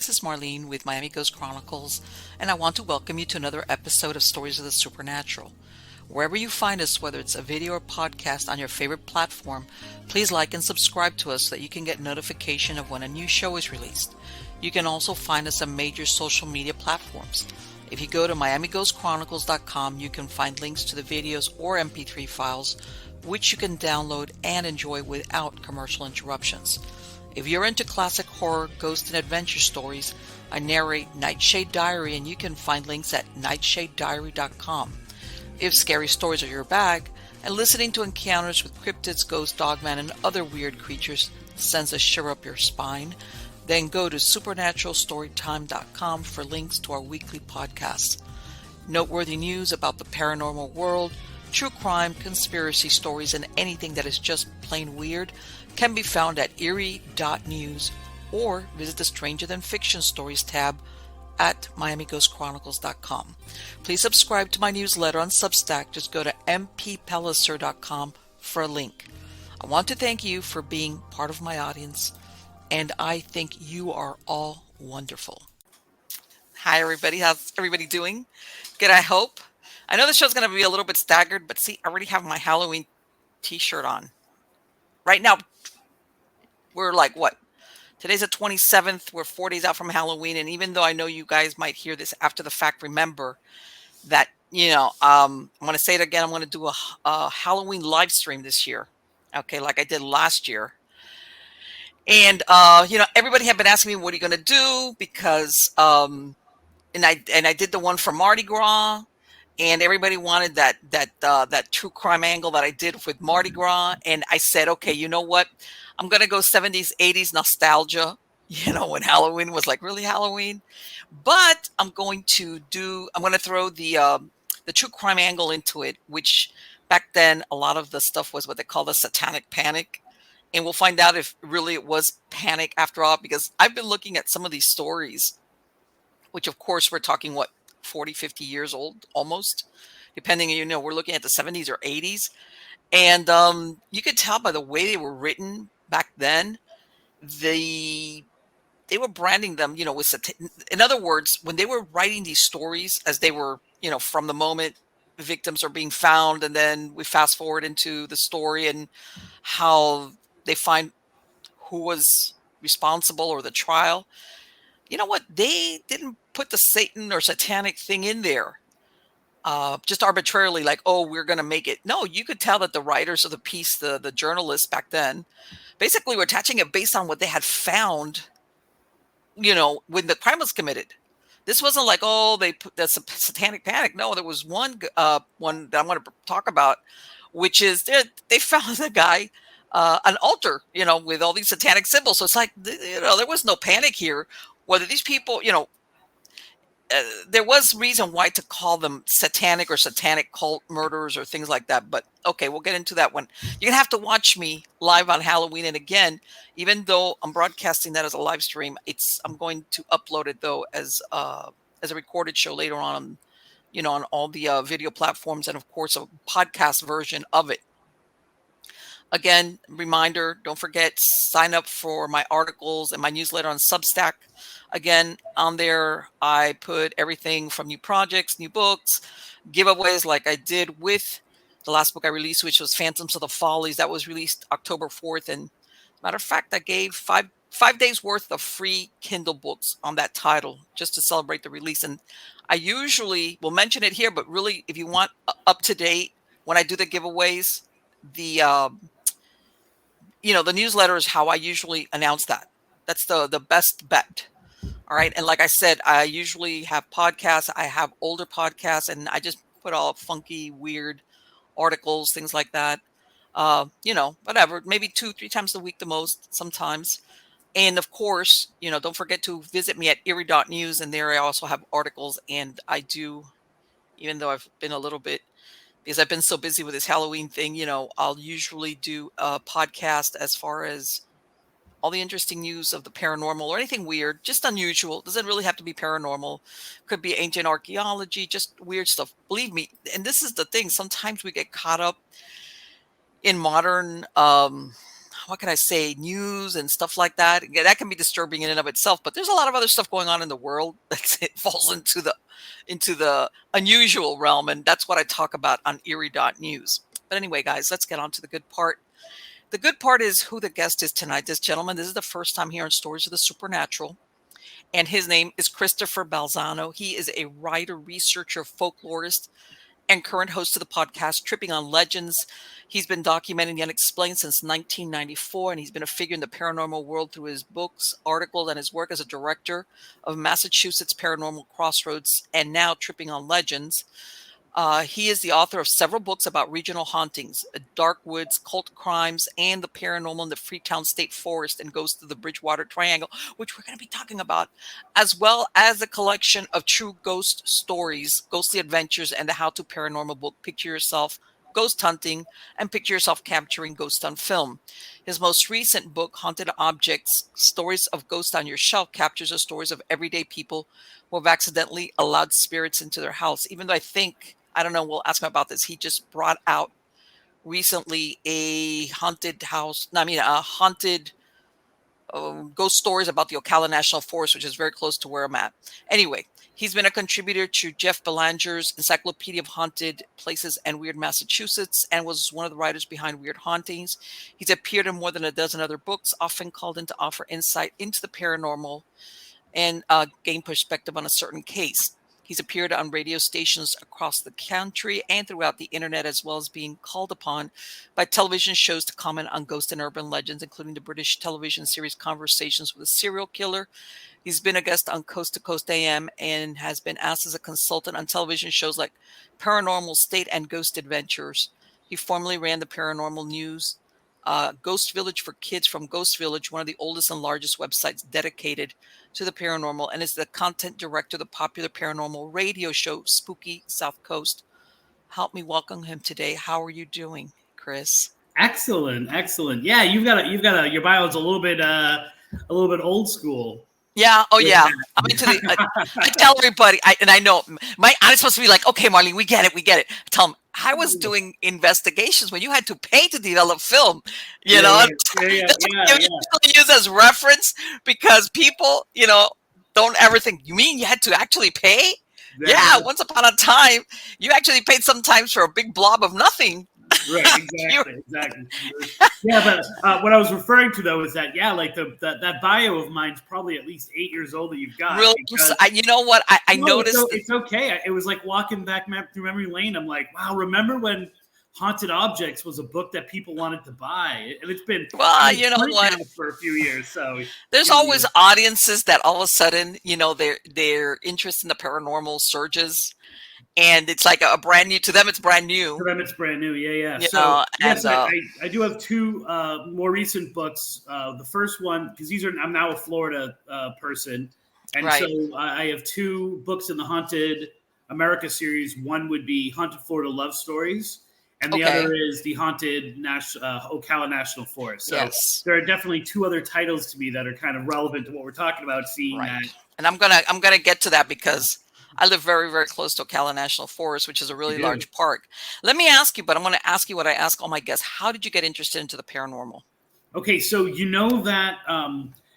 This is Marlene with Miami Ghost Chronicles, and I want to welcome you to another episode of Stories of the Supernatural. Wherever you find us, whether it's a video or podcast on your favorite platform, please like and subscribe to us so that you can get notification of when a new show is released. You can also find us on major social media platforms. If you go to miamighostchronicles.com, you can find links to the videos or MP3 files, which you can download and enjoy without commercial interruptions. If you're into classic horror, ghost, and adventure stories, I narrate Nightshade Diary, and you can find links at nightshadediary.com. If scary stories are your bag, and listening to encounters with cryptids, ghosts, dogman, and other weird creatures sends a shiver up your spine, then go to supernaturalstorytime.com for links to our weekly podcasts. Noteworthy news about the paranormal world, true crime, conspiracy stories, and anything that is just plain weird can be found at eerie.news or visit the Stranger Than Fiction Stories tab at miamighostchronicles.com. Please subscribe to my newsletter on Substack. Just go to mppellicer.com for a link. I want to thank you for being part of my audience, and I think you are all wonderful. Hi, everybody. How's everybody doing? Good, I hope. I know the show's going to be a little bit staggered, but see, I already have my Halloween t-shirt on. Right now, we're like, what? Today's the 27th. We're 4 days out from Halloween. And even though I know you guys might hear this after the fact, remember that, I'm going to say it again. I'm going to do a Halloween live stream this year. Okay, like I did last year. And, everybody had been asking me, what are you going to do? Because, and I did the one for Mardi Gras. And everybody wanted that true crime angle that I did with Mardi Gras. And I said, okay, you know what? I'm going to go 70s, 80s nostalgia, when Halloween was like really Halloween. But I'm going to throw the true crime angle into it, which back then a lot of the stuff was what they call the satanic panic. And we'll find out if really it was panic after all, because I've been looking at some of these stories, which of course we're talking, 40, 50 years old almost, depending, we're looking at the 70s or 80s. And you could tell by the way they were written back then, they were branding them, with in other words, when they were writing these stories, as they were, from the moment victims are being found, and then we fast forward into the story and how they find who was responsible or the trial. You know what? They didn't put the Satan or satanic thing in there just arbitrarily, like, oh, we're going to make it. No, you could tell that the writers of the piece, the journalists back then, basically were attaching it based on what they had found, when the crime was committed. This wasn't like, oh, they put the satanic panic. No, there was one that I'm going to talk about, which is they found the guy, an altar, with all these satanic symbols. So it's like, there was no panic here. Whether these people, there was reason why to call them satanic or satanic cult murders or things like that. But okay, we'll get into that one. You're gonna have to watch me live on Halloween. And again, even though I'm broadcasting that as a live stream, I'm going to upload it though as a recorded show later on, on all the video platforms, and of course a podcast version of it. Again, reminder, don't forget, sign up for my articles and my newsletter on Substack. Again, on there, I put everything from new projects, new books, giveaways like I did with the last book I released, which was Phantoms of the Follies. That was released October 4th. And matter of fact, I gave five days worth of free Kindle books on that title just to celebrate the release. And I usually will mention it here, but really, if you want up to date, when I do the giveaways, the the newsletter is how I usually announce that. That's the best bet. All right. And like I said, I usually have podcasts. I have older podcasts, and I just put all funky, weird articles, things like that. Whatever, maybe 2-3 times a week, the most sometimes. And of course, don't forget to visit me at eerie.news. And there I also have articles. And I do, even though I've been a little bit, because I've been so busy with this Halloween thing, I'll usually do a podcast as far as all the interesting news of the paranormal or anything weird, just unusual. Doesn't really have to be paranormal. Could be ancient archaeology, just weird stuff. Believe me. And this is the thing. Sometimes we get caught up in modern, what can I say, news and stuff like that. Yeah, that can be disturbing in and of itself, but there's a lot of other stuff going on in the world that it falls into the unusual realm, and that's what I talk about on Eerie.news. But anyway, guys, let's get on to the good part. The good part is who the guest is tonight. This gentleman, this is the first time here on Stories of the Supernatural, and his name is Christopher Balzano. He is a writer, researcher, folklorist, and current host of the podcast Tripping on Legends. He's been documenting the unexplained since 1994, and he's been a figure in the paranormal world through his books, articles, and his work as a director of Massachusetts Paranormal Crossroads and now Tripping on Legends. He is the author of several books about regional hauntings, dark woods, cult crimes, and the paranormal in the Freetown State Forest and ghosts of the Bridgewater Triangle, which we're going to be talking about, as well as a collection of true ghost stories, ghostly adventures, and the how-to paranormal book, Picture Yourself Ghost Hunting and Picture Yourself Capturing Ghosts on Film. His most recent book, Haunted Objects, Stories of Ghosts on Your Shelf, captures the stories of everyday people who have accidentally allowed spirits into their house. Even though I don't know, we'll ask him about this. He just brought out recently a haunted house, a haunted ghost stories about the Ocala National Forest, which is very close to where I'm at. Anyway, he's been a contributor to Jeff Belanger's Encyclopedia of Haunted Places and Weird Massachusetts and was one of the writers behind Weird Hauntings. He's appeared in more than a dozen other books, often called in to offer insight into the paranormal and gain perspective on a certain case. He's appeared on radio stations across the country and throughout the internet, as well as being called upon by television shows to comment on ghost and urban legends, including the British television series Conversations with a Serial Killer. He's been a guest on Coast to Coast AM and has been asked as a consultant on television shows like Paranormal State and Ghost Adventures. He formerly ran the Paranormal News Ghost Village for Kids from Ghost Village, one of the oldest and largest websites dedicated to the paranormal, and is the content director of the popular paranormal radio show Spooky South Coast. Help me welcome him today. How are you doing, Chris? Excellent. Yeah, your bio is a little bit old school. Yeah. Oh, yeah. I'm into I tell everybody, I know I'm supposed to be like, okay, Marlene, we get it. I tell them I was doing investigations when you had to pay to develop film. You know, you use as reference because people, don't ever think. You mean you had to actually pay? Yeah. Once upon a time, you actually paid sometimes for a big blob of nothing. Right, exactly. Yeah, but what I was referring to though is that like that bio of mine's probably at least 8 years old that you've got. Really, you know what? I noticed. It's okay. It was like walking back through memory lane. I'm like, wow, remember when Haunted Objects was a book that people wanted to buy, and it's been you know what for a few years. So there's always audiences that all of a sudden, their interest in the paranormal surges. And it's like a brand new to them. It's brand new. To them, it's brand new. Yeah. I do have two more recent books. The first one, because I'm now a Florida person, and right. So I have two books in the Haunted America series. One would be Haunted Florida Love Stories, and the other is the Haunted Ocala National Forest. So yes. There are definitely two other titles to me that are kind of relevant to what we're talking about. Seeing right. that, and I'm gonna get to that because I live very, very close to Ocala National Forest, which is a really large park. Let me ask you, but I'm going to ask you what I ask all my guests. How did you get interested into the paranormal? Okay, so that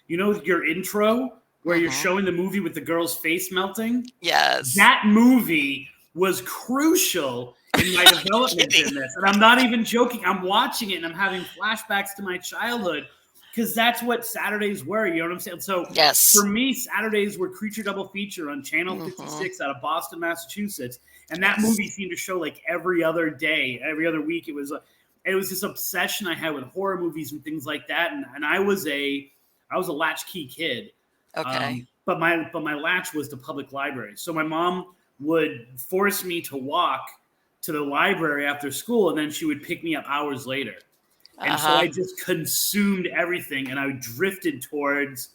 your intro where you're showing the movie with the girl's face melting? Yes. That movie was crucial in my development in this. And I'm not even joking. I'm watching it and I'm having flashbacks to my childhood. Because that's what Saturdays were, you know what I'm saying? So yes. For me, Saturdays were Creature Double Feature on Channel 56 out of Boston, Massachusetts. And that movie seemed to show like every other day, every other week. It was this obsession I had with horror movies and things like that. And I was a latchkey kid. Okay. But my latch was the public library. So my mom would force me to walk to the library after school, and then she would pick me up hours later. And so I just consumed everything, and I drifted towards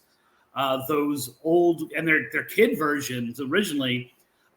those old, and their kid versions originally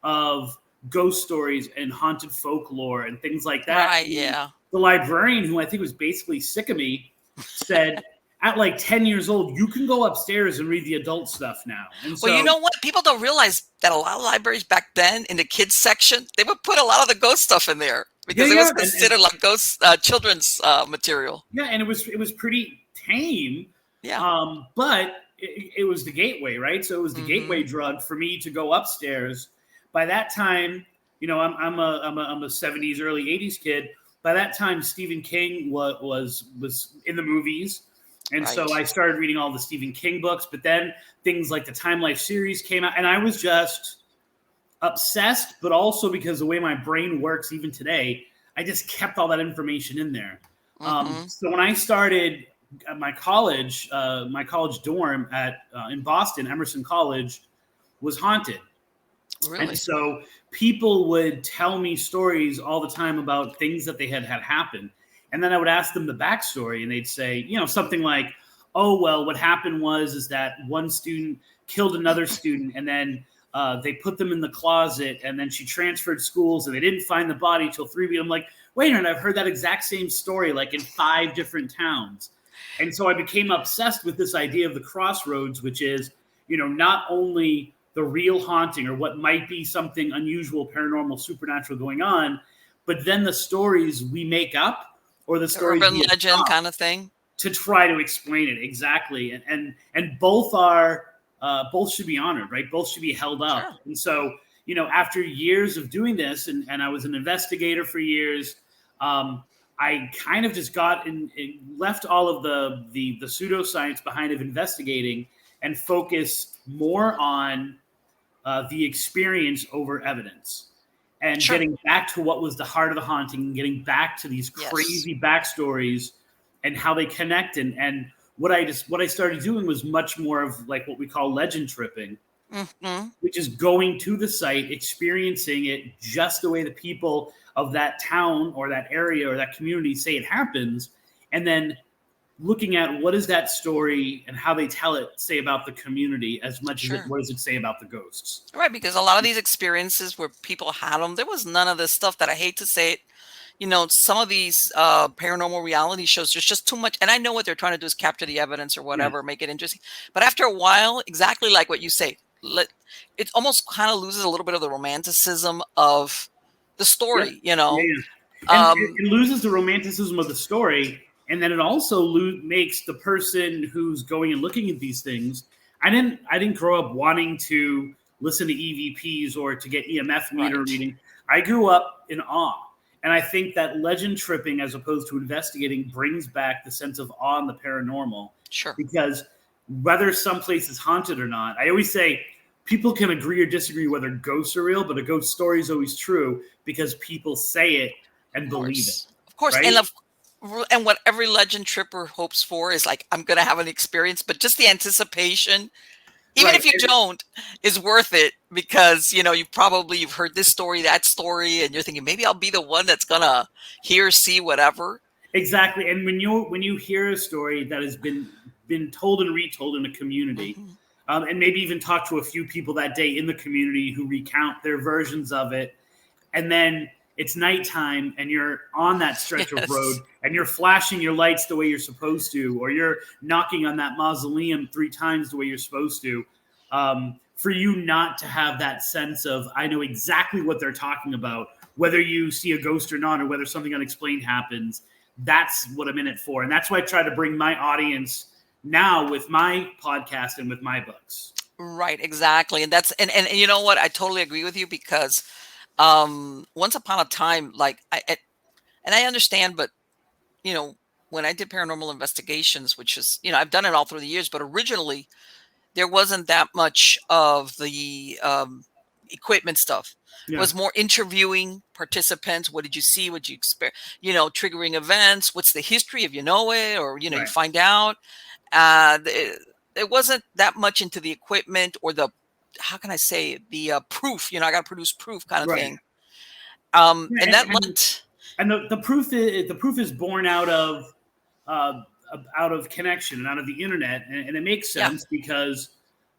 of ghost stories and haunted folklore and things like that. Right, yeah. The librarian, who I think was basically sick of me, said, at like 10 years old, you can go upstairs and read the adult stuff now. And so, well, you know what? People don't realize that a lot of libraries back then in the kids section, they would put a lot of the ghost stuff in there. Because it was considered like ghost children's material. Yeah, and it was pretty tame. Yeah. But it was the gateway, right? So it was the gateway drug for me to go upstairs. By that time, you know, I'm a 70s, early 80s kid. By that time, Stephen King was in the movies. And so I started reading all the Stephen King books, but then things like the Time Life series came out, and I was just obsessed, but also because the way my brain works even today, I just kept all that information in there. So when I started at my college dorm in Boston, Emerson College was haunted. Really? And so people would tell me stories all the time about things that they had happened. And then I would ask them the backstory, and they'd say, you know, something like, oh, well, what happened is that one student killed another student, and then they put them in the closet, and then she transferred schools, and they didn't find the body till 3 weeks. I'm like, wait a minute, I've heard that exact same story like in 5 different towns. And so I became obsessed with this idea of the crossroads, which is, you know, not only the real haunting or what might be something unusual, paranormal, supernatural going on, but then the stories we make up, or the stories urban legend kind of thing, to try to explain it. Exactly. And both are both should be honored, right? Both should be held up. Sure. And so, you know, after years of doing this, and I was an investigator for years, I kind of just got and left all of the pseudoscience behind of investigating and focused more on the experience over evidence. And sure. Getting back to what was the heart of the haunting, getting back to these crazy backstories and how they connect. And what I started doing was much more of like what we call legend tripping, which is going to the site, experiencing it just the way the people of that town or that area or that community say it happens, and then looking at what is that story and how they tell it say about the community as much as what does it say about the ghosts. Right, because a lot of these experiences where people had them, there was none of this stuff that I hate to say it. You know, some of these paranormal reality shows, there's just too much. And I know what they're trying to do is capture the evidence or whatever, make it interesting. But after a while, exactly like what you say, it almost kind of loses a little bit of the romanticism of the story, you know. And it loses the romanticism of the story. And then it also makes the person who's going and looking at these things. I didn't grow up wanting to listen to EVPs or to get EMF meter reading. I grew up in awe. And I think that legend tripping, as opposed to investigating, brings back the sense of awe and the paranormal. Sure. Because whether some place is haunted or not, I always say people can agree or disagree whether ghosts are real, but a ghost story is always true because people say it and believe it. Of course. Right? And what every legend tripper hopes for is like, I'm going to have an experience, but just the anticipation, even if you don't, is worth it because, you know, you've heard this story, that story, and you're thinking maybe I'll be the one that's going to hear, see, whatever. Exactly. And when you hear a story that has been told and retold in a community, and maybe even talk to a few people that day in the community who recount their versions of it, and then it's nighttime and you're on that stretch of road and you're flashing your lights the way you're supposed to, or you're knocking on that mausoleum 3 times the way you're supposed to, for you not to have that sense of, I know exactly what they're talking about, whether you see a ghost or not, or whether something unexplained happens, that's what I'm in it for. And that's why I try to bring my audience now with my podcast and with my books. Right, exactly. And and you know what? I totally agree with you because once upon a time, like I understand, but you know, when I did paranormal investigations, which is, you know, I've done it all through the years, but originally there wasn't that much of the equipment stuff. It was more interviewing participants. What did you see? What did you experience? You know, triggering events. What's the history if you know it, or, you know, you find out. It wasn't that much into the equipment or the, how can I say, the proof, you know, I got to produce proof kind of thing. And the proof is born out of connection and out of the internet. And it makes sense because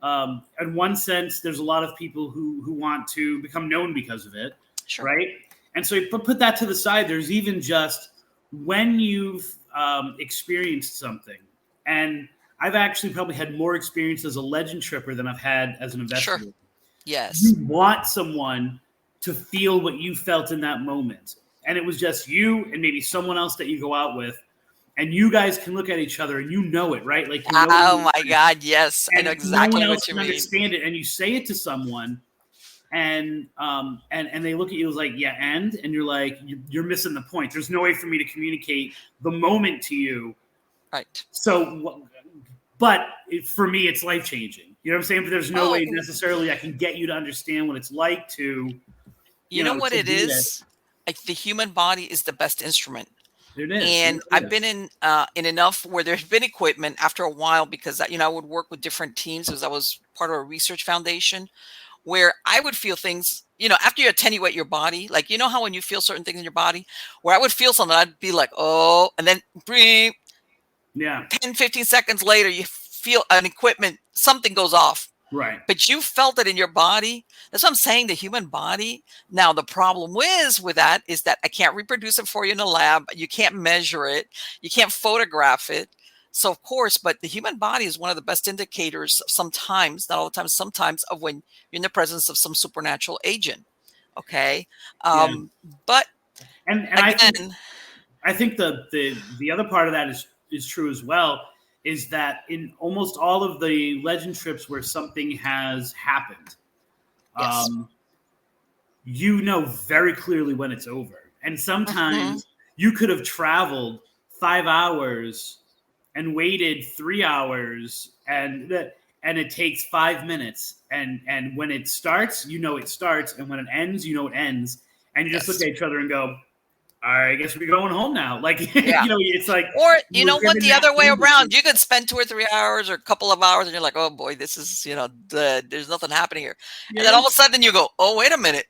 in one sense, there's a lot of people who want to become known because of it. Sure. Right. And so you put that to the side. There's even just when you've experienced something, and I've actually probably had more experience as a legend tripper than I've had as an investigator. Sure. Yes. You want someone to feel what you felt in that moment. And it was just you and maybe someone else that you go out with. and you guys can look at each other and you know it, right? Like, Oh my God, yes. I and know no one exactly else what you can mean. understand it. And you say it to someone, and they look at you as like, yeah, and you're like, you're missing the point. There's no way for me to communicate the moment to you. Right. So, but for me, it's life changing. You know what I'm saying? But there's no way necessarily I can get you to understand what it's like to, you know what to it do is? Like, the human body is the best instrument. It is. And I've been in enough where there's been equipment after a while, because I would work with different teams, as I was part of a research foundation, where I would feel things, after you attenuate your body, like, how when you feel certain things in your body, where I would feel something, I'd be like, oh, and then bring, yeah, 10, 15 seconds later, you feel an equipment, something goes off. Right. But you felt it in your body. That's what I'm saying, the human body. Now, the problem with that is that I can't reproduce it for you in a lab. You can't measure it. You can't photograph it. So, of course, but the human body is one of the best indicators sometimes, not all the time, sometimes, of when you're in the presence of some supernatural agent. Okay. But and again, I think the other part of that is true as well, is that in almost all of the legend trips where something has happened, yes. You know very clearly when it's over. And sometimes you could have traveled 5 hours and waited 3 hours, and it takes 5 minutes. And when it starts, it starts, and when it ends, it ends. And you just look at each other and go, I guess we're going home now. Like, it's like, or what, the other way around, you could spend 2 or 3 hours or a couple of hours, and you're like, oh boy, this is, there's nothing happening here. Yeah. And then all of a sudden you go, oh, wait a minute.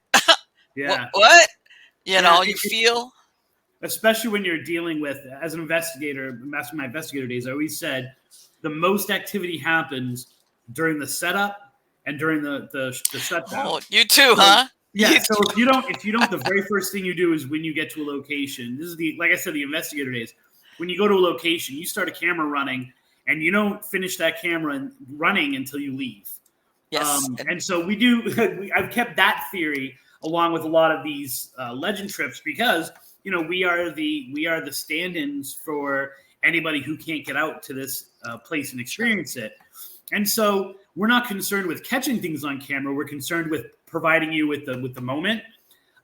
Yeah. What? You feel. Especially when you're dealing with, as an investigator, back in my investigator days, I always said the most activity happens during the setup and during the shutdown. Oh, you too, huh? Yeah. So if you don't, the very first thing you do is when you get to a location. This is like I said, the investigator days. When you go to a location, you start a camera running, and you don't finish that camera running until you leave. Yes. And so we do. I've kept that theory along with a lot of these legend trips, because we are the stand-ins for anybody who can't get out to this place and experience it. And so we're not concerned with catching things on camera. We're concerned with providing you with the moment.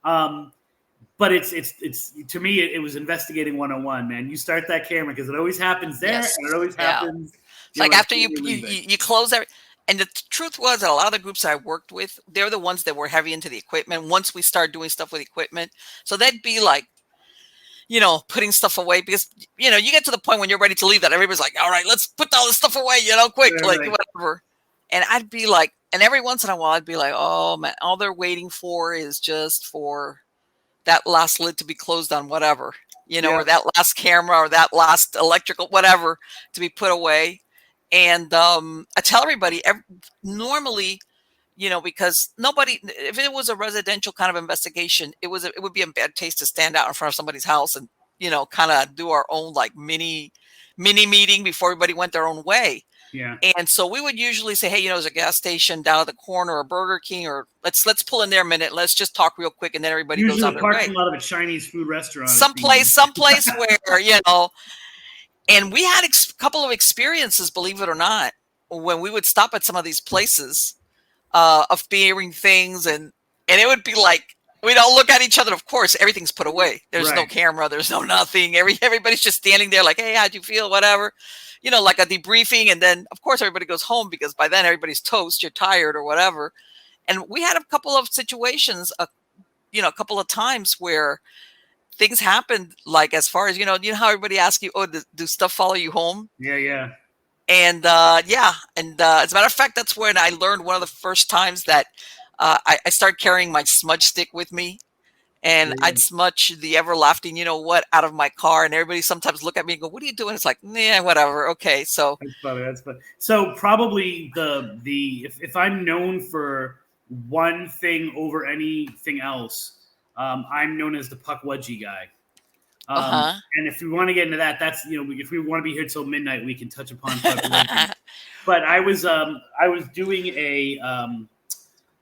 But it's to me, it was investigating 101, man. You start that camera because it always happens there, and it always happens. It's like after you close every. And the truth was that a lot of the groups I worked with, they're the ones that were heavy into the equipment. Once we started doing stuff with equipment, so they'd be like, putting stuff away, because, you get to the point when you're ready to leave that everybody's like, all right, let's put all this stuff away, quick, right, like whatever. And I'd be like, and every once in a while I'd be like, oh man, all they're waiting for is just for that last lid to be closed on whatever, or that last camera or that last electrical, whatever, to be put away. And I tell everybody, normally, because nobody, if it was a residential kind of investigation, it would be in bad taste to stand out in front of somebody's house and, kind of do our own like mini meeting before everybody went their own way. Yeah. And so we would usually say, hey, there's a gas station down at the corner, or a Burger King, or let's pull in there a minute. Let's just talk real quick. And then everybody goes on their way. Usually a parking lot of a Chinese food restaurant. Someplace where, and we had a couple of experiences, believe it or not, when we would stop at some of these places of hearing things, and it would be like, we don't look at each other. Of course, everything's put away. There's no camera. There's no nothing. Everybody's just standing there like, hey, how'd you feel? Whatever, like a debriefing. And then, of course, everybody goes home, because by then everybody's toast. You're tired or whatever. And we had a couple of situations, a couple of times where things happened, like, as far as, how everybody asks you, oh, do stuff follow you home? Yeah. And as a matter of fact, that's when I learned one of the first times that I started carrying my smudge stick with me, and I'd smudge the everlasting, out of my car, and everybody sometimes look at me and go, what are you doing? It's like, yeah, whatever. Okay. So that's funny. So probably if I'm known for one thing over anything else, I'm known as the puckwudgie guy. And if we want to get into that, that's, if we want to be here till midnight, we can touch upon puckwudgie. But I was doing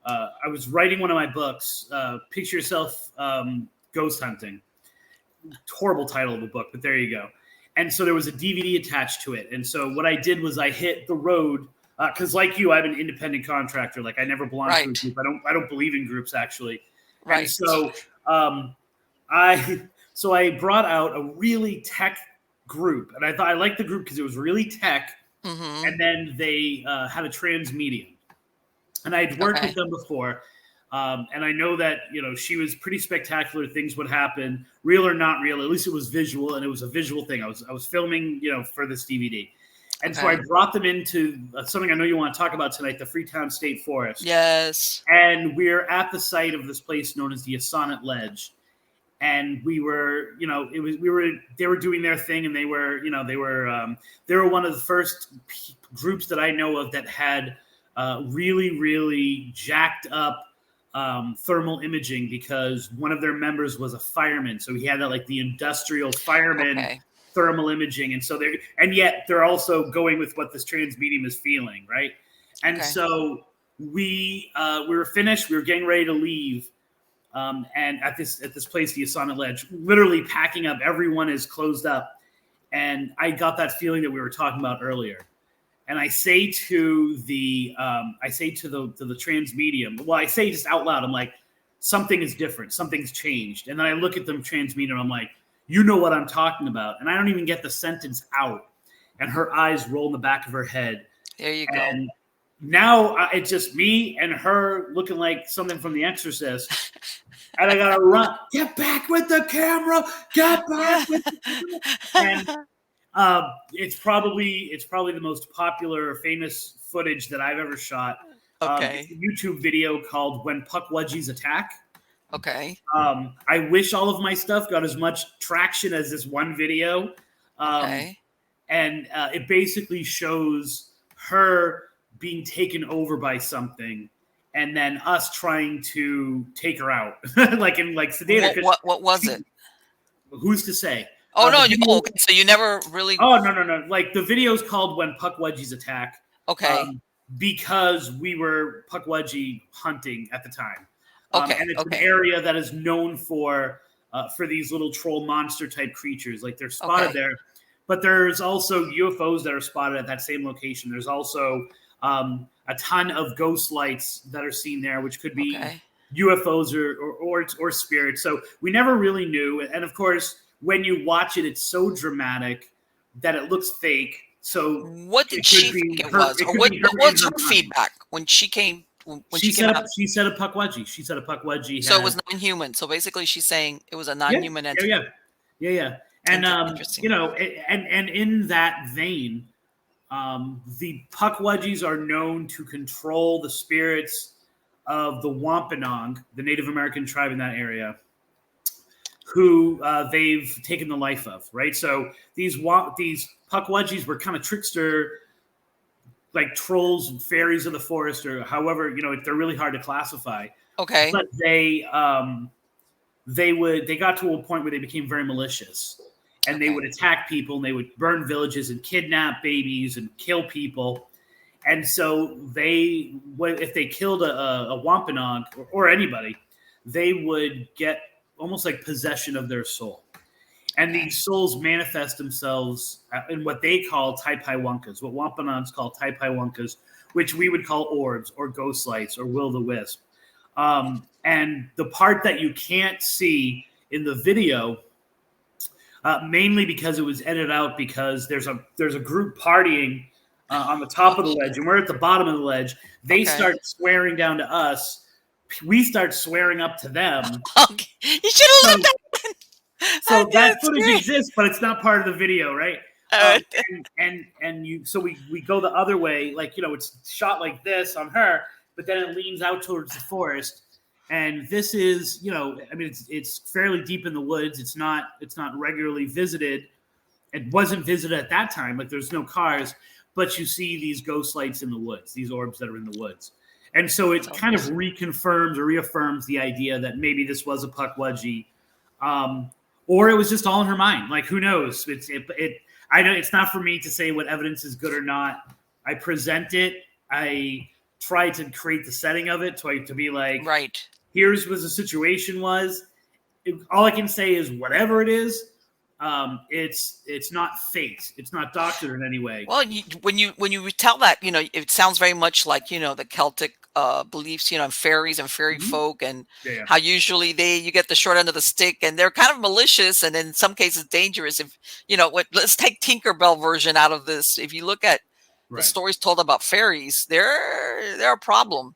I was writing one of my books, Picture Yourself Ghost Hunting. Horrible title of the book, but there you go. And so there was a DVD attached to it. And so what I did was I hit the road because, like you, I'm an independent contractor. Like I never belong to a group. I don't believe in groups actually. Right. And so I brought out a really tech group, and I thought I liked the group because it was really tech. Mm-hmm. And then they had a trans medium, and I'd worked with them before. And I know that, she was pretty spectacular. Things would happen, real or not real. At least it was visual, and it was a visual thing. I was filming, for this DVD. And so I brought them into something I know you want to talk about tonight, the Freetown State Forest. Yes. And we're at the site of this place known as the Assonet Ledge. And we were, they were doing their thing, and they were one of the first groups that I know of that had really, really jacked up thermal imaging, because one of their members was a fireman. So he had that, like, the industrial fireman thermal imaging. And so yet they're also going with what this trans medium is feeling. Right. And so we were finished. We were getting ready to leave. And at this place, the Assonet Ledge, literally packing up, everyone is closed up. And I got that feeling that we were talking about earlier. And I say to the trans medium, well, I say just out loud, I'm like, something is different. Something's changed. And then I look at the trans medium, I'm like, you know what I'm talking about. And I don't even get the sentence out. And her eyes roll in the back of her head. There you go. And now it's just me and her looking like something from The Exorcist. And I got to run. Get back with the camera. Get back with the camera. And it's probably the most popular or famous footage that I've ever shot. It's a YouTube video called When Pukwudgies Attack. Okay. I wish all of my stuff got as much traction as this one video. And it basically shows her being taken over by something, and then us trying to take her out, sedate her. What was it? Who's to say? Oh no! So you never really? Oh no! Like, the video's called When Pukwudgies Attack. Okay. Because we were Pukwudgie hunting at the time. And it's an area that is known for these little troll monster type creatures. Like, they're spotted there, but there's also UFOs that are spotted at that same location. There's also a ton of ghost lights that are seen there, which could be UFOs or spirits. So we never really knew. And of course, when you watch it, it's so dramatic that it looks fake. So what did she think it was? Or what's her feedback when she came? She said a Pukwudgie. She said a Pukwudgie. So it was non-human. So basically, she's saying it was a non-human entity. Yeah. And and in that vein, the Pukwudgies are known to control the spirits of the Wampanoag, the Native American tribe in that area, who they've taken the life of. Right. So these Pukwudgies were kind of trickster, like trolls, fairies of the forest, or however, they're really hard to classify. Okay. But they got to a point where they became very malicious, and they would attack people, and they would burn villages and kidnap babies and kill people. And so if they killed a Wampanoag or anybody, they would get almost like possession of their soul. And these souls manifest themselves in what they call Taipaiwunkas, what Wampanoags call Taipaiwunkas, which we would call orbs or ghost lights or will-o-the-wisp. And the part that you can't see in the video, mainly because it was edited out, because there's a group partying on the top of the ledge, and we're at the bottom of the ledge. They start swearing down to us. We start swearing up to them. You should have left that. So that footage exists, but it's not part of the video, right? So we go the other way, like, it's shot like this on her, but then it leans out towards the forest. And this is, it's fairly deep in the woods. It's not regularly visited. It wasn't visited at that time. Like, there's no cars, but you see these ghost lights in the woods, these orbs that are in the woods. And so it kind of reconfirms or reaffirms the idea that maybe this was a Pukwudgie. Or it was just all in her mind. Like, who knows? I know it's not for me to say what evidence is good or not. I present it. I try to create the setting of it to be like, here's what the situation was. All I can say is whatever it is, it's not fake. It's not doctored in any way. Well, when you tell that, it sounds very much like, the Celtic beliefs, and fairies and fairy Mhm. folk, and Yeah. how usually you get the short end of the stick, and they're kind of malicious and in some cases dangerous. If let's take Tinkerbell version out of this. If you look at the Right. stories told about fairies, they're a problem.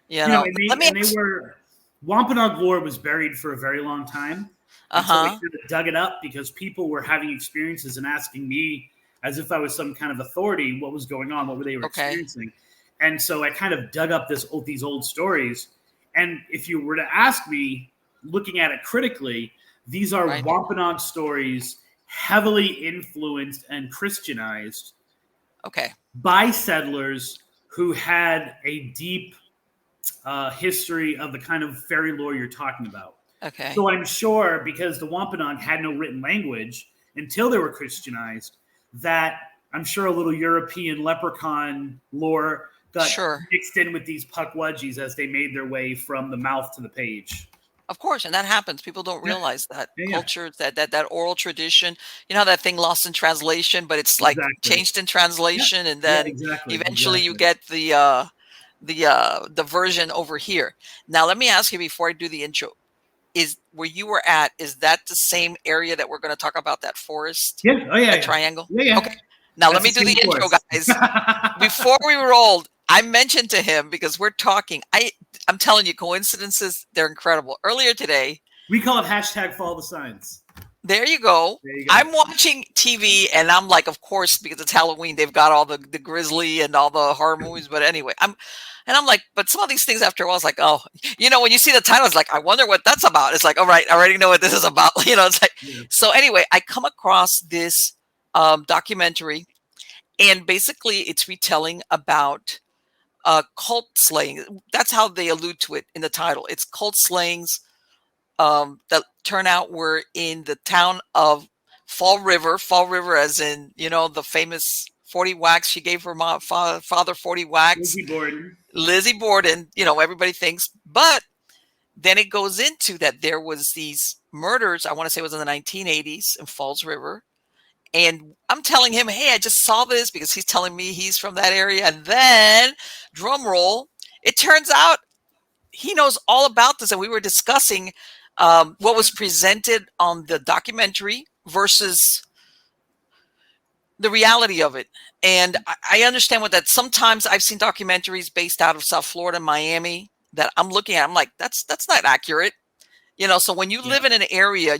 And they were Wampanoag lore was buried for a very long time. And so they Uh-huh. kind of dug it up because people were having experiences and asking me as if I was some kind of authority what was going on, what they were Okay. experiencing. And so I kind of dug up these old stories. And if you were to ask me, looking at it critically, these are Right. Wampanoag stories heavily influenced and Christianized Okay. by settlers who had a deep history of the kind of fairy lore you're talking about. Okay. So I'm sure because the Wampanoag had no written language until they were Christianized, that I'm sure a little European leprechaun lore got mixed in with these Pukwudgies as they made their way from the mouth to the page. Of course, and that happens. People don't realize that culture, Yeah. that oral tradition. That thing lost in translation, but it's like changed in translation, and then eventually you get the version over here. Now, let me ask you before I do the intro: is where you were at? Is that the same area that we're going to talk about? That forest? Yeah. Oh yeah. That triangle. Yeah. Okay. Now let me do the intro, guys. Before we rolled, I mentioned to him because we're talking. I'm telling you, coincidences, they're incredible. Earlier today, we call it hashtag follow the signs. There you go. I'm watching TV and I'm like, of course, because it's Halloween, they've got all the Grizzly and all the horror movies. But anyway, I'm like, but some of these things after a while, it's like, oh, when you see the title, it's like, I wonder what that's about. It's like, all right, I already know what this is about. It's like, So anyway, I come across this documentary, and basically it's retelling about cult slaying. That's how they allude to it in the title. It's cult slayings that turn out were in the town of Fall River as in, the famous 40 whacks. She gave her father 40 whacks. Lizzie Borden, everybody thinks. But then it goes into that there was these murders, I want to say it was in the 1980s in Falls River. And I'm telling him, hey, I just saw this because he's telling me he's from that area. And then, drum roll, it turns out he knows all about this. And we were discussing what was presented on the documentary versus the reality of it. And I understand what that. Sometimes I've seen documentaries based out of South Florida, Miami, that I'm looking at. I'm like, that's not accurate. So when you live in an area,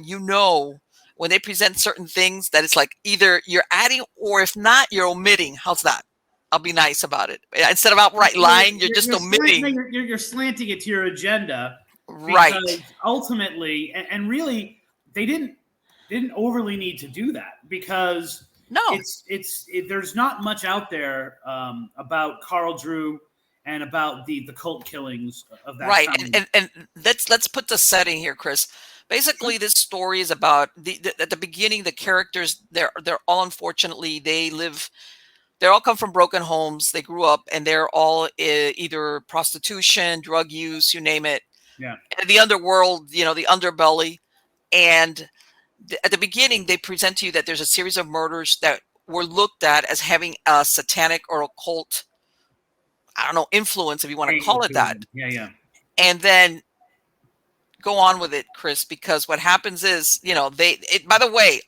when they present certain things that it's like either you're adding or if not, you're omitting. How's that? I'll be nice about it. Instead of outright lying, you're just omitting. You're slanting it to your agenda. Right. Because ultimately, and really, they didn't overly need to do that because there's not much out there about Carl Drew and about the cult killings of that time. And let's put the setting here, Chris. Basically, this story is about at the beginning, the characters, they're all, unfortunately, they all come from broken homes. They grew up and they're all either prostitution, drug use, you name it. Yeah. The underworld, the underbelly. And at the beginning, they present to you that there's a series of murders that were looked at as having a satanic or occult, I don't know, influence, if you want to call it that. Yeah. And then go on with it, Chris, because what happens is, by the way,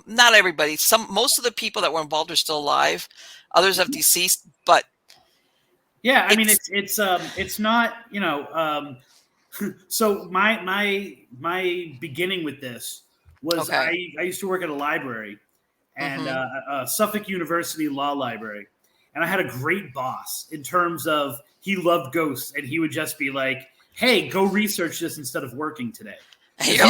not everybody, most of the people that were involved are still alive. Others have deceased, but yeah, I mean, it's not, so my beginning with this was I used to work at a library and Suffolk University Law Library. And I had a great boss in terms of he loved ghosts and he would just be like, hey, go research this instead of working today. Yeah,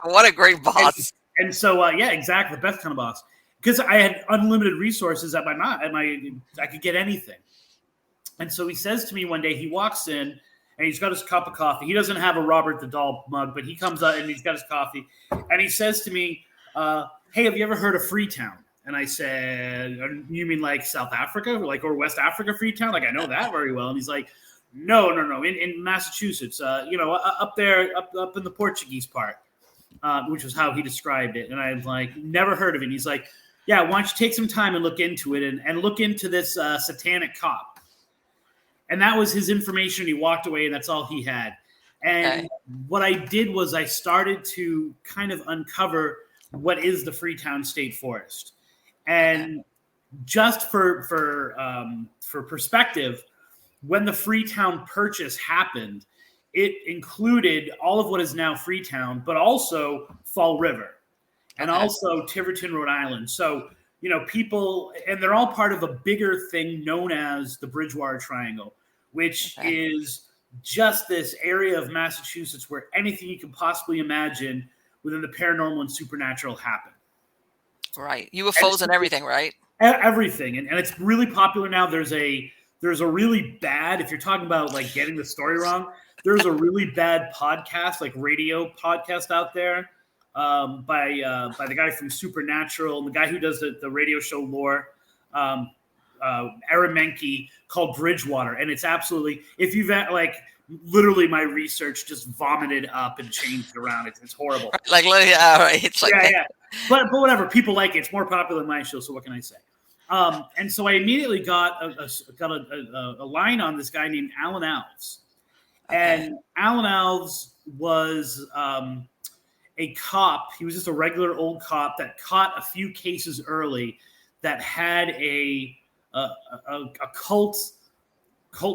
what a great boss. And so, exactly, the best kind of boss. Because I had unlimited resources I could get anything. And so he says to me one day, he walks in and he's got his cup of coffee. He doesn't have a Robert the Doll mug, but he comes out and he's got his coffee. And he says to me, hey, have you ever heard of Freetown? And I said, you mean like South Africa, or West Africa, Freetown? Like, I know that very well. And he's like, no, in Massachusetts, up there, up in the Portuguese part. which was how he described it. And I'm like, never heard of it. And he's like, yeah, why don't you take some time and look into it and look into this satanic cop. And that was his information. He walked away, and that's all he had. And what I did was I started to kind of uncover what is the Freetown State Forest. And just for perspective, when the Freetown purchase happened, it included all of what is now Freetown, but also Fall River and also Tiverton, Rhode Island. So, people, and they're all part of a bigger thing known as the Bridgewater Triangle, which is just this area of Massachusetts where anything you can possibly imagine within the paranormal and supernatural happen. Right. UFOs and everything, right? Everything. And it's really popular now. There's a really bad, if you're talking about like getting the story wrong, there's a really bad podcast, like radio podcast out there by the guy from Supernatural, the guy who does the radio show Lore, Aaron Menke, called Bridgewater. And it's absolutely, if you've literally my research just vomited up and changed around. It's horrible. Like, right. It's like, yeah. But whatever, people like it. It's more popular than my show. So what can I say? And so I immediately got a line on this guy named Alan Alves. And Alan Alves was a cop. He was just a regular old cop that caught a few cases early that had a cult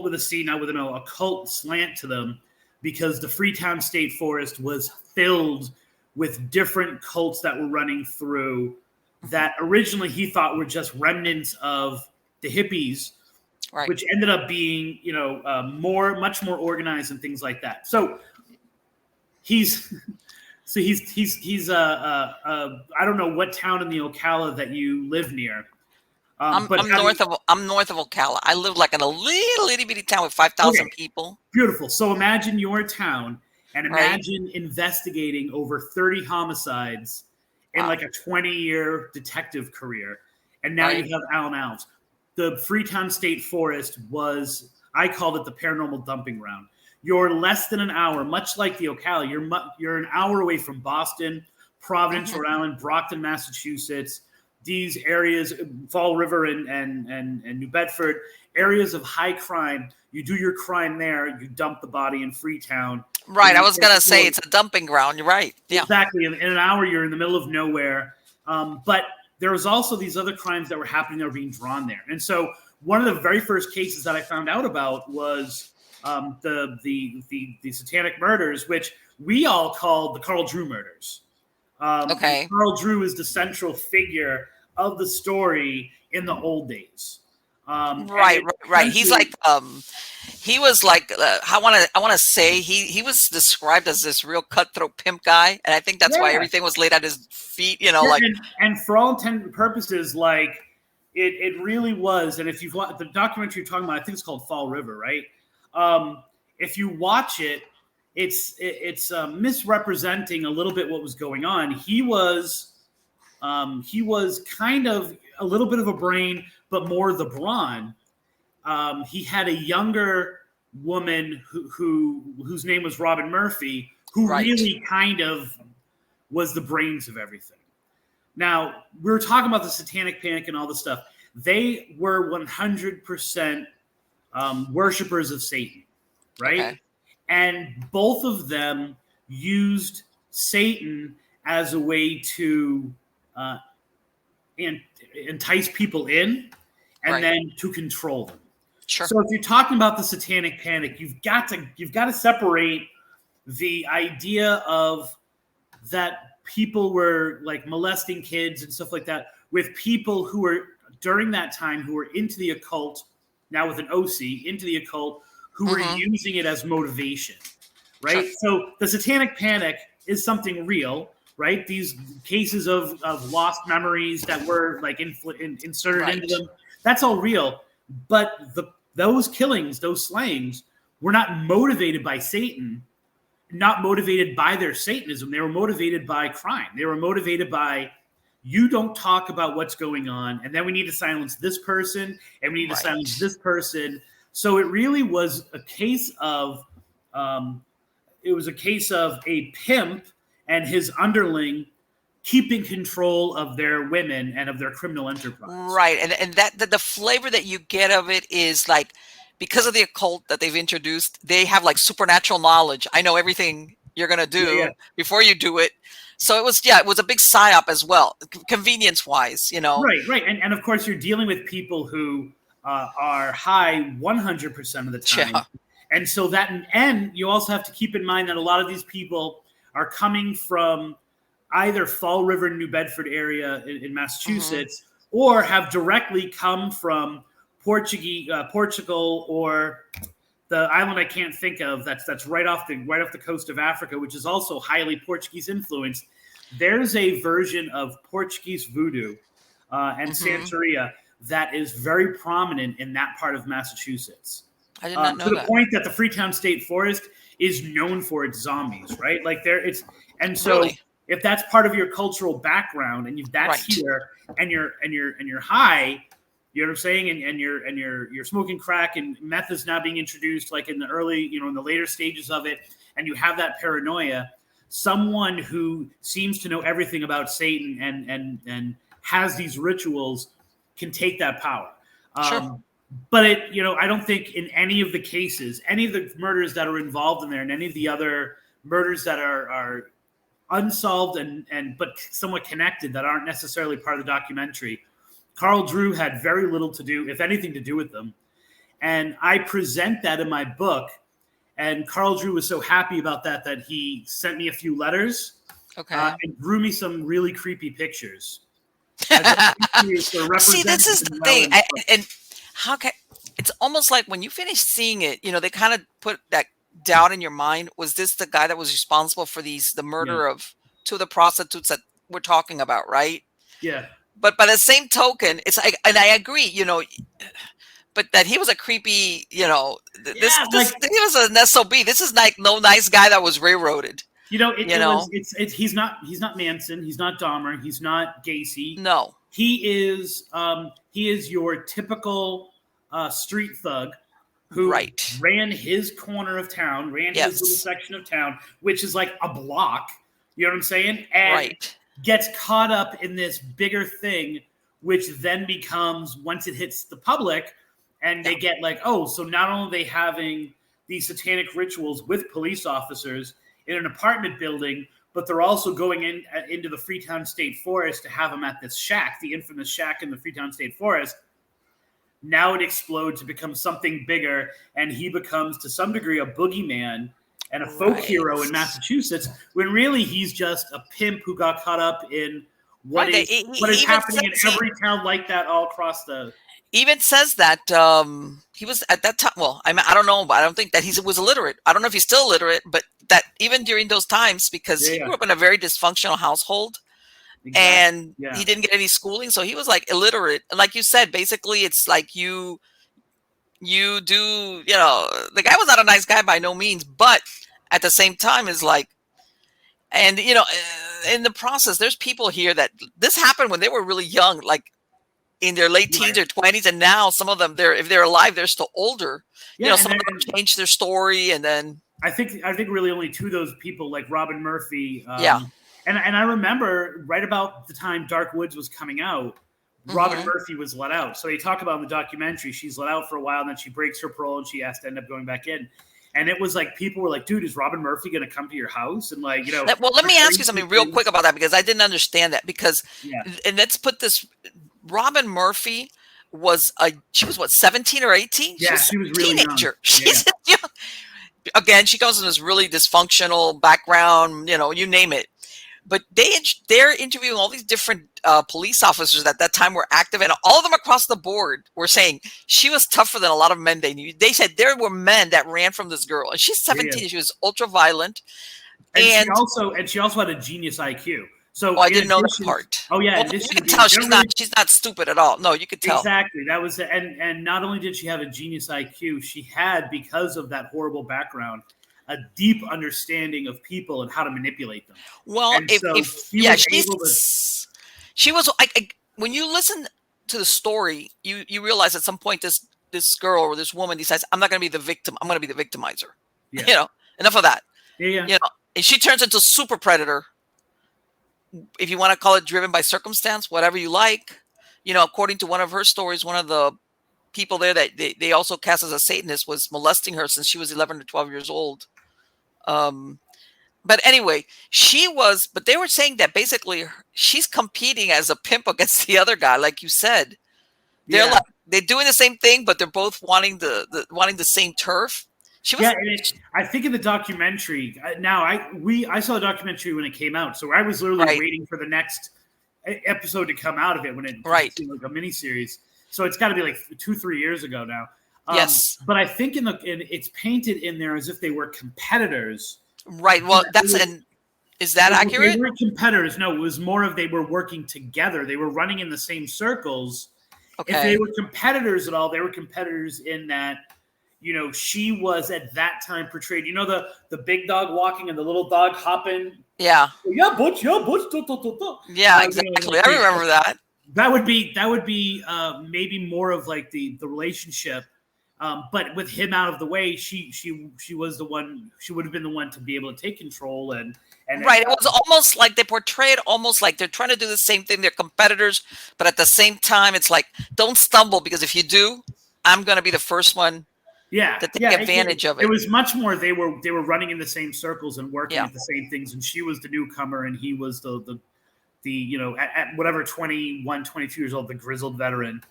with a C, not with an O, a cult slant to them, because the Freetown State Forest was filled with different cults that were running through that originally he thought were just remnants of the hippies, which ended up being, much more organized and things like that. So he's I don't know what town in the Ocala that you live near. I'm north of Ocala. I live like in a little itty bitty town with 5,000 people. Beautiful. So imagine your town and imagine investigating over 30 homicides in like a 20-year detective career. And now you have Alan Alves. The Freetown State Forest was, I called it the paranormal dumping ground. You're less than an hour, much like the Ocala. You're an hour away from Boston, Providence, Rhode Island, Brockton, Massachusetts. These areas, Fall River and New Bedford, areas of high crime. You do your crime there. You dump the body in Freetown. Right. I was going to say it's a dumping ground. You're right. Yeah. Exactly. In an hour, you're in the middle of nowhere. But there was also these other crimes that were happening that were being drawn there. And so one of the very first cases that I found out about was the satanic murders, which we all called the Carl Drew murders. Carl Drew is the central figure of the story in the old days. Right. He's like, he was like, I want to say he was described as this real cutthroat pimp guy, and I think that's why everything was laid at his feet. And for all intents and purposes, like it really was. And if you've watched the documentary you're talking about, I think it's called Fall River, right? If you watch it, it's misrepresenting a little bit what was going on. He was kind of a little bit of a brain, but more the brawn. He had a younger woman whose name was Robin Murphy, who really kind of was the brains of everything. Now, we were talking about the satanic panic and all this stuff. They were 100% worshipers of Satan, right? Okay. And both of them used Satan as a way to entice people in and then to control them. Sure. So if you're talking about the satanic panic, you've got to separate the idea of that people were like molesting kids and stuff like that with people who were during that time who were into the occult, now with an OC, into the occult, who were using it as motivation, right? Sure. So the satanic panic is something real, right? These cases of lost memories that were like inserted into them, that's all real. But those killings, those slayings, were not motivated by Satan, not motivated by their Satanism. They were motivated by crime. They were motivated by, you don't talk about what's going on, and then we need to silence this person, and we need to silence this person. So it really was a case of, a pimp and his underling keeping control of their women and of their criminal enterprise. Right. And that the flavor that you get of it is like, because of the occult that they've introduced, they have like supernatural knowledge. I know everything you're going to do before you do it. So it was a big psyop as well, convenience wise, you know. Right. And of course, you're dealing with people who are high 100% of the time. Yeah. And so and you also have to keep in mind that a lot of these people are coming from either Fall River, New Bedford area in Massachusetts, or have directly come from Portugal, or the island I can't think of that's right off the coast of Africa, which is also highly Portuguese influenced. There's a version of Portuguese voodoo and Santeria that is very prominent in that part of Massachusetts. I did not know to the that. point that the Freetown State Forest is known for its zombies, right? Like so Really? if that's part of your cultural background and that's here, and you're high, you know what I'm saying, and you're smoking crack, and meth is now being introduced, like in the early, in the later stages of it, and you have that paranoia. Someone who seems to know everything about Satan and has these rituals can take that power. Sure. But I don't think in any of the cases, any of the murders that are involved in there, and any of the other murders that are unsolved but somewhat connected, that aren't necessarily part of the documentary, Carl Drew had very little to do, if anything, to do with them. And I present that in my book. And Carl Drew was so happy about that he sent me a few letters, and drew me some really creepy pictures. See, this is the thing. And how can it's almost like when you finish seeing it, they kind of put that doubt in your mind. Was this the guy that was responsible for the murder of two of the prostitutes that we're talking about, right? Yeah. But by the same token, it's like, and I agree, but that he was a creepy, he was an SOB. This is like no nice guy that was railroaded. He's not Manson. He's not Dahmer. He's not Gacy. No. He is your typical street thug who ran his corner of town, his little section of town, which is like a block. You know what I'm saying? And gets caught up in this bigger thing, which then becomes, once it hits the public, and they get like, oh, so not only are they having these satanic rituals with police officers in an apartment building, but they're also going into the Freetown State Forest to have them at this shack, the infamous shack in the Freetown State Forest. Now it explodes to become something bigger, and he becomes, to some degree, a boogeyman and a folk hero in Massachusetts, when really he's just a pimp who got caught up in what is happening in every town like that all across the... Even says that he was at that time. Well, I don't know, but I don't think that he was illiterate. I don't know if he's still illiterate, but that even during those times, because he grew up in a very dysfunctional household, and he didn't get any schooling, so he was like illiterate. And like you said, basically, it's like you do. The guy was not a nice guy by no means, but at the same time, is like, and in the process, there's people here that this happened when they were really young, like in their late teens or 20s, and now some of them, if they're alive, they're still older. Some of them changed their story, and then I think really only two of those people, like Robin Murphy. And I remember right about the time Dark Woods was coming out, Robin Murphy was let out. So they talk about in the documentary, she's let out for a while, and then she breaks her parole, and she has to end up going back in. And it was like, people were like, dude, is Robin Murphy going to come to your house? And like, Well, let me ask you something real quick about that, because I didn't understand that. And let's put this, Robin Murphy she was what, 17 or 18? Yeah, she was really teenager. She's again, she comes from this really dysfunctional background, you name it. But they're interviewing all these different police officers at that time were active, and all of them across the board were saying she was tougher than a lot of men they knew. They said there were men that ran from this girl, and she's 17. Yeah. She was ultra violent, and she also had a genius IQ. So I didn't know that part. Oh yeah, well, you can tell she's not stupid at all. No, you could tell exactly. That was and not only did she have a genius IQ, she had, because of that horrible background, a deep understanding of people and how to manipulate them. Well, she was. When you listen to the story, you realize at some point this girl or this woman decides, I'm not going to be the victim. I'm going to be the victimizer. Yeah. Enough of that. Yeah. And she turns into a super predator if you want to call it driven by circumstance, whatever you like. According to one of her stories, one of the people there that they also cast as a Satanist was molesting her since she was 11 or 12 years old. But anyway, but they were saying that basically she's competing as a pimp against the other guy, like you said. They're doing the same thing, but they're both wanting the same turf. I think in the documentary, I saw the documentary when it came out, so I was literally waiting for the next episode to come out of it when it seemed like a miniseries. So it's got to be like 2-3 years ago now. Yes, but I think it's painted in there as if they were competitors. Right. Well, is that accurate? They weren't competitors. No, it was more of they were working together. They were running in the same circles. Okay. If they were competitors at all, they were competitors in that, she was at that time portrayed. The big dog walking and the little dog hopping. Yeah. Yeah, butch. Yeah, exactly. I remember that. That would be maybe more of like the relationship. But with him out of the way, she was the one. She would have been the one to be able to take control and right. It was almost like they portrayed almost like they're trying to do the same thing. They're competitors, but at the same time, it's like don't stumble because if you do, I'm going to be the first one. To take advantage of it. It was much more they were running in the same circles and working at the same things, and she was the newcomer, and he was the at whatever 21, 22 years old, the grizzled veteran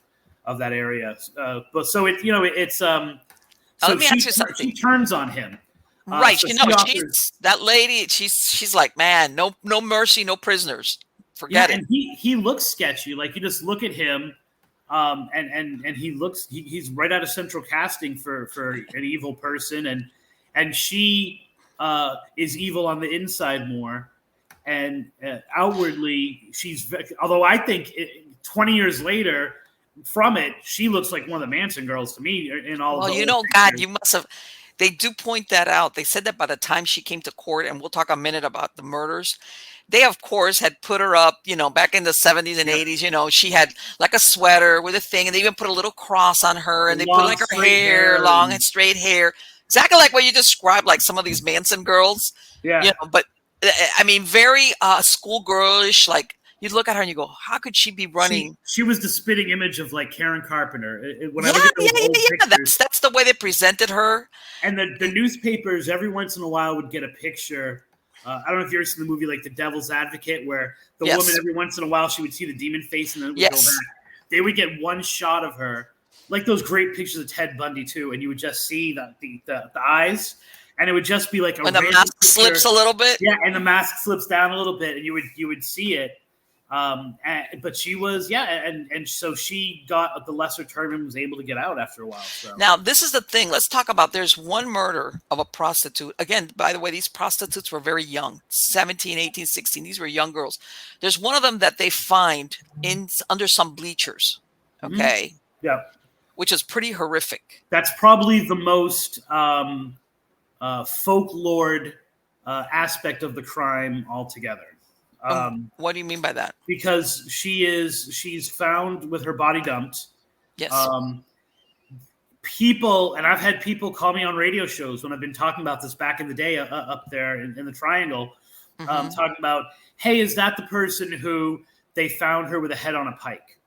of that area. But so it it's so let me ask you something. She turns on him. Right. So she's that lady. She's like, man, no mercy, no prisoners. Forget it. And he looks sketchy. Like you just look at him, and he's right out of central casting for an evil person, and she is evil on the inside more, and outwardly although I think 20 years later from it, she looks like one of the Manson girls to me in all. Well, God, you must have. They do point that out. They said that by the time she came to court, and we'll talk a minute about the murders, they, of course, had put her up, back in the 70s and 80s, she had like a sweater with a thing, and they even put a little cross on her, and they put like her hair, long and straight hair. Exactly like what you described, like some of these Manson girls. Yeah. But, I mean, very schoolgirlish, like, you look at her and you go, how could she be running? She was the spitting image of like Karen Carpenter. That's the way they presented her. And the newspapers every once in a while would get a picture. I don't know if you've ever seen the movie like The Devil's Advocate, where the woman every once in a while she would see the demon face and then it would go back. They would get one shot of her, like those great pictures of Ted Bundy too, and you would just see the eyes. And it would just be like when the mask slips a little bit. Yeah, and the mask slips down a little bit, and you would see it. But she was, and so she got the lesser term and was able to get out after a while. So. Now, this is the thing. Let's talk about, there's one murder of a prostitute. Again, by the way, these prostitutes were very young, 17, 18, 16. These were young girls. There's one of them that they find under some bleachers. Okay. Mm-hmm. Yeah. Which is pretty horrific. That's probably the most folklore aspect of the crime altogether. What do you mean by that? Because she's found with her body dumped. Yes. People, and I've had people call me on radio shows when I've been talking about this back in the day up there in the Triangle, talking about, hey, is that the person who they found her with a head on a pike?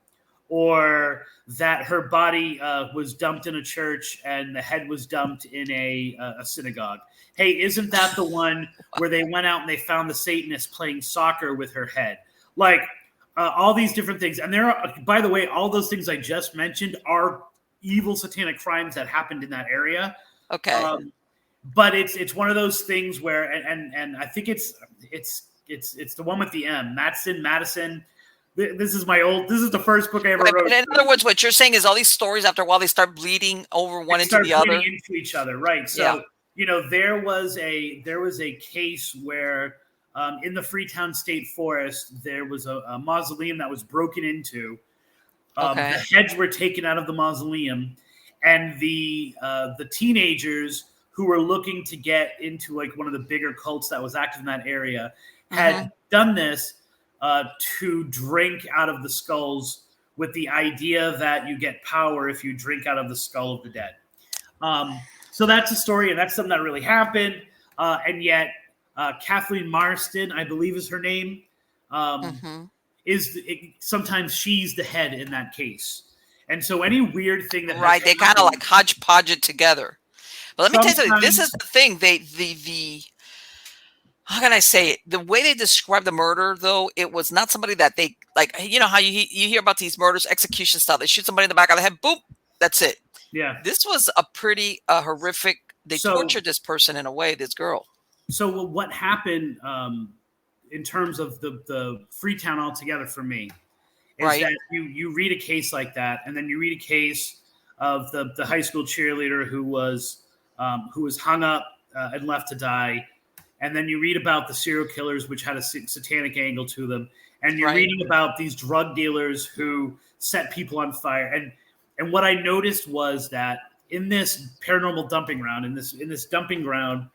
Or that her body was dumped in a church and the head was dumped in a synagogue? Hey, isn't that the one where they went out and they found the Satanist playing soccer with her head? Like all these different things. And there are, by the way, all those things I just mentioned are evil satanic crimes that happened in that area. Okay. But it's one of those things where, and I think it's the one with the M, Madison. This is the first book I ever wrote. In other words, what you're saying is all these stories, after a while, they start bleeding over one into the other. Into each other, right? So, there was a case where in the Freetown State Forest, there was a mausoleum that was broken into. The heads were taken out of the mausoleum, and the teenagers who were looking to get into like one of the bigger cults that was active in that area had done this to drink out of the skulls with the idea that you get power if you drink out of the skull of the dead. So that's a story, and that's something that really happened. And yet Kathleen Marston, I believe is her name, Mm-hmm. Sometimes she's the head in that case. And so any weird thing that Right, they kind of like hodgepodge it together. But let me tell you something. This is the thing. The how can I say it? The way they describe the murder, though, it was not somebody that they like. You know how you hear about these murders, execution style. They shoot somebody in the back of the head. Boop. That's it. Yeah. This was a pretty horrific. They tortured this person in a way. This girl. So what happened in terms of the Freetown altogether for me is that you read a case like that, and then you read a case of the high school cheerleader who was hung up and left to die. And then you read about the serial killers, which had a satanic angle to them. And you're reading about these drug dealers who set people on fire. And what I noticed was that in this paranormal dumping ground, in this dumping ground,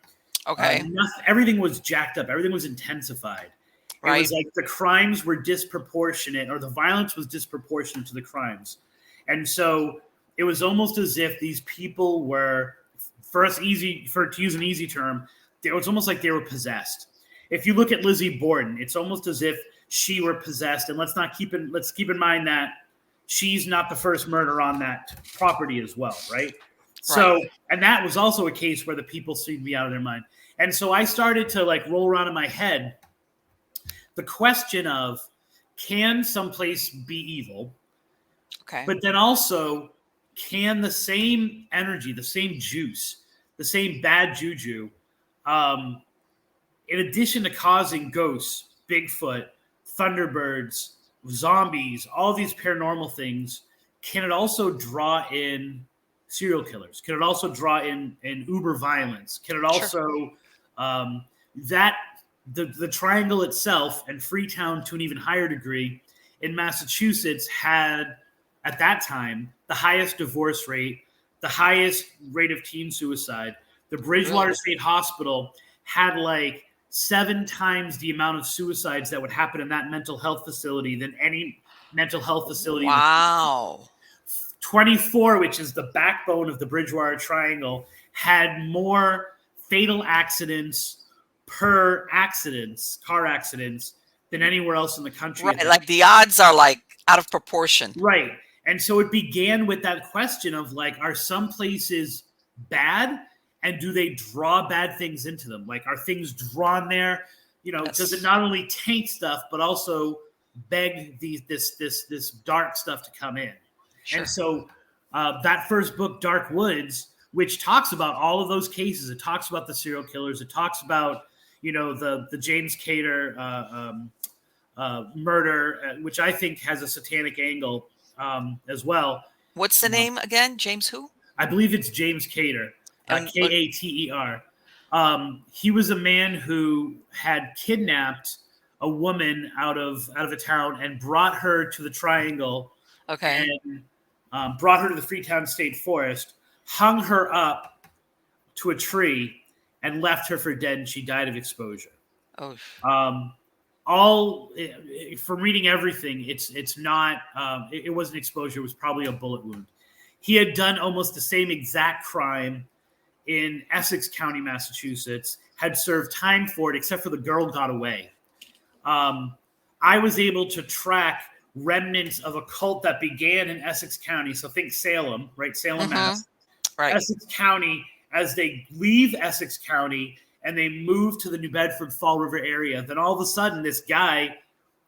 everything was jacked up. Everything was intensified. It was like the crimes were disproportionate, or the violence was disproportionate to the crimes. And so it was almost as if these people were, to use an easy term, it was almost like they were possessed. If you look at Lizzie Borden, it's almost as if she were possessed. And let's keep in mind that she's not the first murder on that property as well, right? So, and that was also a case where the people seemed to be out of their mind. And so I started to like roll around in my head the question of, can someplace be evil? Okay. But then also, can the same energy, the same juice, the same bad juju, in addition to causing ghosts, Bigfoot, Thunderbirds, zombies, all these paranormal things, can it also draw in serial killers? Can it also draw in uber violence? Can it also the triangle itself and Freetown to an even higher degree in Massachusetts had at that time the highest divorce rate, the highest rate of teen suicide. The Bridgewater State Hospital had like 7 times the amount of suicides that would happen in that mental health facility than any mental health facility. Wow. 24, which is the backbone of the Bridgewater Triangle, had more fatal accidents per car accidents than anywhere else in the country. Right, like the odds are like out of proportion. Right. And so it began with that question of like, are some places bad? And do they draw bad things into them? Like, are things drawn there? You know, does it not only taint stuff, but also beg this dark stuff to come in? Sure. And so that first book, Dark Woods, which talks about all of those cases, it talks about the serial killers, it talks about, you know, the James Cater murder, which I think has a satanic angle as well. What's the name again? James who? I believe it's James Cater. Kater. He was a man who had kidnapped a woman out of a town and brought her to the Triangle. Okay. And brought her to the Freetown State Forest, hung her up to a tree, and left her for dead. And she died of exposure. Oh. From reading everything, it's not. It wasn't exposure. It was probably a bullet wound. He had done almost the same exact crime in Essex County, Massachusetts, had served time for it, except for the girl got away. I was able to track remnants of a cult that began in Essex County. So think Salem, right? Salem, Mass. Right. Essex County, as they leave Essex County and they move to the New Bedford Fall River area, then all of a sudden this guy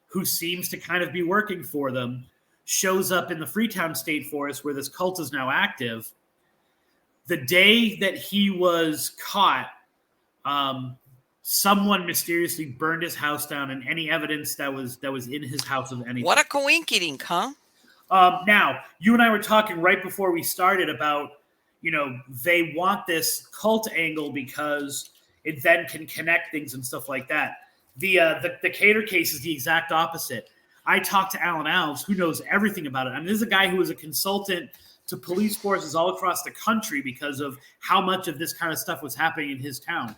who seems to kind of be working for them shows up in the Freetown State Forest where this cult is now active. The day that he was caught, someone mysteriously burned his house down, and any evidence that was in his house of anything. What a coinkydink, huh? Now, you and I were talking right before we started about, you know, they want this cult angle because it then can connect things and stuff like that. The Cater case is the exact opposite. I talked to Alan Alves, who knows everything about it. I mean, this is a guy who was a consultant to police forces all across the country because of how much of this kind of stuff was happening in his town.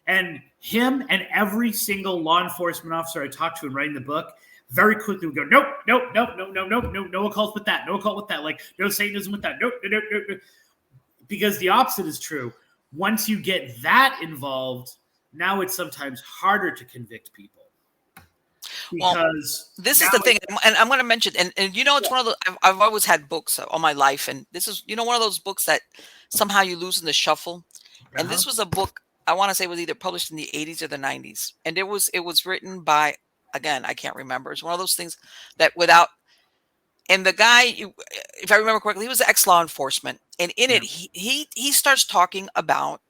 And him and every single law enforcement officer I talked to in writing the book very quickly would go, nope, no occult with that, no occult with that, like no Satanism with that, nope. Because the opposite is true. Once you get that involved, now it's sometimes harder to convict people. Well, because this is now the thing, and I'm going to mention, and you know, it's yeah, one of the, I've always had books all my life, and this is, you know, one of those books that somehow you lose in the shuffle. And uh-huh, this was a book, I want to say it was either published in the 80s or the 90s. And it was written by, again, I can't remember. It's one of those things that without, and the guy, if I remember correctly, he was ex-law enforcement. And in yeah, it, he starts talking about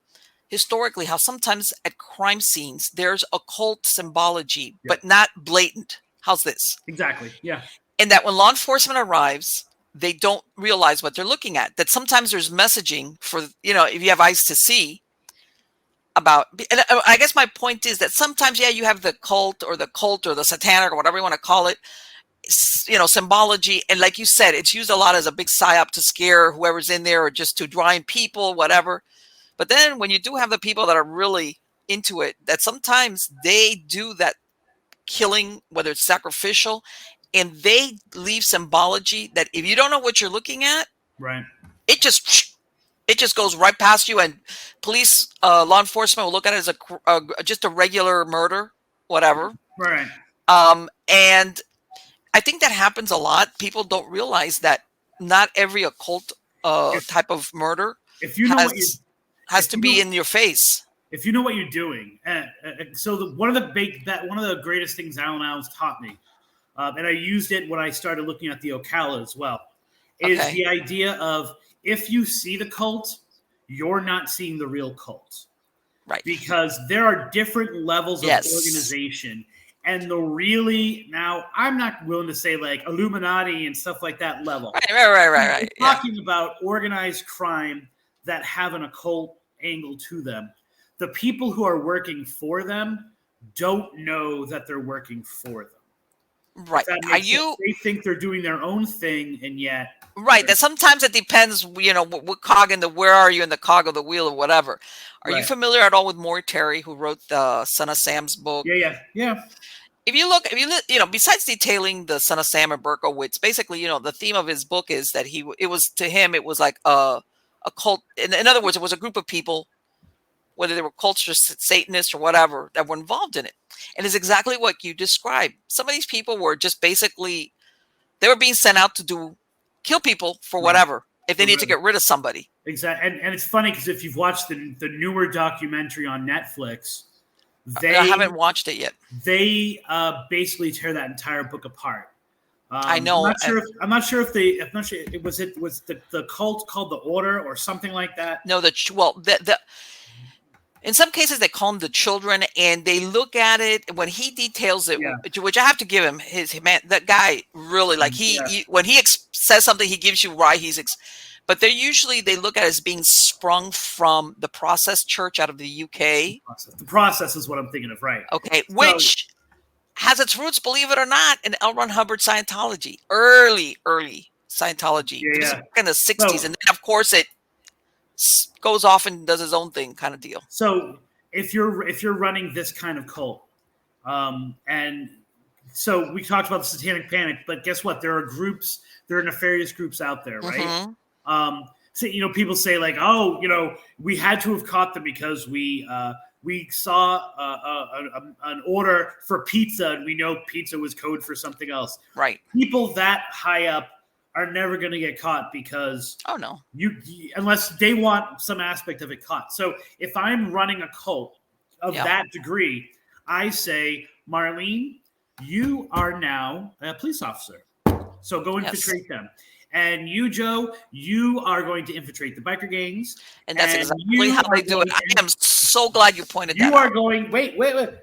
historically how sometimes at crime scenes there's occult symbology, yeah, but not blatant. How's this? exactly, yeah, And that when law enforcement arrives, they don't realize what they're looking at. That sometimes there's messaging for, you know, if you have eyes to see about, and I guess my point is that sometimes, yeah, you have the cult or the satanic or whatever you want to call it, you know, symbology. And like you said, it's used a lot as a big psyop to scare whoever's in there or just to draw in people, whatever. But then when you do have the people that are really into it, that sometimes they do that killing, whether it's sacrificial, and they leave symbology that if you don't know what you're looking at, right, it just goes right past you. And police, law enforcement will look at it as just a regular murder, whatever. right. And I think that happens a lot. People don't realize that not every occult If type of murder if you know what you has if to you be know in your face. if you know what you're doing, so one of the greatest things Alan Allen's taught me, and I used it when I started looking at the Ocala as well, is Okay. the idea of if you see the cult, you're not seeing the real cult. Right. Because there are different levels of Yes. organization. And now I'm not willing to say like Illuminati and stuff like that level. Right. We're talking about organized crime that have an occult angle to them. The people who are working for them don't know that they're working for them. Right. If that Are makes sense. you They think they're doing their own thing, and yet right? That sometimes it depends, you know, what cog in the, where are you in the cog of the wheel or whatever. Are you right. familiar at all with Maury Terry, who wrote the Son of Sam's book? Yeah. If you look, you know, besides detailing the Son of Sam and Berkowitz, basically, you know, the theme of his book is that it was, to him, it was like a cult. In other words, it was a group of people, whether they were cultists, Satanists, or whatever, that were involved in it. And it's exactly what you described. Some of these people were just basically, they were being sent out to kill people for Right. whatever, if they need to get rid of somebody. Exactly. And it's funny because if you've watched the newer documentary on Netflix, I they haven't watched it yet. they basically tear that entire book apart. I know. I'm not sure if it was the cult called the Order or something like that. No, in some cases they call them the children, and they look at it when he details it, Yeah. which I have to give him that guy really, like Yeah. when he says something, he gives you why but they look at it as being sprung from the Process Church out of the UK. The Process is what I'm thinking of, right? Okay, which has its roots, believe it or not, in L. Ron Hubbard Scientology, early Scientology. Yeah, It was yeah. in the 60s, and then of course it goes off and does his own thing, kind of deal. So if you're running this kind of cult, and so we talked about the Satanic Panic, but guess what? There are nefarious groups out there, right? Mm-hmm. So people say like, oh, we had to have caught them because we saw an order for pizza, and we know pizza was code for something else. Right. People that high up are never going to get caught because unless they want some aspect of it caught. So if I'm running a cult of that degree, I say, Marlene, you are now a police officer. So go infiltrate them. And you, Joe, you are going to infiltrate the biker gangs. And that's exactly how they do it. I am so glad you pointed that out. You are going, wait.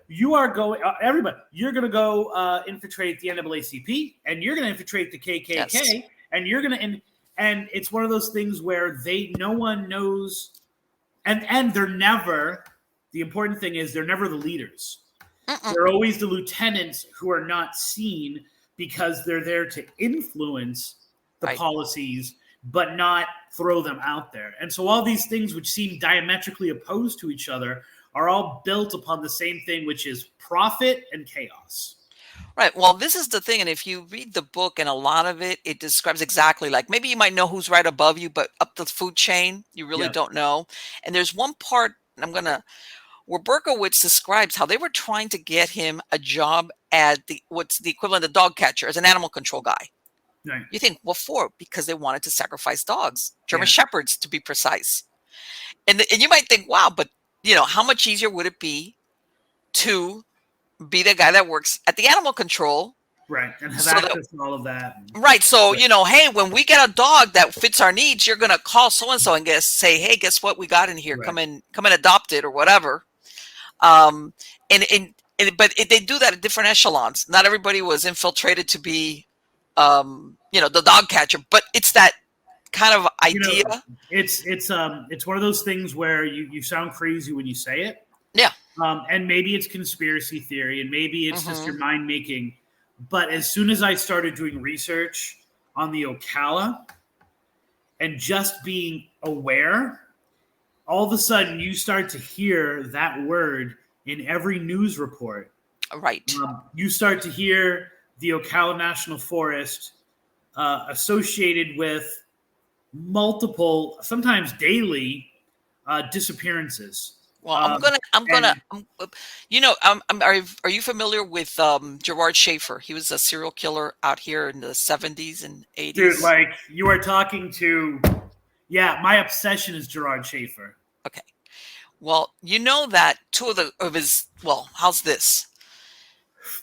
You are going, everybody, you're going to go infiltrate the NAACP, and you're going to infiltrate the KKK, and you're going to, and it's one of those things where no one knows, and they're never, the important thing is they're never the leaders. They're always the lieutenants who are not seen because they're there to influence the policies, but not throw them out there. And so all these things which seem diametrically opposed to each other are all built upon the same thing, which is profit and chaos. Right. Well, this is the thing. And if you read the book, and a lot of it, it describes exactly, like, maybe you might know who's right above you, but up the food chain, you really don't know. And there's one part, and where Berkowitz describes how they were trying to get him a job at what's the equivalent of dog catcher, as an animal control guy. Right. You think, what for? Because they wanted to sacrifice dogs, German Yeah. shepherds to be precise. And you might think, wow, but how much easier would it be to be the guy that works at the animal control? Right. And have access to all of that. Right. So, hey, when we get a dog that fits our needs, you're going to call so-and-so and say, hey, guess what we got in here? Right. Come and adopt it or whatever. But they do that at different echelons. Not everybody was infiltrated to be, the dog catcher, but it's that kind of idea. It's one of those things where you sound crazy when you say it. Yeah. And maybe it's conspiracy theory, and maybe it's just your mind making. But as soon as I started doing research on the Ocala and just being aware, all of a sudden you start to hear that word in every news report. Right. You start to hear the Ocala National Forest associated with multiple, sometimes daily, disappearances. Well, are you familiar with Gerard Schaefer? He was a serial killer out here in the 70s and 80s. Dude, like, you are talking to, my obsession is Gerard Schaefer. Okay. Well, that two of his, how's this?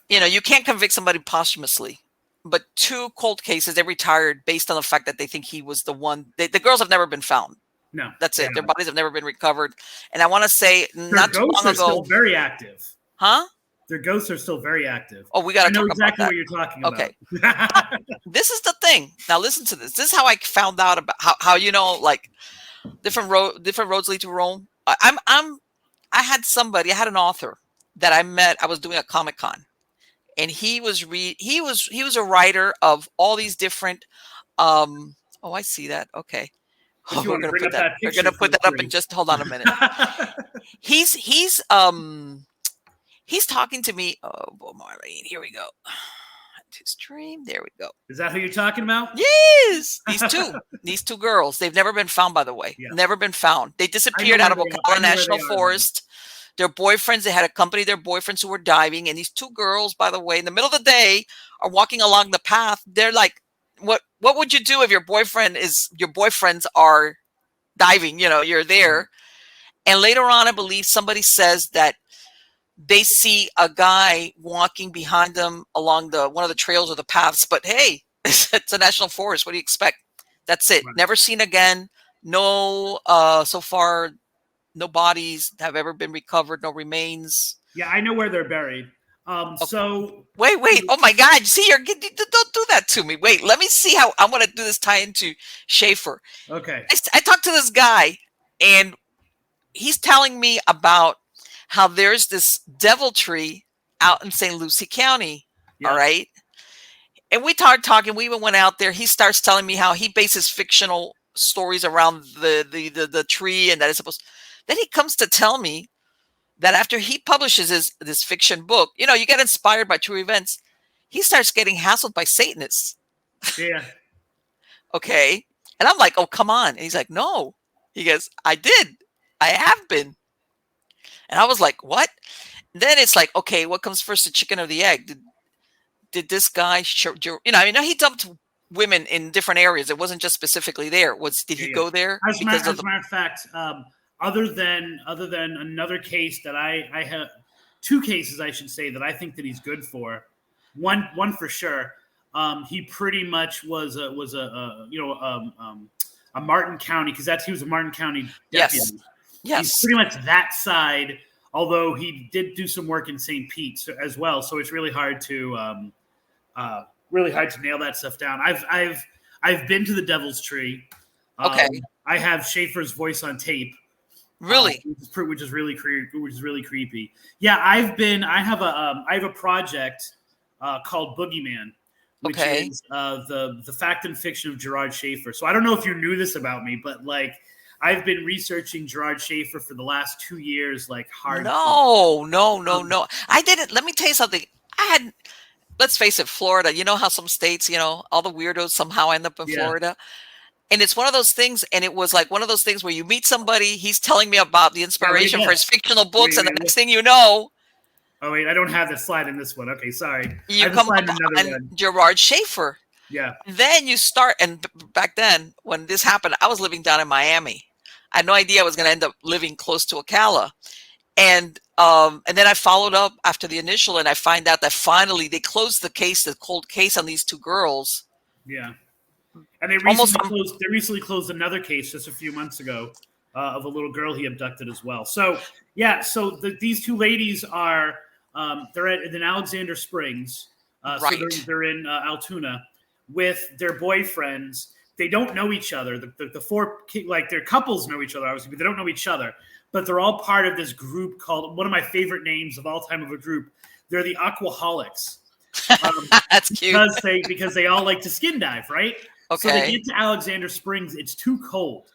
You can't convict somebody posthumously, but 2 cold cases, they retired based on the fact that they think he was the one. The girls have never been found. No, that's it. Their bodies have never been recovered. And I want to say, not too long ago, still very active. Huh? Their ghosts are still very active. Oh, we got to talk exactly about that. What you're talking about. Okay. This is the thing. Now listen to this. This is how I found out about how like different roads lead to Rome. I had an author that I met. I was doing a Comic-Con, and he was a writer of all these different. Oh, I see that. Okay. We're going to put that up in just hold on a minute. He's talking to me. Oh, Marlene, here we go. To stream, there we go. Is that who you're talking about? Yes, these two girls. They've never been found, by the way. Yeah. Never been found. They disappeared out of Ocala National Forest. Their boyfriends, they had accompanied their boyfriends who were diving, and these 2 girls, by the way, in the middle of the day, are walking along the path. They're like, what would you do if your boyfriends are diving? You're there. And later on, I believe somebody says that they see a guy walking behind them along one of the trails or the paths. But hey, it's a national forest. What do you expect? That's it. Right. Never seen again. No, so far, no bodies have ever been recovered. No remains. Yeah, I know where they're buried. Okay. So wait. Oh my God! See, don't do that to me. Wait, let me see how I'm going to do this tie into Schaefer. Okay. I talked to this guy, and he's telling me about how there's this deviltry out in St. Lucie County. Yeah. All right. And we started talking. We even went out there. He starts telling me how he bases fictional stories around the tree, and that is supposed. Then he comes to tell me that after he publishes this fiction book, you get inspired by true events. He starts getting hassled by Satanists. Yeah. Okay. And I'm like, oh, come on. And he's like, no. He goes, I did. I have been. And I was like, what? And then it's like, okay, what comes first, the chicken or the egg? Did this guy, he dumped women in different areas. It wasn't just specifically there. Did he go there? As a matter of fact, other than another case that I have, 2 cases I should say that I think that he's good for. One for sure. He pretty much was a Martin County, because he was a Martin County deputy. Yes. He's pretty much that side. Although he did do some work in St. Pete as well, so it's really hard to nail that stuff down. I've been to the Devil's Tree. Okay. I have Schaefer's voice on tape. Really? Which is really creepy. Yeah, I have a project called Boogeyman, which is the fact and fiction of Gerard Schaefer. So I don't know if you knew this about me, but like, I've been researching Gerard Schaefer for the last 2 years, like hard. No. I didn't. Let me tell you something. Let's face it, Florida. You know how some states, all the weirdos somehow end up in Florida. And it's one of those things, and it was like one of those things where you meet somebody, he's telling me about the inspiration for his fictional books, and the next thing you know, oh wait, I don't have the slide in this one. Okay, sorry. I you have the come slide up in another on one. Gerard Schaefer. Yeah. Then you start, and back then when this happened, I was living down in Miami. I had no idea I was going to end up living close to Ocala. And then I followed up after the initial, and I find out that finally they closed the case, the cold case on these two girls. Yeah. And they recently closed another case just a few months ago of a little girl he abducted as well. So yeah, so these two ladies are they're in Alexander Springs. Right. So they're in Altoona with their boyfriends. They don't know each other. The four, like, their couples know each other, obviously, but they don't know each other. But they're all part of this group called, one of my favorite names of all time of a group. They're the Aquaholics. That's cute. Because they all like to skin dive, right? Okay. So they get to Alexander Springs. It's too cold.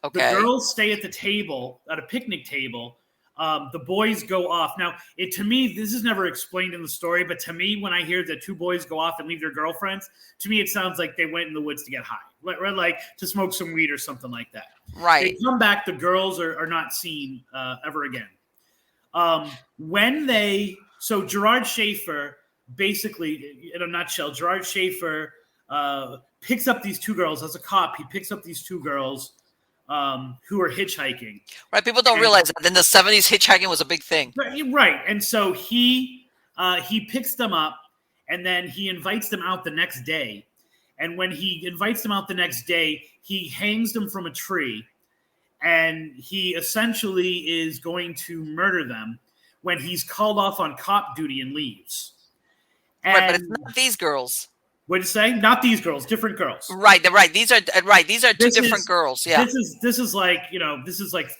Okay. The girls stay at the table, at a picnic table. The boys go off. Now, to me, this is never explained in the story, but to me, when I hear the two boys go off and leave their girlfriends, to me, it sounds like they went in the woods to get high, like to smoke some weed or something like that. Right. They come back, the girls are not seen ever again. So Gerard Schaefer, basically, in a nutshell, Gerard Schaefer picks up these two girls as a cop. He picks up these two girls who are hitchhiking. Right. People don't realize that in the 70s, hitchhiking was a big thing. Right. And so he picks them up, and then he invites them out the next day. And when he invites them out the next day, he hangs them from a tree, and he essentially is going to murder them when he's called off on cop duty and leaves. Right, but it's not these girls. What did you say? Not these girls, different girls. Right. These are two different girls. Yeah. This is like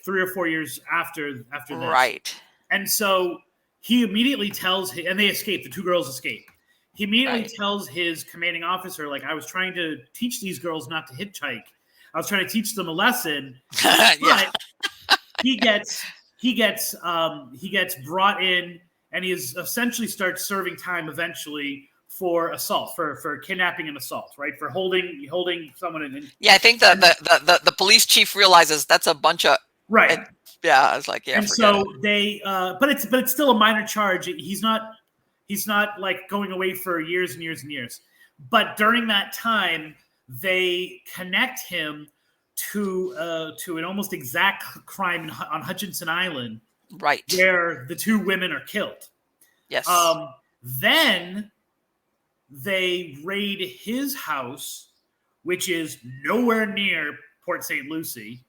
3 or 4 years after this. Right. And so he immediately tells, and they escape. The two girls escape. He immediately tells his commanding officer, like, I was trying to teach these girls not to hitchhike. I was trying to teach them a lesson. But he gets brought in, and he essentially starts serving time eventually for assault, for kidnapping and assault, right? For holding someone in. Yeah, I think the police chief realizes that's a bunch of right. Yeah, I was like, yeah. And so they, but it's still a minor charge. He's not like going away for years and years and years. But during that time, they connect him to an almost exact crime on Hutchinson Island, right, where the two women are killed. Yes. Then they raid his house, which is nowhere near Port St. Lucie.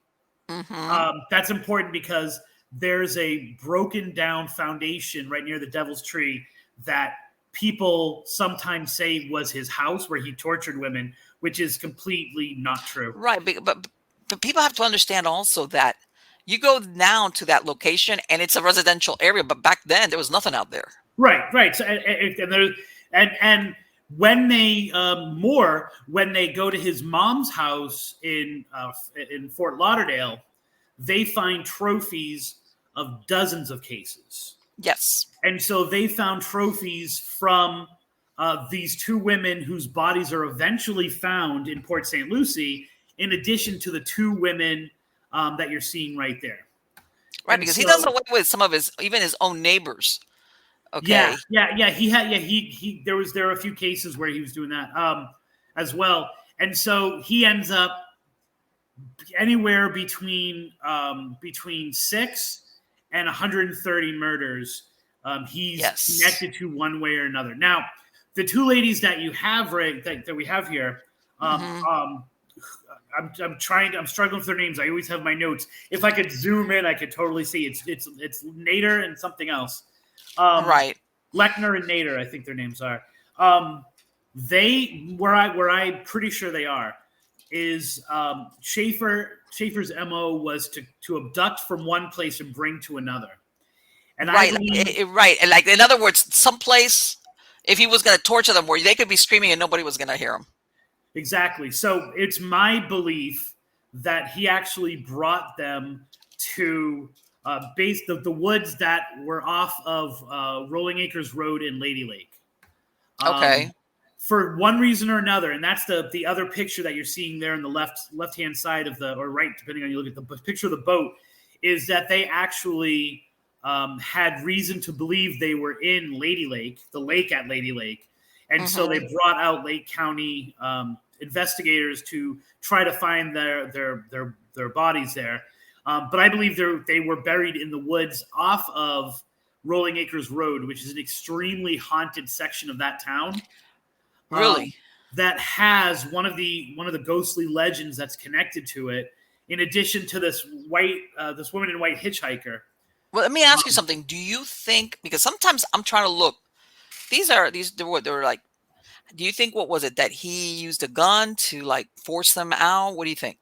Mm-hmm. That's important because there's a broken down foundation right near the Devil's Tree that people sometimes say was his house where he tortured women, which is completely not true. Right, but people have to understand also that you go now to that location and it's a residential area, but back then there was nothing out there. Right. So, and when they go to his mom's house in Fort Lauderdale, they find trophies of dozens of cases. Yes. And so they found trophies from these two women whose bodies are eventually found in Port St. Lucie, in addition to the two women that you're seeing right there. Right, because he does away with some of even his own neighbors. Okay. Yeah. There were a few cases where he was doing that as well, and so he ends up anywhere between 6 and 130 murders. He's connected to one way or another. Now, the two ladies that you have that we have here, I'm struggling with their names. I always have my notes. If I could zoom in, I could totally see it's Narrator and something else. Right. Lechner and Narrator, I think their names are. Where I'm pretty sure they are is Schaefer's MO was to abduct from one place and bring to another. And right. And like, in other words, someplace, if he was going to torture them, where they could be screaming and nobody was going to hear him. Exactly. So it's my belief that he actually brought them to the woods that were off of Rolling Acres Road in Lady Lake. Okay. for one reason or another, and that's the other picture that you're seeing there in the left hand side of the, or right, depending on you look at the picture of the boat, is that they actually had reason to believe they were in Lady Lake, the lake at Lady Lake, and so they brought out Lake County investigators to try to find their bodies there. But I believe they were buried in the woods off of Rolling Acres Road, which is an extremely haunted section of that town. Really? That has one of the ghostly legends that's connected to it. In addition to this woman in white hitchhiker. Well, let me ask you something. Do you think, because sometimes I'm trying to look, they were like, do you think, what was it, that he used a gun to like force them out? What do you think?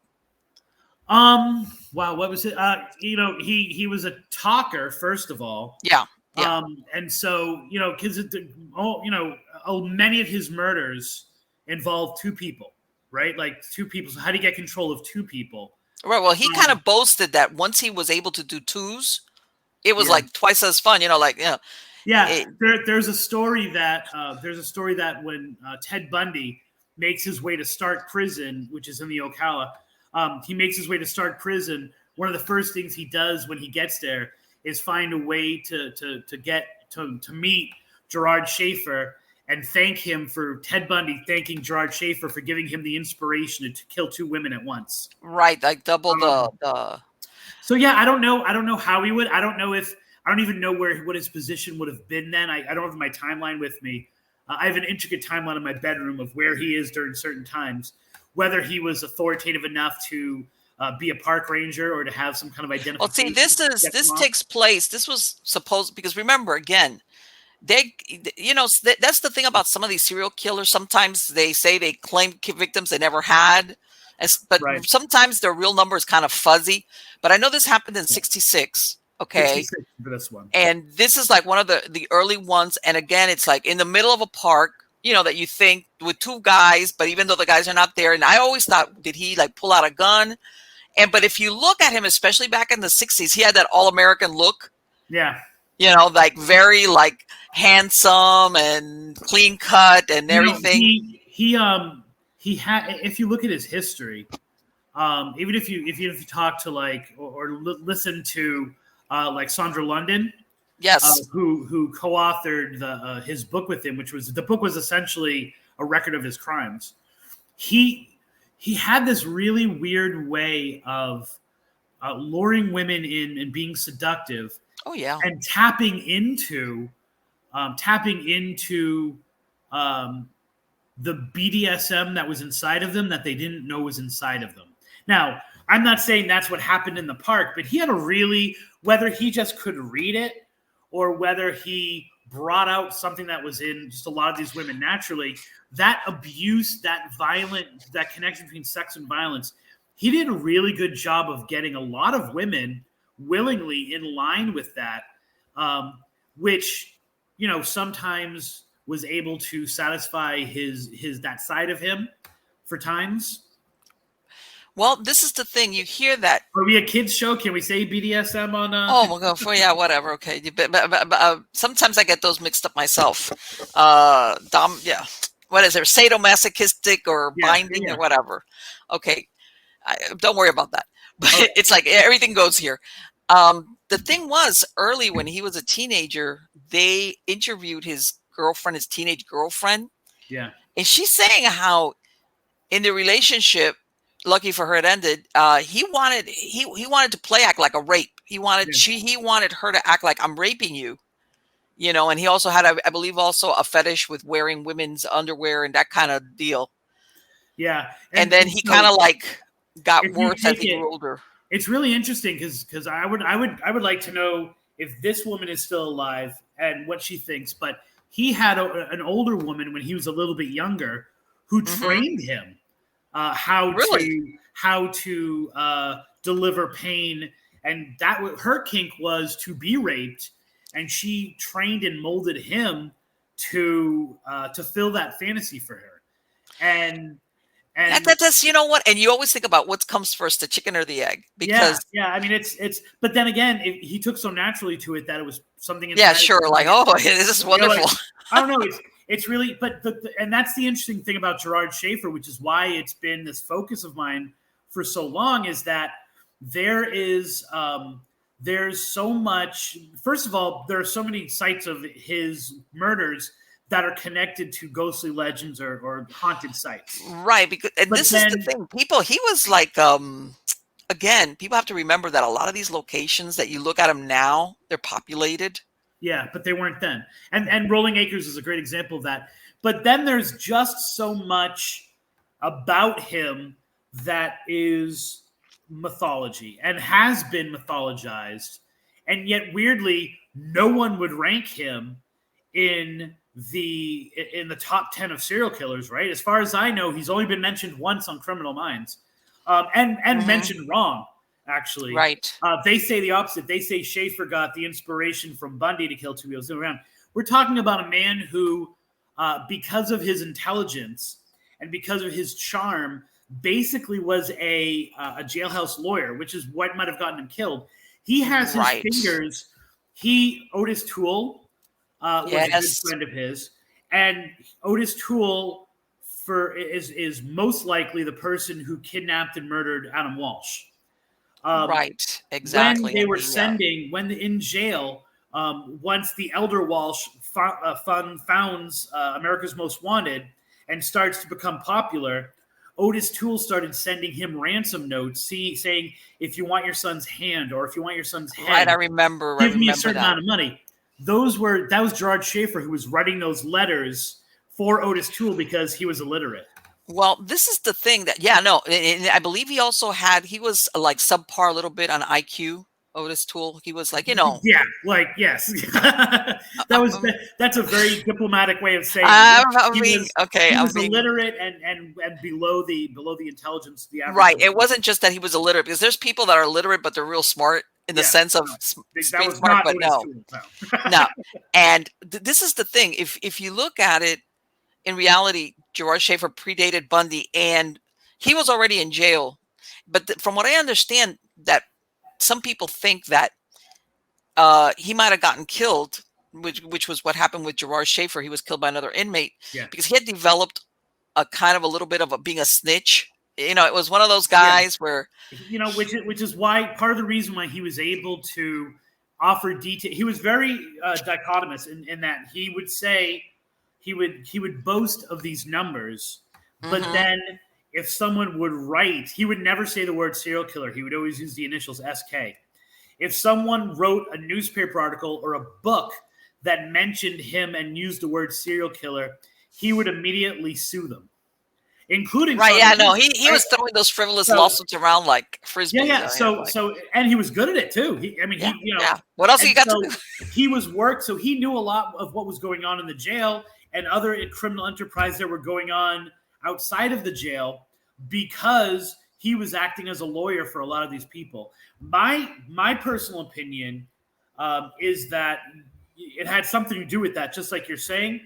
Wow, what was it? He was a talker, first of all. Yeah. And so, because many of his murders involve two people, right? Like two people. So how do you get control of two people? Right. Well, he kind of boasted that once he was able to do twos, it was like twice as fun. Yeah. There's a story that when Ted Bundy makes his way to Stark Prison, which is in the Ocala, he makes his way to Stark Prison. One of the first things he does when he gets there is find a way to meet Gerard Schaefer and thank him for Ted Bundy thanking Gerard Schaefer for giving him the inspiration to kill two women at once. Right, like double the. So yeah, I don't know how he would. I don't even know what his position would have been then. I don't have my timeline with me. I have an intricate timeline in my bedroom of where he is during certain times, whether he was authoritative enough to be a park ranger or to have some kind of identification. Well, see, this takes place. This was supposed, because remember, again, that's the thing about some of these serial killers. Sometimes they say they claim victims they never had, but sometimes their real number is kind of fuzzy. But I know this happened in 66. Okay. 66 for this one. And this is like one of the early ones. And again, it's like in the middle of a park, that you think with two guys, but even though the guys are not there. And I always thought, did he like pull out a gun? But if you look at him, especially back in the 60s, he had that all-American look. Yeah. Like very like handsome and clean cut and everything. He had, if you look at his history, even if you talk to like, or listen to like Sandra London, yes, who co-authored his book with him, the book was essentially a record of his crimes. He had this really weird way of luring women in and being seductive. Oh yeah, and tapping into the BDSM that was inside of them that they didn't know was inside of them. Now, I'm not saying that's what happened in the park, but he had whether he just could read it or whether he brought out something that was in just a lot of these women naturally, that abuse, that connection between sex and violence, he did a really good job of getting a lot of women willingly in line with that, which, sometimes was able to satisfy his that side of him for times. Well, this is the thing. You hear that. Are we a kids show? Can we say BDSM on? Oh my God! Yeah, whatever. Okay, but sometimes I get those mixed up myself. Yeah. What is there? Sadomasochistic or binding or whatever. Okay, don't worry about that. But it's like everything goes here. The thing was, early when he was a teenager, they interviewed his teenage girlfriend. Yeah, and she's saying how in the relationship, lucky for her, it ended. He wanted to play act like a rape. He wanted her to act like, I'm raping you, and he also had, I believe, also a fetish with wearing women's underwear and that kind of deal. Yeah. And then he kind of like got worse as he grew older. It's really interesting because I would like to know if this woman is still alive and what she thinks. But he had an older woman when he was a little bit younger who trained him how to deliver pain, and that her kink was to be raped, and she trained and molded him to fill that fantasy for her. And that's what, and you always think about what comes first, the chicken or the egg, because I mean it's but then again, he took so naturally to it that it was something sure, like, oh, this is wonderful. I don't know, It's really, but and that's the interesting thing about Gerard Schaefer, which is why it's been this focus of mine for so long, is that there's so much. First of all, there are so many sites of his murders that are connected to ghostly legends or haunted sites. Right, because and this is the thing. He was like, again, people have to remember that a lot of these locations that you look at them now, they're populated. Yeah, but they weren't then. And Rolling Acres is a great example of that. But then there's just so much about him that is mythology and has been mythologized. And yet, weirdly, no one would rank him in the top 10 of serial killers, right? As far as I know, he's only been mentioned once on Criminal Minds, and mentioned wrong, actually. Right. They say the opposite. They say Schaefer got the inspiration from Bundy to kill 2 wheels around. We're talking about a man who, because of his intelligence and because of his charm, basically was a jailhouse lawyer, which is what might have gotten him killed. He has his fingers. Otis Toole was a good friend of his, and Otis Toole is most likely the person who kidnapped and murdered Adam Walsh. Right, exactly. When they were in jail, once the elder Walsh founds America's Most Wanted and starts to become popular, Otis Toole started sending him ransom notes, saying, if you want your son's hand or if you want your son's head, right, I remember. Give me a certain amount of money. That was Gerard Schaefer who was writing those letters for Otis Toole because he was illiterate. Well, this is the thing that, and I believe he was like subpar a little bit on IQ. Otis Toole, he was like, yes. That's a very diplomatic way of saying he was illiterate and below the intelligence of the average. Right. It wasn't just that he was illiterate, because there's people that are illiterate but they're real smart in the sense of being smart, but no. And this is the thing. If you look at it, in reality, Gerard Schaefer predated Bundy, and he was already in jail. But from what I understand, that some people think that he might have gotten killed, which was what happened with Gerard Schaefer. He was killed by another inmate because he had developed a kind of a little bit of being a snitch. It was one of those guys where, which is why part of the reason why he was able to offer detail. He was very dichotomous in that he would say he would boast of these numbers, but then if someone would write, he would never say the word serial killer. He would always use the initials SK. If someone wrote a newspaper article or a book that mentioned him and used the word serial killer, he would immediately sue them, including he was throwing those frivolous lawsuits around like frisbee. So and he was good at it too. What else he got to do? He was worked, so he knew a lot of what was going on in the jail and other criminal enterprise that were going on outside of the jail, because he was acting as a lawyer for a lot of these people. My personal opinion is that it had something to do with that, just like you're saying,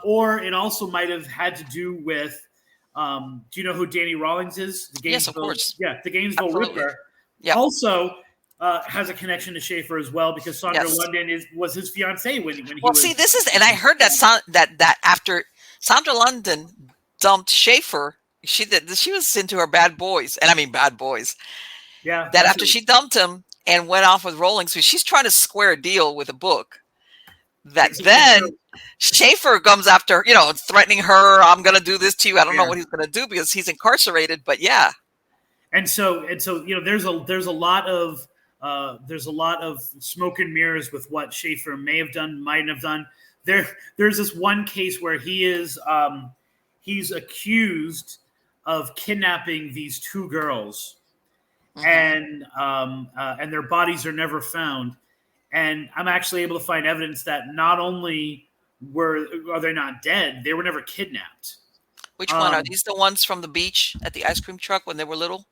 or it also might have had to do with. Do you know who Danny Rawlings is? Yes, of course. Yeah, the Gainesville Ripper. Yep. Also has a connection to Schaefer as well, because Sandra London was his fiancée when he was. Well, see, this is, and I heard that after Sandra London dumped Schaefer, she was into her bad boys, and I mean bad boys. Yeah. That after she dumped him and went off with Rawlings, so she's trying to square a deal with a book. That then Schaefer comes after, threatening her. I'm going to do this to you. I don't know what he's going to do because he's incarcerated. But yeah. And so there's a lot of smoke and mirrors with what Schaefer may have done, might have done. There's this one case where he's accused of kidnapping these 2 girls, and their bodies are never found. And I'm actually able to find evidence that not only are they not dead, they were never kidnapped. Which one? Are these the ones from the beach at the ice cream truck when they were little?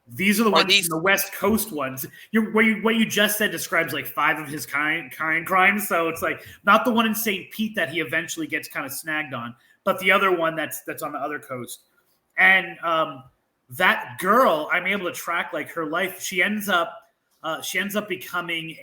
These are the ones from the West Coast ones. What you just said describes like 5 of his kind crimes. So it's like not the one in St. Pete that he eventually gets kind of snagged on, but the other one that's on the other coast. And that girl, I'm able to track like her life. She ends up becoming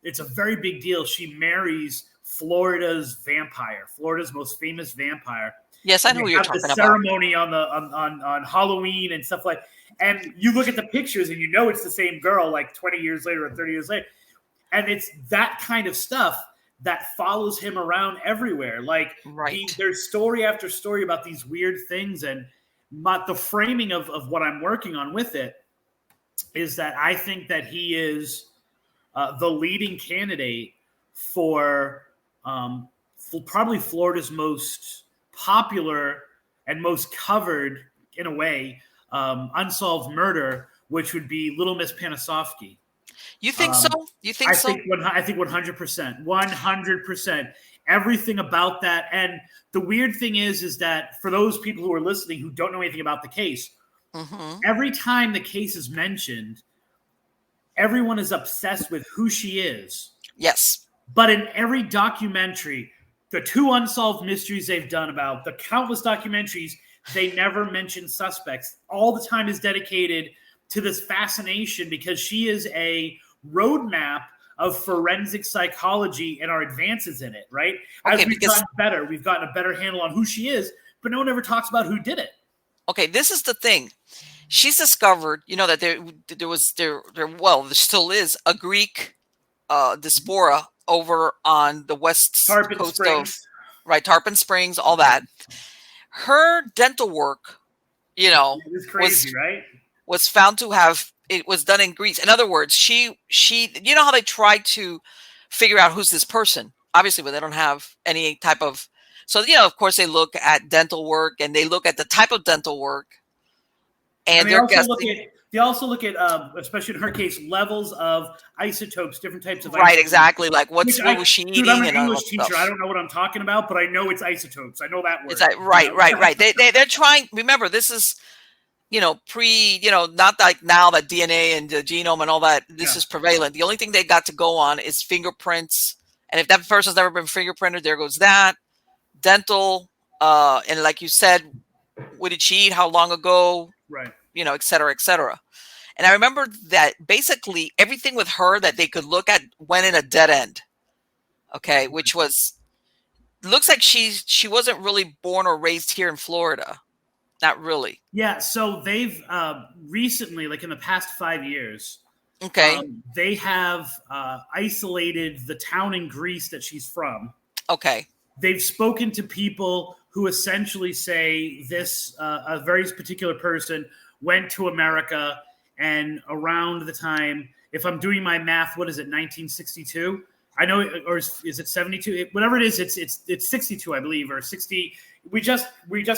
it's a very big deal. She marries Florida's vampire, Florida's most famous vampire. Yes, I know who you're talking about. Ceremony on Halloween and stuff like. And you look at the pictures and you know it's the same girl like 20 years later or 30 years later. And it's that kind of stuff that follows him around everywhere. Like there's story after story about these weird things. And the framing of what I'm working on with it is that I think that he is the leading candidate for probably Florida's most popular and most covered, in a way, unsolved murder, which would be Little Miss Panosofsky. You think so? You think so? I think 100%. 100%. Everything about that. And the weird thing is that for those people who are listening who don't know anything about the case, every time the case is mentioned, everyone is obsessed with who she is. Yes. But in every documentary, the 2 unsolved mysteries they've done about, the countless documentaries, they never mention suspects. All the time is dedicated to this fascination because she is a roadmap of forensic psychology and our advances in it, right? As we've gotten better, we've gotten a better handle on who she is, but no one ever talks about who did it. Okay, this is the thing. She's discovered, that there still is a Greek diaspora over on the west coast of Tarpon Springs, all that. Her dental work, it was crazy, right? Was found to have, it was done in Greece. In other words, she, how they try to figure out who's this person, obviously, but they don't have any type of, so, of course they look at dental work and they look at the type of dental work. And they also look at, especially in her case, levels of isotopes, different types of isotopes. Right, exactly. Like what was she eating? I'm an English teacher. I don't know what I'm talking about, but I know it's isotopes. I know that word. It's right. They're trying. Remember, this is, not like now that DNA and the genome and all that. This is prevalent. The only thing they got to go on is fingerprints, and if that person's never been fingerprinted, there goes that. Dental, and like you said, what did she eat? How long ago? Right. Et cetera, et cetera. And I remember that basically everything with her that they could look at went in a dead end. Okay, which was, looks like she wasn't really born or raised here in Florida. Not really. Yeah, so they've recently, like in the past 5 years, they have isolated the town in Greece that she's from. Okay. They've spoken to people who essentially say this, a very particular person went to America, and around the time, if I'm doing my math, what is it, 1962? I know, or is it 72? Whatever it is, it's 62, I believe, or 60. We just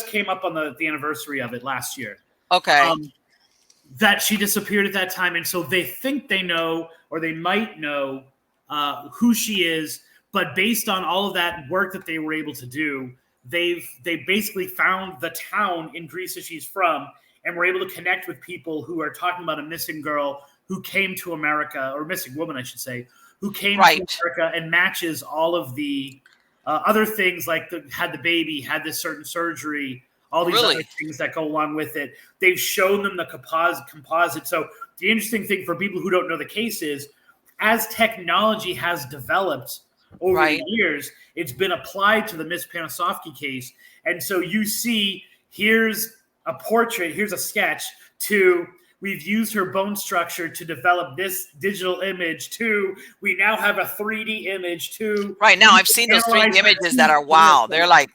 came up on the anniversary of it last year. Okay. That she disappeared at that time, and so they think they know, or they might know, who she is. But based on all of that work that they were able to do, they basically found the town in Greece that she's from, and were able to connect with people who are talking about a missing girl who came to America, or missing woman, I should say, who came to America and matches all of the other things, like had the baby, had this certain surgery, all these other things that go along with it. They've shown them the composite. So the interesting thing for people who don't know the case is, as technology has developed over the years, it's been applied to the Miss Panosofsky case. And so you see, here's a portrait, here's a sketch, to we've used her bone structure to develop this digital image, to we now have a 3D image, to right now I've seen those 3D images that are wow. They're like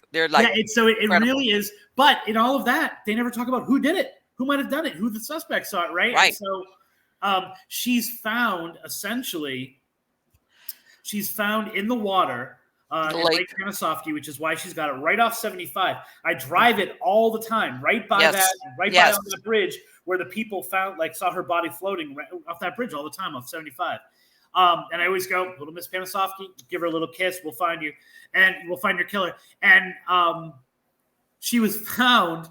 so it really is. But in all of that, they never talk about who did it, who might have done it, who the suspects are, right? And so she's found in the water in Lake Panosofsky, which is why she's got it right off 75. I drive it all the time, right by by on that bridge where the people saw her body floating right off that bridge all the time off 75. And I always go, little Miss Panosofsky, give her a little kiss, we'll find you, and we'll find your killer. And she was found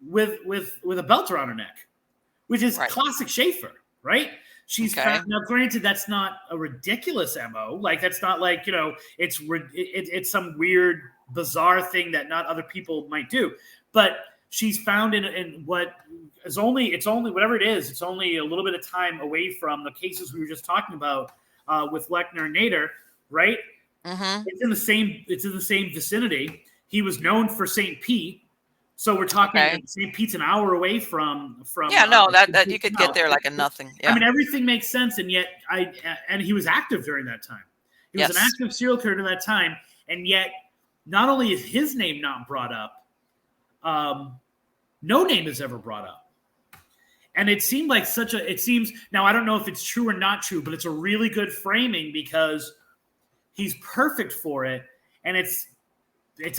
with a belt around her neck, which is classic Schaefer, right? She's found, now granted, that's not a ridiculous MO. Like, that's not like, it's some weird, bizarre thing that not other people might do. But she's found in what is only whatever it is, it's only a little bit of time away from the cases we were just talking about with Lechner and Nader, right? Mm-hmm. It's in the same vicinity. He was known for St. Pete. So we're talking St. Pete's an hour away from Yeah, no, that you could get there like a nothing. Yeah. I mean, everything makes sense, and yet and he was active during that time. He was an active serial killer during that time, and yet not only is his name not brought up, no name is ever brought up. And it seemed like now I don't know if it's true or not true, but it's a really good framing because he's perfect for it. And it's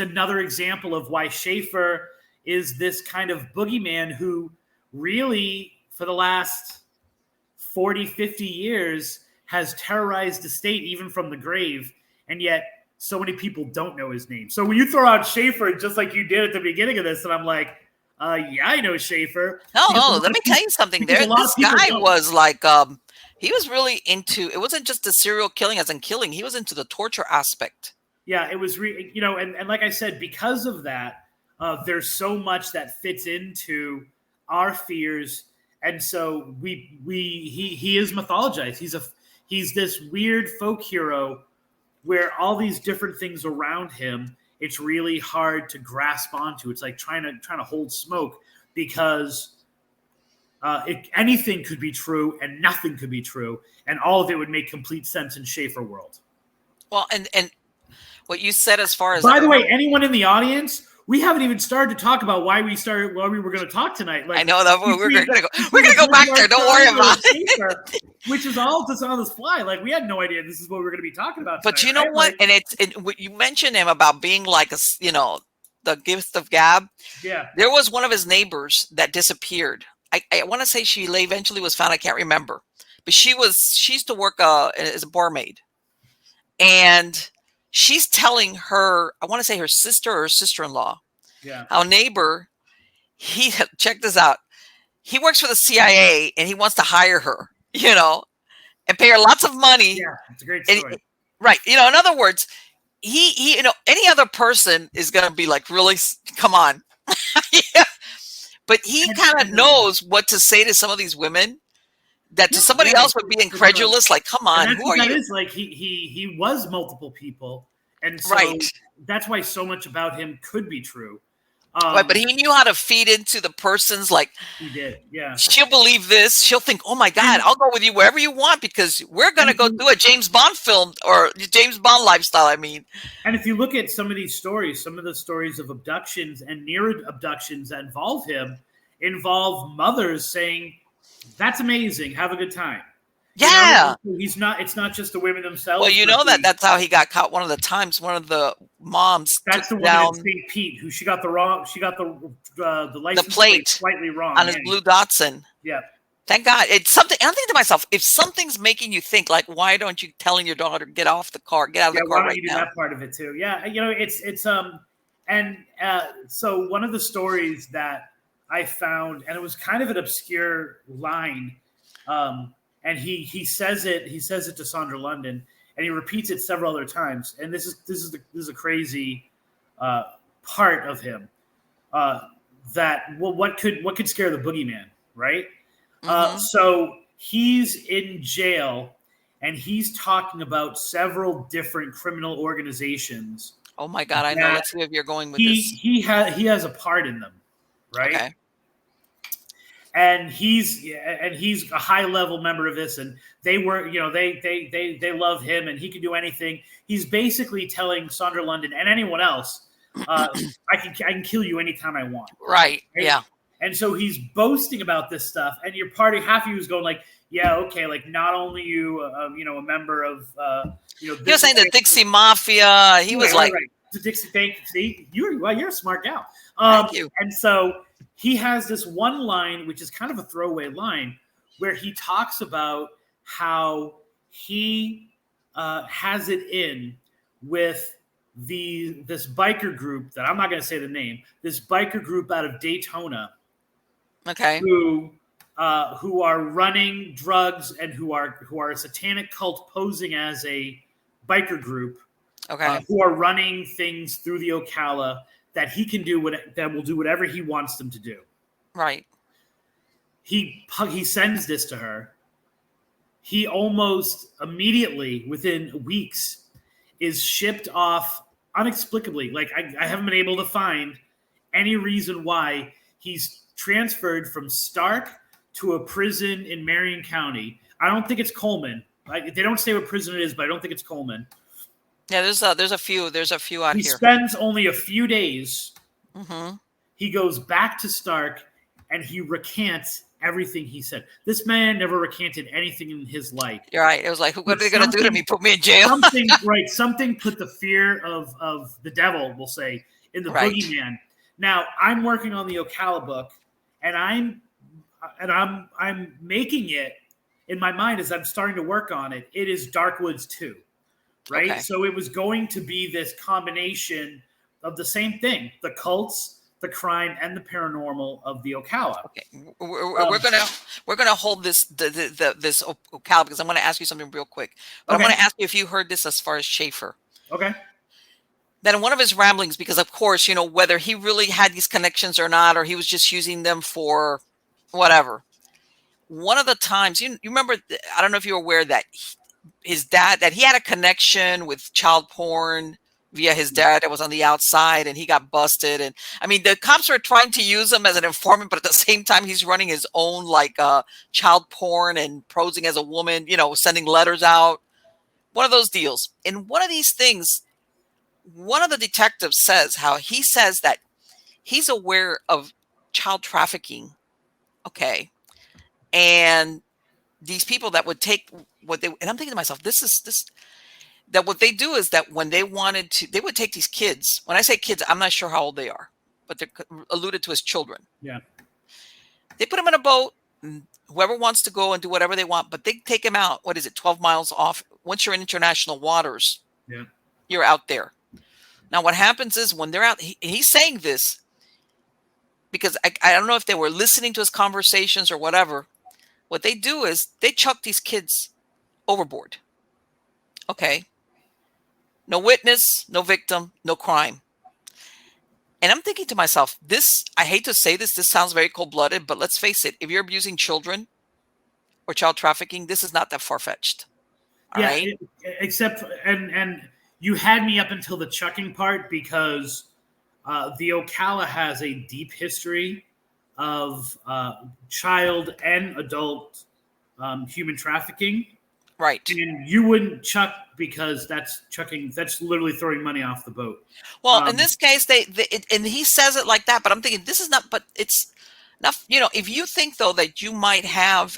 another example of why Schaefer is this kind of boogeyman who really, for the last 40, 50 years, has terrorized the state even from the grave. And yet so many people don't know his name. So when you throw out Schaefer, just like you did at the beginning of this, and I'm like, yeah, I know Schaefer. No, let me tell you something. This guy was like, he was really into, it wasn't just the serial killing as in killing. He was into the torture aspect. Yeah, it was, and like I said, because of that, there's so much that fits into our fears. And so he is mythologized. He's this weird folk hero where all these different things around him, it's really hard to grasp onto. It's like trying to hold smoke because anything could be true and nothing could be true, and all of it would make complete sense in Schaefer world. Well, and what you said as far as, by the way, anyone in the audience, we haven't even started to talk about why we were going to talk tonight. Like, I know that we're going to go back there. Don't worry about it. Which is all just on the fly. Like, we had no idea this is what we were going to be talking about tonight, but you know what? Like, and what you mentioned him about being like the gift of gab. Yeah. There was one of his neighbors that disappeared. I want to say she eventually was found. I can't remember, but she used to work as a barmaid, and she's telling her, I want to say her sister or sister-in-law, our neighbor, check this out. He works for the CIA and he wants to hire her, and pay her lots of money. Yeah, it's a great story. Right. In other words, he any other person is going to be like, really, come on. Yeah. But he kind of knows what to say to some of these women that to somebody else would be incredulous. Like, come on, who are you? Is like he was multiple people, and so that's why so much about him could be true. Right, but he knew how to feed into the person's, like, he did. Yeah, she'll believe this. She'll think, oh my God, I'll go with you wherever you want because we're gonna go do a James Bond film or James Bond lifestyle. I mean, and if you look at some of these stories, some of the stories of abductions and near abductions that involve mothers saying, "That's amazing. Have a good time." Yeah, it's not just the women themselves. Well, that's how he got caught. One of the times, one of the moms. That's the one in St. Pete who she got the license plate slightly wrong on his blue Datsun. Yeah. Thank God. It's something. I'm thinking to myself, if something's making you think, like, why don't you telling your daughter get off the car, get out of the car right now? Why don't you do that part of it too? Yeah, so one of the stories that I found, and it was kind of an obscure line. And he says it to Sandra London, and he repeats it several other times. And this is a crazy part of him. What could scare the boogeyman, right? Mm-hmm. So he's in jail, and he's talking about several different criminal organizations. Oh my God! I know. Let's see if you're going with this. He has a part in them, right? Okay. And he's a high level member of this, and they love him, and he can do anything. He's basically telling Sandra London and anyone else, I can kill you anytime I want. Right. Yeah. And so he's boasting about this stuff, and your party, half of you is going like, yeah, okay, like not only you, a member of, He was saying the Dixie Mafia. He was like, right. The Dixie. See, you're a smart gal. Thank you. And so he has this one line, which is kind of a throwaway line, where he talks about how he has it in with this biker group that I'm not going to say the name. This biker group out of Daytona, okay, who are running drugs and who are a satanic cult posing as a biker group, okay, who are running things through the Ocala. That he can do that will do whatever he wants them to do. Right. He sends this to her. He almost immediately, within weeks, is shipped off inexplicably. Like I haven't been able to find any reason why he's transferred from Stark to a prison in Marion County. I don't think it's Coleman. They don't say what prison it is, but I don't think it's Coleman. Yeah, there's a few out he here. He spends only a few days. Mm-hmm. He goes back to Stark and he recants everything he said. This man never recanted anything in his life. You're right. It was like, what are they going to do to me? Put me in jail? Something put the fear of the devil, we'll say, in the boogeyman. Now, I'm working on the Ocala book, and I'm making it in my mind as I'm starting to work on it. It is Darkwoods 2, right? Okay. So it was going to be this combination of the same thing: the cults, the crime, and the paranormal of the Ocala. Okay, we're gonna hold this this Ocala because I'm going to ask you something real quick. But okay. I want to ask you if you heard this as far as Schaefer. Okay. Then in one of his ramblings, because of course, whether he really had these connections or not, or he was just using them for whatever. One of the times, you remember, I don't know if you're aware that his dad, that he had a connection with child porn via his dad that was on the outside, and he got busted. And I mean, the cops were trying to use him as an informant, but at the same time, he's running his own child porn and posing as a woman, sending letters out. One of those deals. In one of these things, one of the detectives says that he's aware of child trafficking. Okay. And these people that would take and I'm thinking to myself, that what they do is that when they wanted to, they would take these kids. When I say kids, I'm not sure how old they are, but they're alluded to as children. Yeah. They put them in a boat, and whoever wants to go and do whatever they want, but they take them out. 12 miles off? Once you're in international waters, you're out there. Now, what happens is when they're out, he's saying this because I don't know if they were listening to his conversations or whatever. What they do is they chuck these kids overboard. Okay. No witness, no victim, no crime. And I'm thinking to myself, I hate to say this sounds very cold-blooded, but let's face it, if you're abusing children or child trafficking, this is not that far-fetched. All right? Except, and you had me up until the chucking part because the Ocala has a deep history of child and adult human trafficking. Right. And you wouldn't chuck because that's chucking. That's literally throwing money off the boat. Well, in this case, and he says it like that, but I'm thinking this is not, but it's not, if you think though that you might have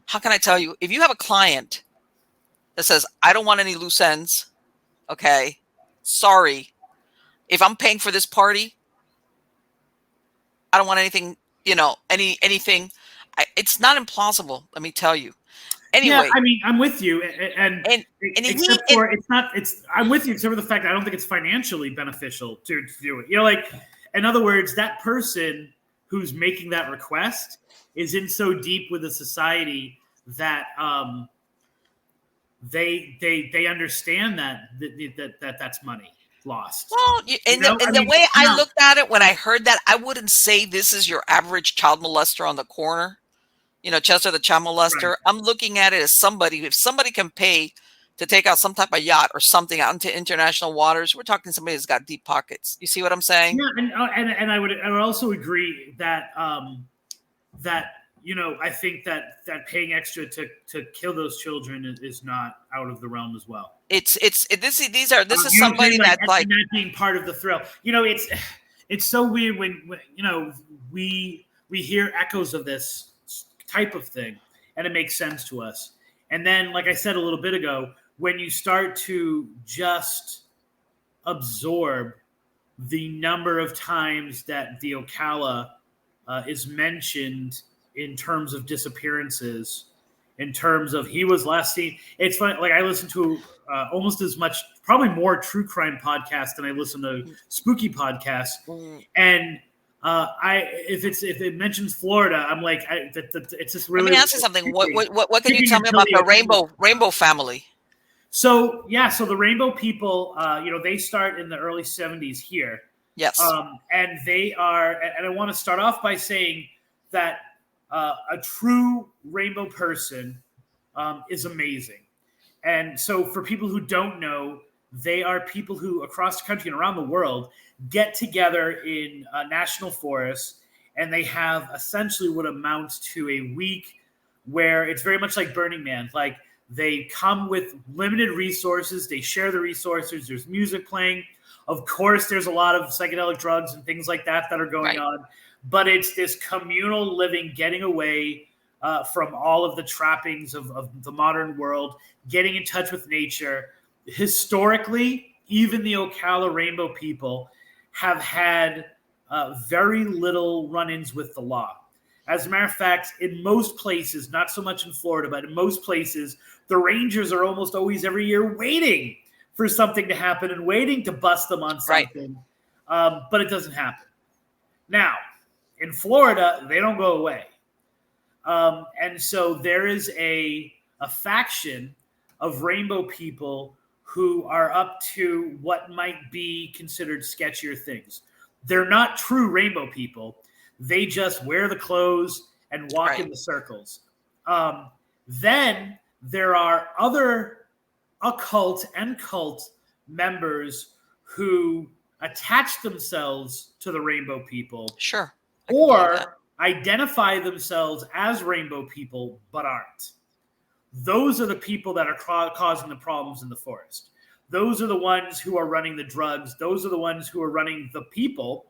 how can I tell you, if you have a client that says, I don't want any loose ends. Okay. Sorry. If I'm paying for this party, I don't want anything, anything. It's not implausible. Let me tell you. Anyway, yeah, I mean, I'm with you, I'm with you except for the fact that I don't think it's financially beneficial to do it. In other words, that person who's making that request is in so deep with the society that they understand that's money lost. Well, the way I looked at it when I heard that, I wouldn't say this is your average child molester on the corner. Chester the child molester. Right. I'm looking at it as if somebody can pay to take out some type of yacht or something out into international waters, we're talking somebody that's got deep pockets. You see what I'm saying? Yeah, and I would also agree that that I think that paying extra to kill those children is not out of the realm as well. This is somebody that's like that being part of the thrill. It's so weird when we hear echoes of this type of thing and it makes sense to us. And then, like I said a little bit ago, when you start to just absorb the number of times that the Ocala is mentioned in terms of disappearances, in terms of he was last seen. It's funny, like I listen to almost as much, probably more true crime podcasts than I listen to spooky podcasts. And if it mentions Florida, I'm like, it's just really. Let me ask you something. What can you tell me about the Rainbow family? So the Rainbow people, they start in the early 70s here. Yes. And they are, and I want to start off by saying that a true Rainbow person is amazing. And so for people who don't know, they are people who across the country and around the world get together in national forests, and they have essentially what amounts to a week where it's very much like Burning Man. Like, they come with limited resources, they share the resources, there's music playing. Of course, there's a lot of psychedelic drugs and things like that are going on, but it's this communal living, getting away from all of the trappings of the modern world, getting in touch with nature. Historically, even the Ocala Rainbow people have had very little run-ins with the law. As a matter of fact, in most places, not so much in Florida, but in most places, the rangers are almost always every year waiting for something to happen and waiting to bust them on something. But it doesn't happen. Now, in Florida, they don't go away. And so there is a faction of rainbow people who are up to what might be considered sketchier things. They're not true rainbow people. They just wear the clothes and walk in the circles. Then there are other occult and cult members who attach themselves to the rainbow people. Sure. Or identify themselves as rainbow people but aren't. Those are the people that are causing the problems in the forest. Those are the ones who are running the drugs. Those are the ones who are running the people.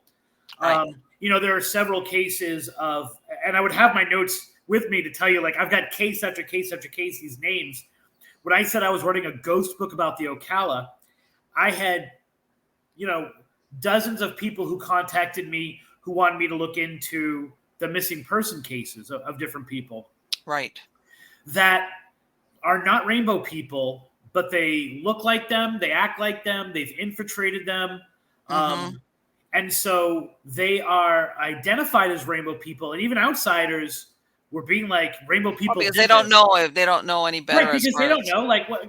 There are several cases of, and I would have my notes with me to tell you, like, I've got case after case after case, these names. When I said I was writing a ghost book about the Ocala, I had, dozens of people who contacted me who wanted me to look into the missing person cases of different people. Right. That are not rainbow people, but they look like them, they act like them, they've infiltrated them. And so they are identified as rainbow people, and even outsiders were being like, rainbow people. Because they don't know if they don't know any better. Right, because they don't know. Like, what,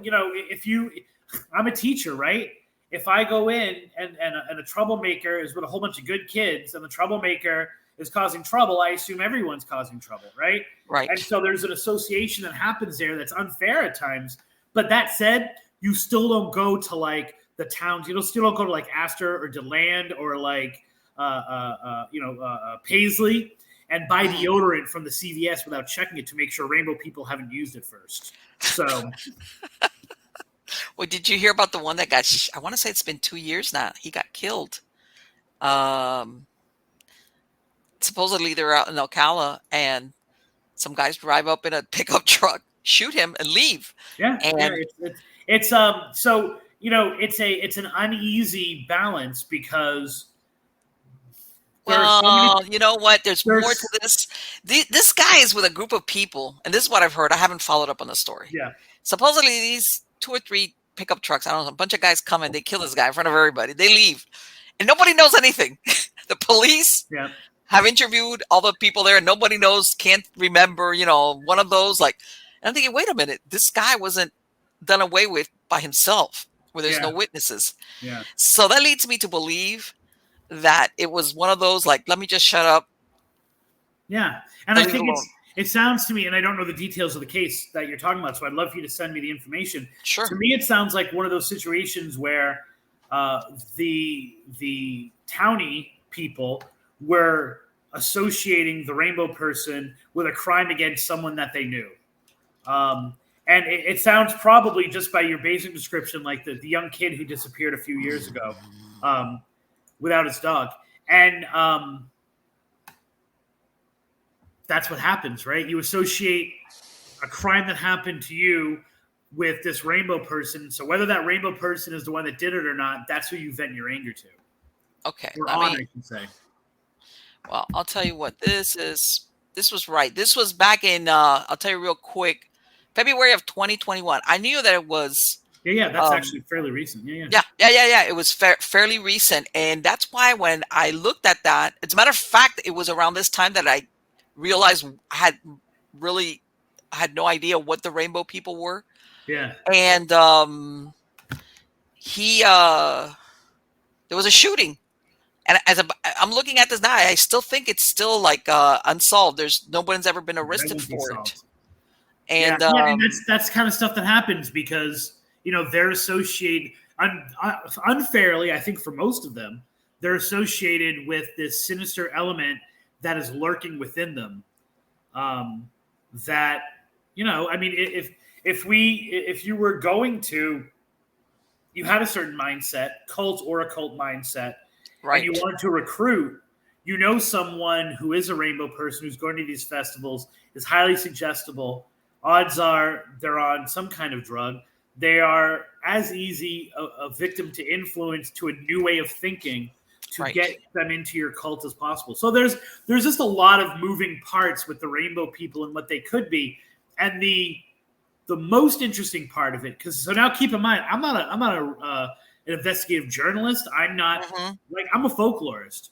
I'm a teacher, right? If I go in and a troublemaker is with a whole bunch of good kids, and the troublemaker is causing trouble, I assume everyone's causing trouble, right? Right. And so there's an association that happens there that's unfair at times. But that said, you still don't go to like the towns. You still don't go to like Astor or DeLand or like Paisley and buy deodorant from the CVS without checking it to make sure rainbow people haven't used it first. So. Well, did you hear about the one that got? I want to say it's been 2 years now. He got killed. Supposedly they're out in Ocala, and some guys drive up in a pickup truck, shoot him, and leave. Yeah, and it's an uneasy balance because. Well, you know what? There's more to this. This guy is with a group of people, and this is what I've heard. I haven't followed up on the story. Yeah. Supposedly these 2 or 3 pickup trucks, I don't know, a bunch of guys come and they kill this guy in front of everybody. They leave, and nobody knows anything. The police have interviewed all the people there, and nobody knows, can't remember, one of those. Like, and I'm thinking, wait a minute, this guy wasn't done away with by himself, where there's no witnesses. Yeah. So that leads me to believe that it was one of those, like, let me just shut up. Yeah. And I think it sounds to me, and I don't know the details of the case that you're talking about, so I'd love for you to send me the information. Sure. To me, it sounds like one of those situations where the townie people were associating the rainbow person with a crime against someone that they knew. And it sounds probably, just by your basic description, like the young kid who disappeared a few years ago without his dog. And that's what happens, right? You associate a crime that happened to you with this rainbow person. So whether that rainbow person is the one that did it or not, that's who you vent your anger to. Okay. I can say. Well, I'll tell you what, this was right. This was back in, I'll tell you real quick, February of 2021. I knew that it was. Yeah, that's actually fairly recent. Yeah. It was fairly recent. And that's why when I looked at that, as a matter of fact, it was around this time that I realized I had no idea what the rainbow people were. Yeah. And there was a shooting. And I'm looking at this now, I still think it's still like unsolved. Nobody's ever been arrested for it. And and that's kind of stuff that happens because they're associated unfairly. I think for most of them, they're associated with this sinister element that is lurking within them. That I mean, if you were going to, you had a certain mindset, cult or occult mindset, right, and you wanted to recruit, someone who is a rainbow person who's going to these festivals, is highly suggestible. Odds are they're on some kind of drug. They are as easy a victim to influence to a new way of thinking to get them into your cult as possible. So there's just a lot of moving parts with the rainbow people and what they could be. And the most interesting part of it, so now keep in mind, I'm not an investigative journalist. I'm not I'm a folklorist.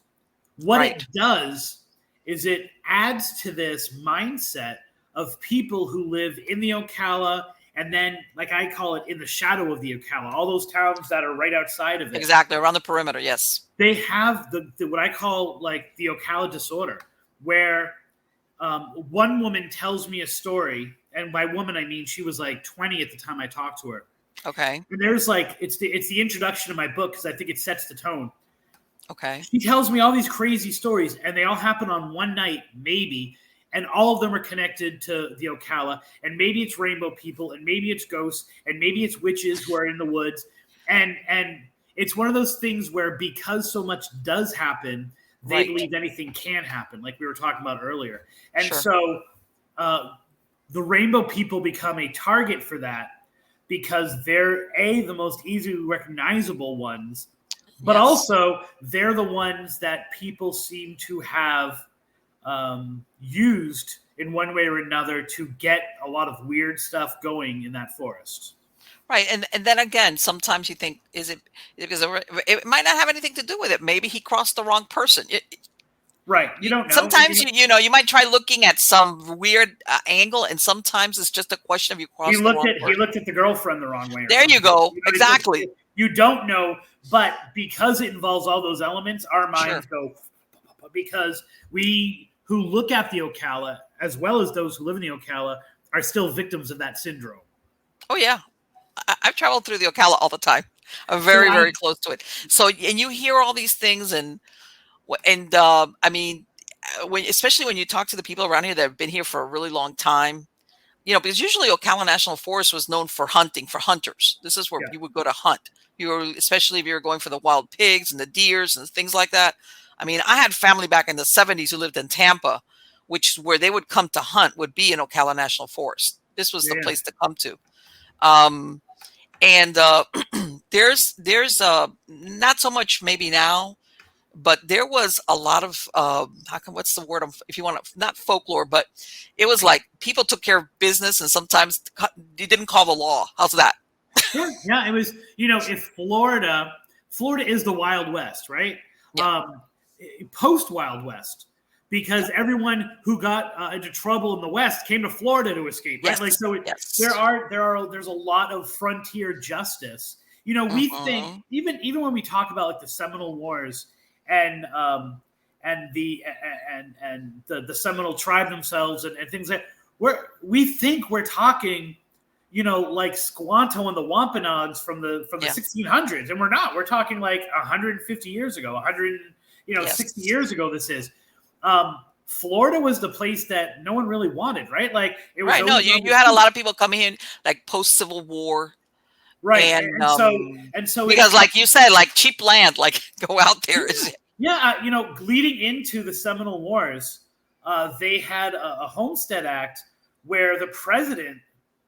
What it does is it adds to this mindset of people who live in the Ocala, and then, like I call it, in the shadow of the Ocala, all those towns that are right outside of it. Exactly, around the perimeter, yes. They have the what I call like the Ocala disorder, where one woman tells me a story, and by woman I mean she was like 20 at the time I talked to her. Okay. And there's it's the introduction to my book because I think it sets the tone. Okay. She tells me all these crazy stories, and they all happen on one night, maybe. And all of them are connected to the Ocala, and maybe it's rainbow people, and maybe it's ghosts, and maybe it's witches who are in the woods, and it's one of those things where because so much does happen, they believe anything can happen, like we were talking about earlier, and so the rainbow people become a target for that because they're the most easily recognizable ones, but also they're the ones that people seem to have used in one way or another to get a lot of weird stuff going in that forest. Right. And then again, sometimes you think, is it because it might not have anything to do with it. Maybe he crossed the wrong person. Right. You don't know. Sometimes, you might try looking at some weird angle, and sometimes it's just a question of you crossed the wrong person. He looked at the girlgirlfriend the wrong way. There you go. Exactly. You don't know, but because it involves all those elements, our minds go, because we who look at the Ocala, as well as those who live in the Ocala, are still victims of that syndrome. Oh, yeah. I've traveled through the Ocala all the time. I'm very, very close to it. So, and you hear all these things, and I mean, especially when you talk to the people around here that have been here for a really long time, because usually Ocala National Forest was known for hunting, for hunters. This is where you would go to hunt. Especially if you were going for the wild pigs and the deers and things like that. I mean, I had family back in the 70s who lived in Tampa, which is where they would come to hunt, would be in Ocala National Forest. This was the place to come to. There's not so much maybe now, but there was a lot of, what's the word? If you want to, not folklore, but it was like people took care of business, and sometimes they didn't call the law. How's that? Sure. Yeah, it was, if Florida is the Wild West, right? Yeah. Post Wild West, because everyone who got into trouble in the West came to Florida to escape, right? There's a lot of frontier justice. We think even when we talk about like the Seminole Wars and the Seminole tribe themselves and things like that, we think we're talking, like Squanto and the Wampanoags from the 1600s, and we're not. We're talking like 150 years ago, 60 years ago. This is Florida was the place that no one really wanted, right? Like it was right. No, you had a lot of people coming in like post Civil War, right? And so because like you said, like cheap land, like go out there. Leading into the Seminole Wars, they had a Homestead Act where the president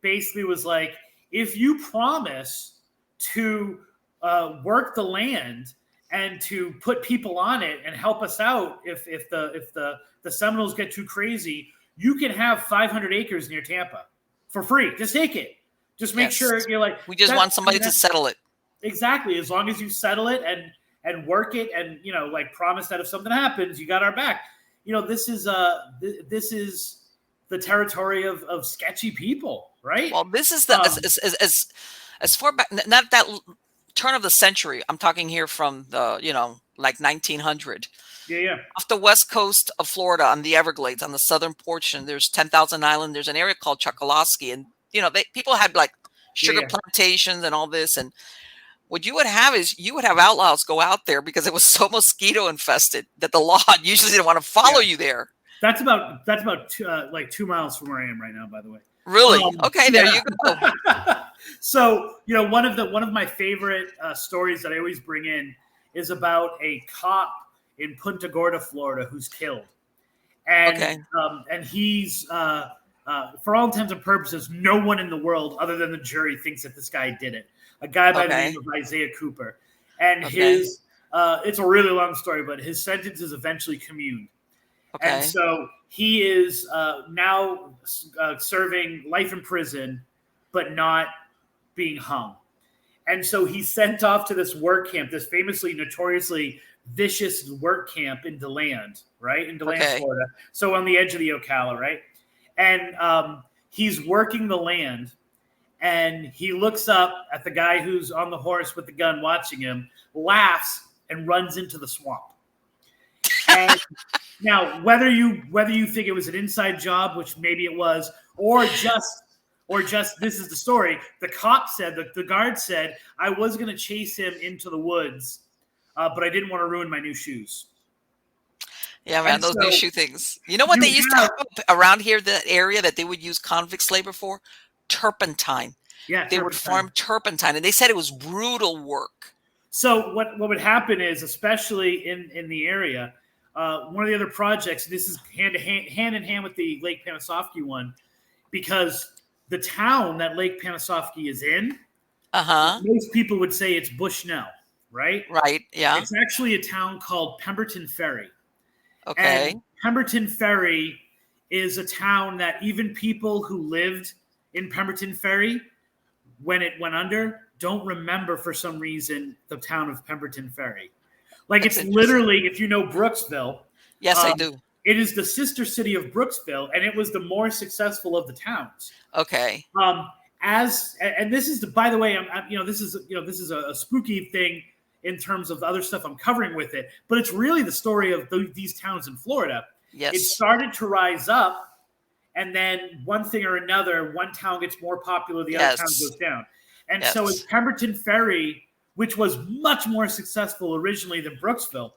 basically was like, if you promise to work the land and to put people on it and help us out if the Seminoles get too crazy, you can have 500 acres near Tampa for free. Just take it. Just make sure you're like, we just want somebody to settle it. Exactly. As long as you settle it and work it and, like promise that if something happens, you got our back. This is the territory of sketchy people, right? Well, this is as far back, not that turn of the century. I'm talking here from the, like 1900. Yeah. Off the west coast of Florida on the Everglades, on the southern portion, there's 10,000 Island. There's an area called Chokoloskee. And, people had like sugar Yeah. plantations and all this. And what you would have is you would have outlaws go out there because it was so mosquito infested that the law usually didn't want to follow you there. That's about like 2 miles from where I am right now, by the way. Really? Okay, there you go. So, one of my favorite stories that I always bring in is about a cop in Punta Gorda, Florida, who's killed, and and he's for all intents and purposes, no one in the world other than the jury thinks that this guy did it. A guy by the name of Isaiah Cooper, and his it's a really long story, but his sentence is eventually communed. Okay. And so he is now serving life in prison, but not being hung. And so he's sent off to this work camp, this famously, notoriously vicious work camp in DeLand, right? In DeLand, Florida. So on the edge of the Ocala, right? And he's working the land, and he looks up at the guy who's on the horse with the gun watching him, laughs, and runs into the swamp. And now, whether you think it was an inside job, which maybe it was, or just this is the story. The cop said, the guard said, I was going to chase him into the woods, but I didn't want to ruin my new shoes. Yeah, man, those new shoe things. You know what they used to have around here, the area that they would use convicts labor for? Turpentine. Yeah, they would farm turpentine, and they said it was brutal work. So what would happen is, especially in the area, one of the other projects, this is hand in hand with the Lake Panasoffkee one, because the town that Lake Panasoffkee is in, most people would say it's Bushnell, right? Right, yeah. It's actually a town called Pemberton Ferry. Okay. And Pemberton Ferry is a town that even people who lived in Pemberton Ferry, when it went under, don't remember for some reason the town of Pemberton Ferry. Like, it's literally, if you know Brooksville. Yes, I do. It is the sister city of Brooksville, and it was the more successful of the towns. Okay. And this is by the way, this is a spooky thing in terms of the other stuff I'm covering with it, but it's really the story of these towns in Florida. Yes. It started to rise up, and then one thing or another, one town gets more popular, the other town goes down. And so it's Pemberton Ferry, which was much more successful originally than Brooksville.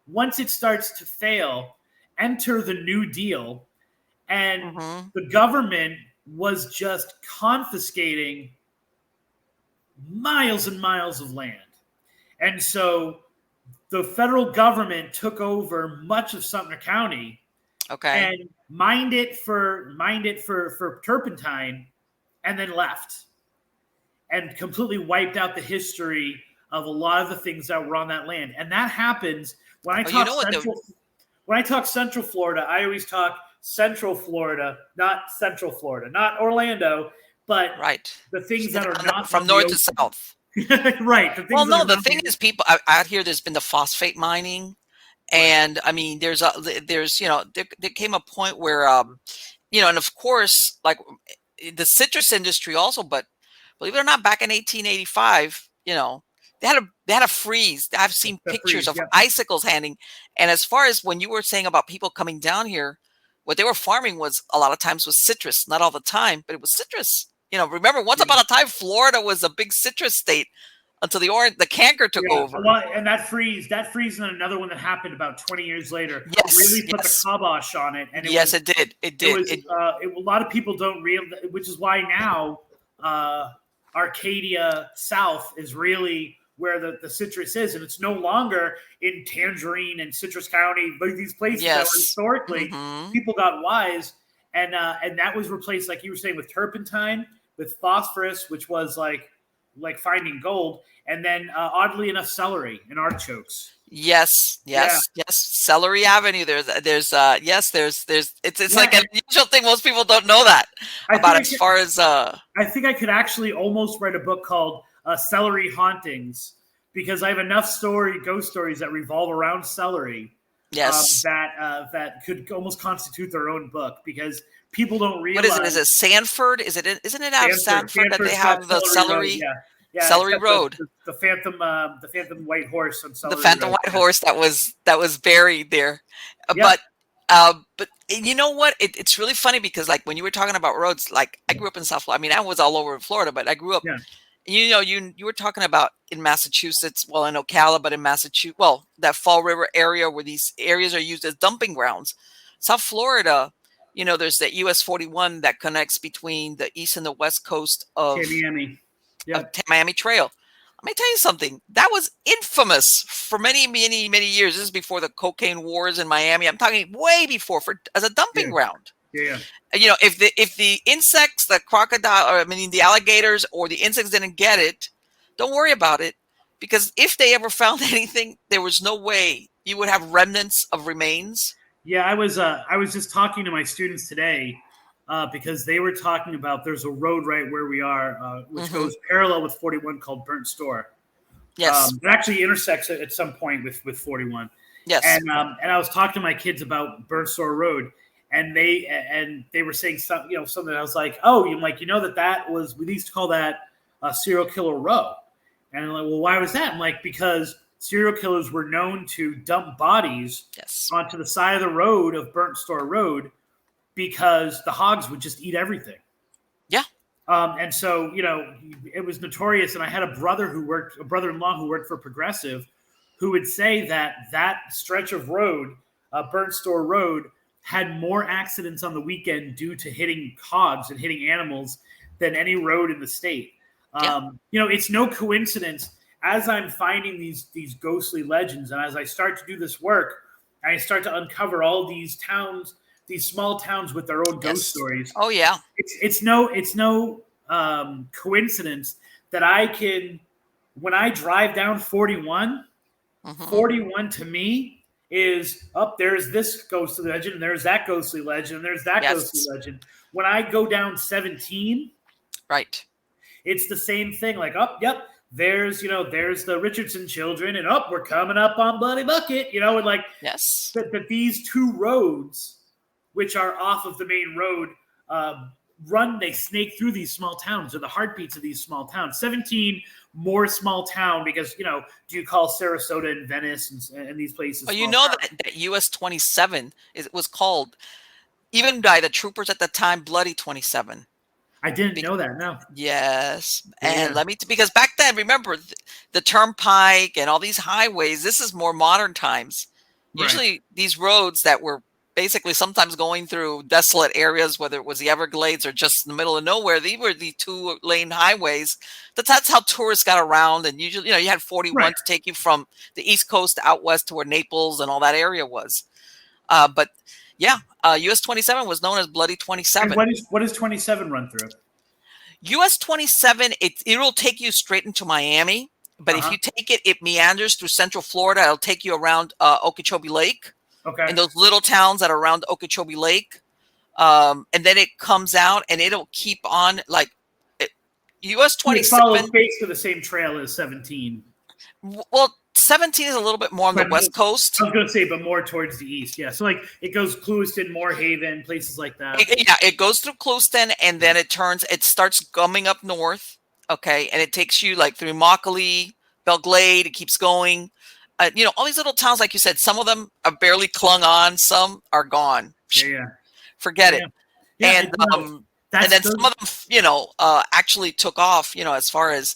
Once it starts to fail, enter the New Deal, and the government was just confiscating miles and miles of land. And so the federal government took over much of Sumter County and mined it for turpentine, and then left and completely wiped out the history of a lot of the things that were on that land. And that happens when I talk Central Florida, I always talk Central Florida, not Central Florida, not Orlando, but the things that are not from north to south. Right. The thing is, people out here, there's been the phosphate mining. And I mean, there came a point where, and of course, like the citrus industry also, but believe it or not, back in 1885, they had a freeze. I've seen pictures of icicles hanging. And as far as when you were saying about people coming down here, what they were farming was a lot of times was citrus, not all the time, but it was citrus. Remember once upon a time, Florida was a big citrus state until the canker took over. Well, and that freeze and another one that happened about 20 years later really put the kibosh on it. And it did. It did. A lot of people don't realize, which is why now Arcadia South is really where the citrus is, and it's no longer in Tangerine and Citrus County, like these places that were historically people got wise, and that was replaced, like you were saying, with turpentine, with phosphorus, which was like finding gold, and then oddly enough, celery and artichokes. Yes. Celery Avenue. There's it's like an unusual thing. Most people don't know that about as far as. I think I could actually almost write a book called Celery Hauntings, because I have enough ghost stories that revolve around celery. Yes. That could almost constitute their own book, because people don't realize. What is it? Is it Sanford? Isn't it out of Sanford that they have the celery? Yeah, Celery except Road. The Phantom White Horse on The Celery Phantom Road. White Horse that was buried there. Yep. But you know what? It's really funny because like when you were talking about roads, like I grew up in South Florida. I mean, I was all over Florida, but I grew up. Yeah. You were talking about in Massachusetts, well, in Ocala, but in Massachusetts, well, that Fall River area where these areas are used as dumping grounds. South Florida, there's that US 41 that connects between the east and the west coast Miami. of Yep. Miami Trail. Let me tell you something. That was infamous for many, many, many years. This is before the cocaine wars in Miami. I'm talking way before as a dumping Yeah. ground. Yeah. If the insects, the crocodile, or I mean the alligators or the insects didn't get it, don't worry about it, because if they ever found anything, there was no way you would have remnants of remains. Yeah, I was just talking to my students today because they were talking about there's a road right where we are which goes parallel with 41 called Burnt Store. Yes. It actually intersects at some point with 41. Yes. And I was talking to my kids about Burnt Store Road, and they were saying something I was like, oh, you're like, that was, we used to call that Serial Killer Row. And I'm like, well, why was that? I'm like, because serial killers were known to dump bodies onto the side of the road of Burnt Store Road because the hogs would just eat everything. Yeah. And so, it was notorious. And I had a brother-in-law who worked for Progressive, who would say that stretch of road, Burnt Store Road, had more accidents on the weekend due to hitting hogs and hitting animals than any road in the state. Yeah. It's no coincidence. As I'm finding these ghostly legends, and as I start to do this work, I start to uncover all these towns, these small towns with their own ghost stories. Oh yeah, it's no coincidence that I can, when I drive down 41, 41 to me is there's this ghostly legend, and there's that ghostly legend, and there's that ghostly legend. When I go down 17, right, it's the same thing. Like, yep. There's the Richardson children, and we're coming up on Bloody Bucket, and like, yes, that these two roads, which are off of the main road, they snake through these small towns, or the heartbeats of these small towns. 17 more small town because, do you call Sarasota and Venice and these places? Well, that US 27 was called, even by the troopers at the time, Bloody 27. I didn't know that. No. Yes. And because back then, remember the turnpike and all these highways, this is more modern times. Right. Usually these roads that were basically sometimes going through desolate areas, whether it was the Everglades or just in the middle of nowhere, these were the 2-lane highways. That's how tourists got around. And usually, you had 41 to take you from the East Coast out west to where Naples and all that area was. But yeah, US 27 was known as Bloody 27. And what does 27 run through? US 27, it'll take you straight into Miami. But if you take it meanders through Central Florida. It'll take you around Okeechobee Lake. Okay. And those little towns that are around Okeechobee Lake. And then it comes out and it'll keep on like US 27. It follows basically the same trail as 17. Well, 17 is a little bit more on the west coast. I was going to say, but more towards the east. Yeah. So like it goes Clewiston, Moorhaven, places like that. It goes through Clewiston and then it starts gumming up north. Okay. And it takes you like through Immokalee, Belglade. It keeps going. All these little towns, like you said, some of them are barely clung on. Some are gone. Yeah. Forget it. Yeah, and then some of them, actually took off, as far as,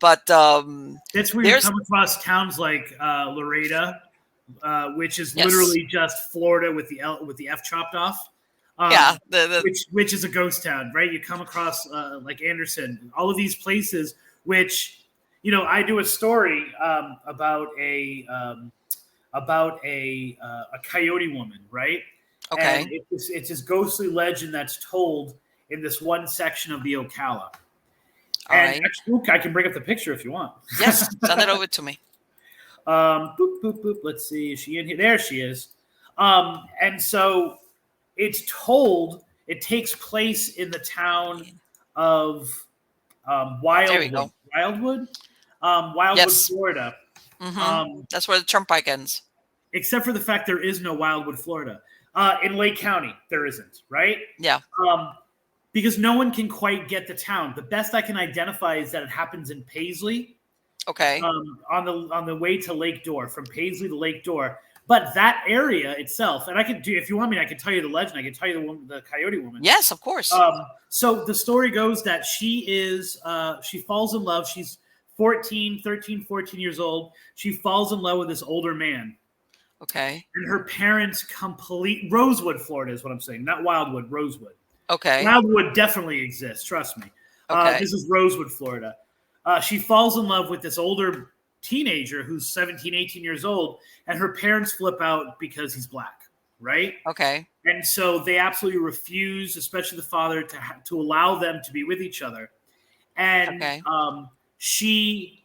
but that's where you come across towns like Laredo, which is literally just Florida with the F chopped off. Which is a ghost town, right? You come across like Anderson, all of these places, which I do a story about a coyote woman, right? Okay. And it's this ghostly legend that's told in this one section of the Ocala. Actually, I can bring up the picture if you want. Yes, send it over to me. Boop, boop, boop. Let's see. Is she in here? There she is. And so it's told, it takes place in the town of Wildwood. Wildwood, Florida. Mm-hmm. That's where the turnpike ends. Except for the fact there is no Wildwood, Florida. In Lake County, there isn't, right? Yeah. because no one can quite get the town. The best I can identify is that it happens in Paisley. Okay. On the way to Lake Door, from Paisley to Lake Door. But that area itself, and I could do, if you want me, I can tell you the legend. I can tell you the coyote woman. Yes, of course. So the story goes that she falls in love. She's 13, 14 years old. She falls in love with this older man. Okay. And her parents Rosewood, Florida is what I'm saying. Not Wildwood, Rosewood. Okay. Wildwood definitely exists. Trust me. Okay. This is Rosewood, Florida. She falls in love with this older teenager who's 17, 18 years old, and her parents flip out because he's black, right? Okay. And so they absolutely refuse, especially the father, to allow them to be with each other. And she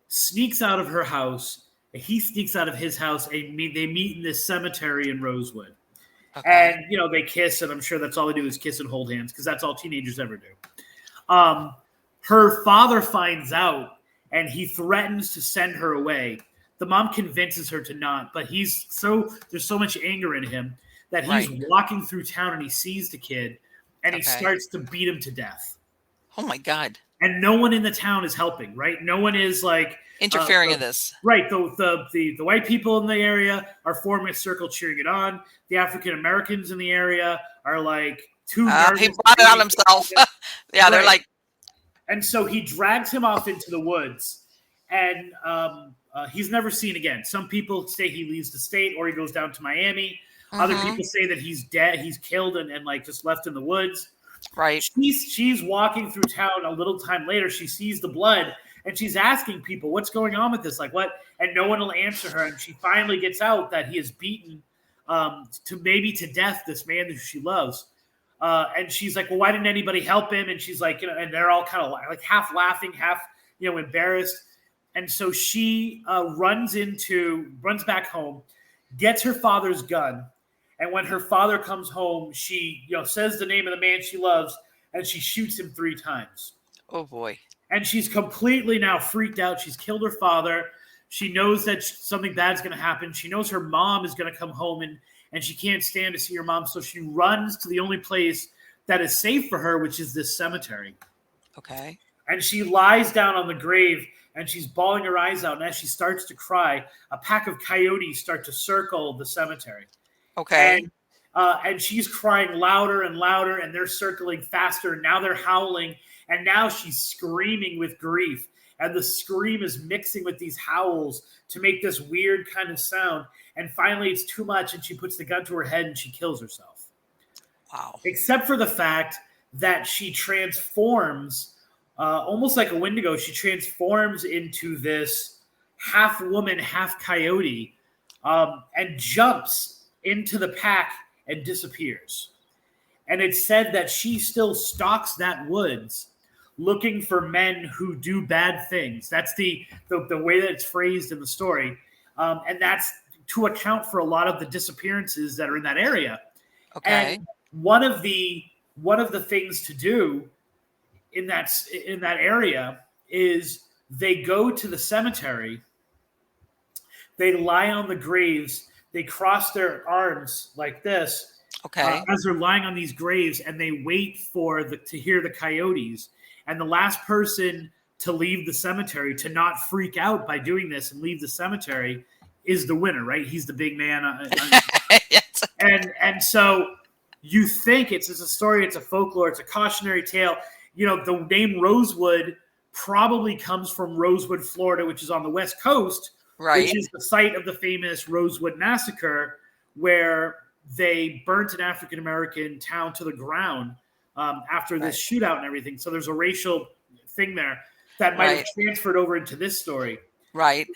sneaks out of her house, and he sneaks out of his house, and they meet in this cemetery in Rosewood. Okay. And, you know, they kiss, and I'm sure that's all they do is kiss and hold hands, because that's all teenagers ever do. Her father finds out, and he threatens to send her away. The mom convinces her to not, but there's so much anger in him that he's walking through town and he sees the kid and he starts to beat him to death. Oh my God. And no one in the town is helping, right? No one is like interfering in this. Right. The white people in the area are forming a circle cheering it on. The African Americans in the area are like too nervous. He brought it on himself. Yeah, they're like. And so he drags him off into the woods, and he's never seen again. Some people say he leaves the state or he goes down to Miami. Mm-hmm. Other people say that he's dead, he's killed and like just left in the woods. Right. She's walking through town a little time later. She sees the blood, and she's asking people, what's going on with this? Like, what? And no one will answer her. And she finally gets out that he has beaten to death this man who she loves. And she's like, well, why didn't anybody help him? And she's like, and they're all kind of like half laughing, half, embarrassed. And so she runs back home, gets her father's gun. And when her father comes home, she, says the name of the man she loves, and she shoots him 3 times. Oh boy. And she's completely now freaked out. She's killed her father. She knows that something bad's going to happen. She knows her mom is going to come home and she can't stand to see her mom. So she runs to the only place that is safe for her, which is this cemetery. Okay. And she lies down on the grave and she's bawling her eyes out. And as she starts to cry, a pack of coyotes start to circle the cemetery. Okay. And she's crying louder and louder, and they're circling faster. Now they're howling, and now she's screaming with grief. And the scream is mixing with these howls to make this weird kind of sound. And finally, it's too much, and she puts the gun to her head and she kills herself. Wow. Except for the fact that she transforms, almost like a Wendigo, she transforms into this half woman, half coyote, and jumps into the pack and disappears. And it's said that she still stalks that woods looking for men who do bad things. That's the way that it's phrased in the story. And that's to account for a lot of the disappearances that are in that area. Okay. And one of the things to do in that area is they go to the cemetery, they lie on the graves, they cross their arms like this, as they're lying on these graves, and they wait to hear the coyotes. And the last person to leave the cemetery, to not freak out by doing this and leave the cemetery, is the winner, right? He's the big man. Yes. And so you think it's a story, it's a folklore, it's a cautionary tale. The name Rosewood probably comes from Rosewood, Florida, which is on the West Coast. Right. Which is the site of the famous Rosewood Massacre, where they burnt an African-American town to the ground after this shootout and everything. So there's a racial thing there that might have transferred over into this story. Right.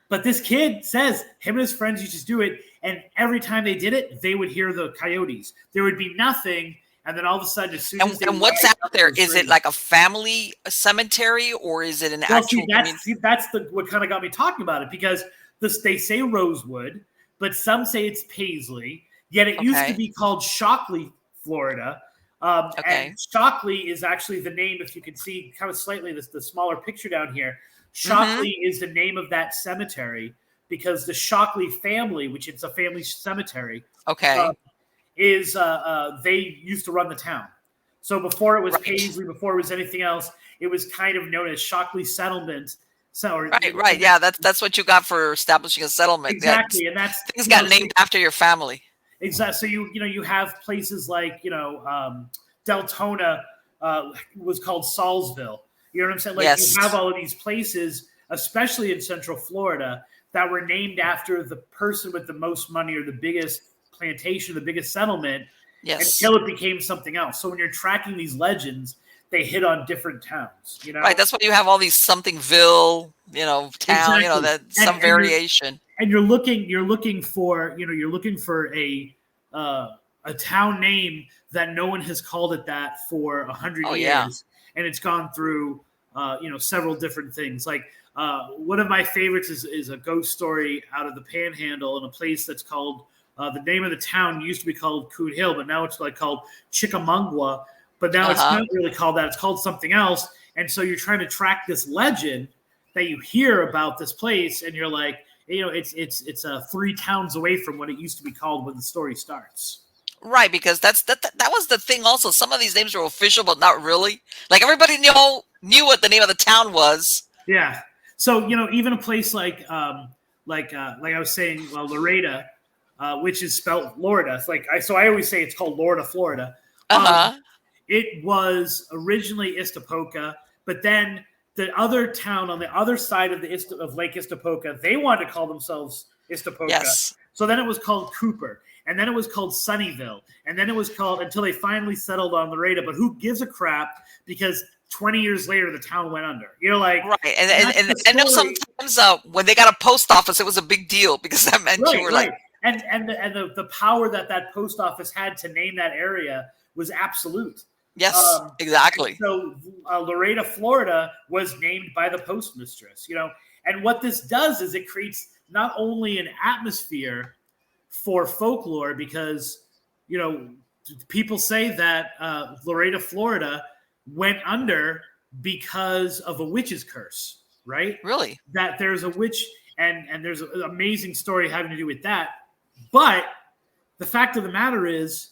But this kid says him and his friends used to do it, and every time they did it, they would hear the coyotes. There would be nothing, and then all of a sudden, as soon as and what's out there? Is it like a family cemetery, or is it an actual? That's what kind of got me talking about it, because they say Rosewood, but some say it's Paisley. Yet it used to be called Shockley, Florida. And Shockley is actually the name. If you can see, kind of slightly, the smaller picture down here. Shockley is the name of that cemetery because the Shockley family, which it's a family cemetery. Is they used to run the town. So before it was Paisley, before it was anything else, it was kind of known as Shockley Settlement. So right. Yeah, that's what you got for establishing a settlement. Exactly, yeah, and that's things got named after your family. Exactly. So you have places like Deltona was called Saulsville. You know what I'm saying? Like yes. You have all of these places, especially in Central Florida, that were named after the person with the most money or the biggest plantation, the biggest settlement, until it became something else. So when you're tracking these legends, they hit on different towns. Right. That's why you have all these somethingville, town. Exactly. That some variation. And you're looking for a town name that no one has called it that for 100 years, yeah. And it's gone through several different things. Like one of my favorites is a ghost story out of the Panhandle in a place that's called the name of the town used to be called Coon Hill, but now it's like called Chickamauga. But now it's not really called that; it's called something else. And so you're trying to track this legend that you hear about this place, and you're like, it's 3 towns away from what it used to be called when the story starts. Right, because that was the thing. Also, some of these names were official, but not really. Like everybody knew what the name of the town was. Yeah. So even a place like I was saying, Narrator, which is spelled Florida. It's like I always say it's called Lorda, Florida. It was originally Istapoca, but then the other town on the other side of Lake Istapoca, they wanted to call themselves Istapoca. Yes. So then it was called Cooper, and then it was called Sunnyvale, and then it was called until they finally settled on Narrator. But who gives a crap? Because 20 years later, the town went under. Right, and I know sometimes when they got a post office, it was a big deal because that meant you were like, and the power that post office had to name that area was absolute. Yes, exactly. So Narrator, Florida was named by the postmistress, and what this does is it creates not only an atmosphere for folklore because, people say that Narrator, Florida went under because of a witch's curse, right? Really? That there's a witch and there's an amazing story having to do with that. But the fact of the matter is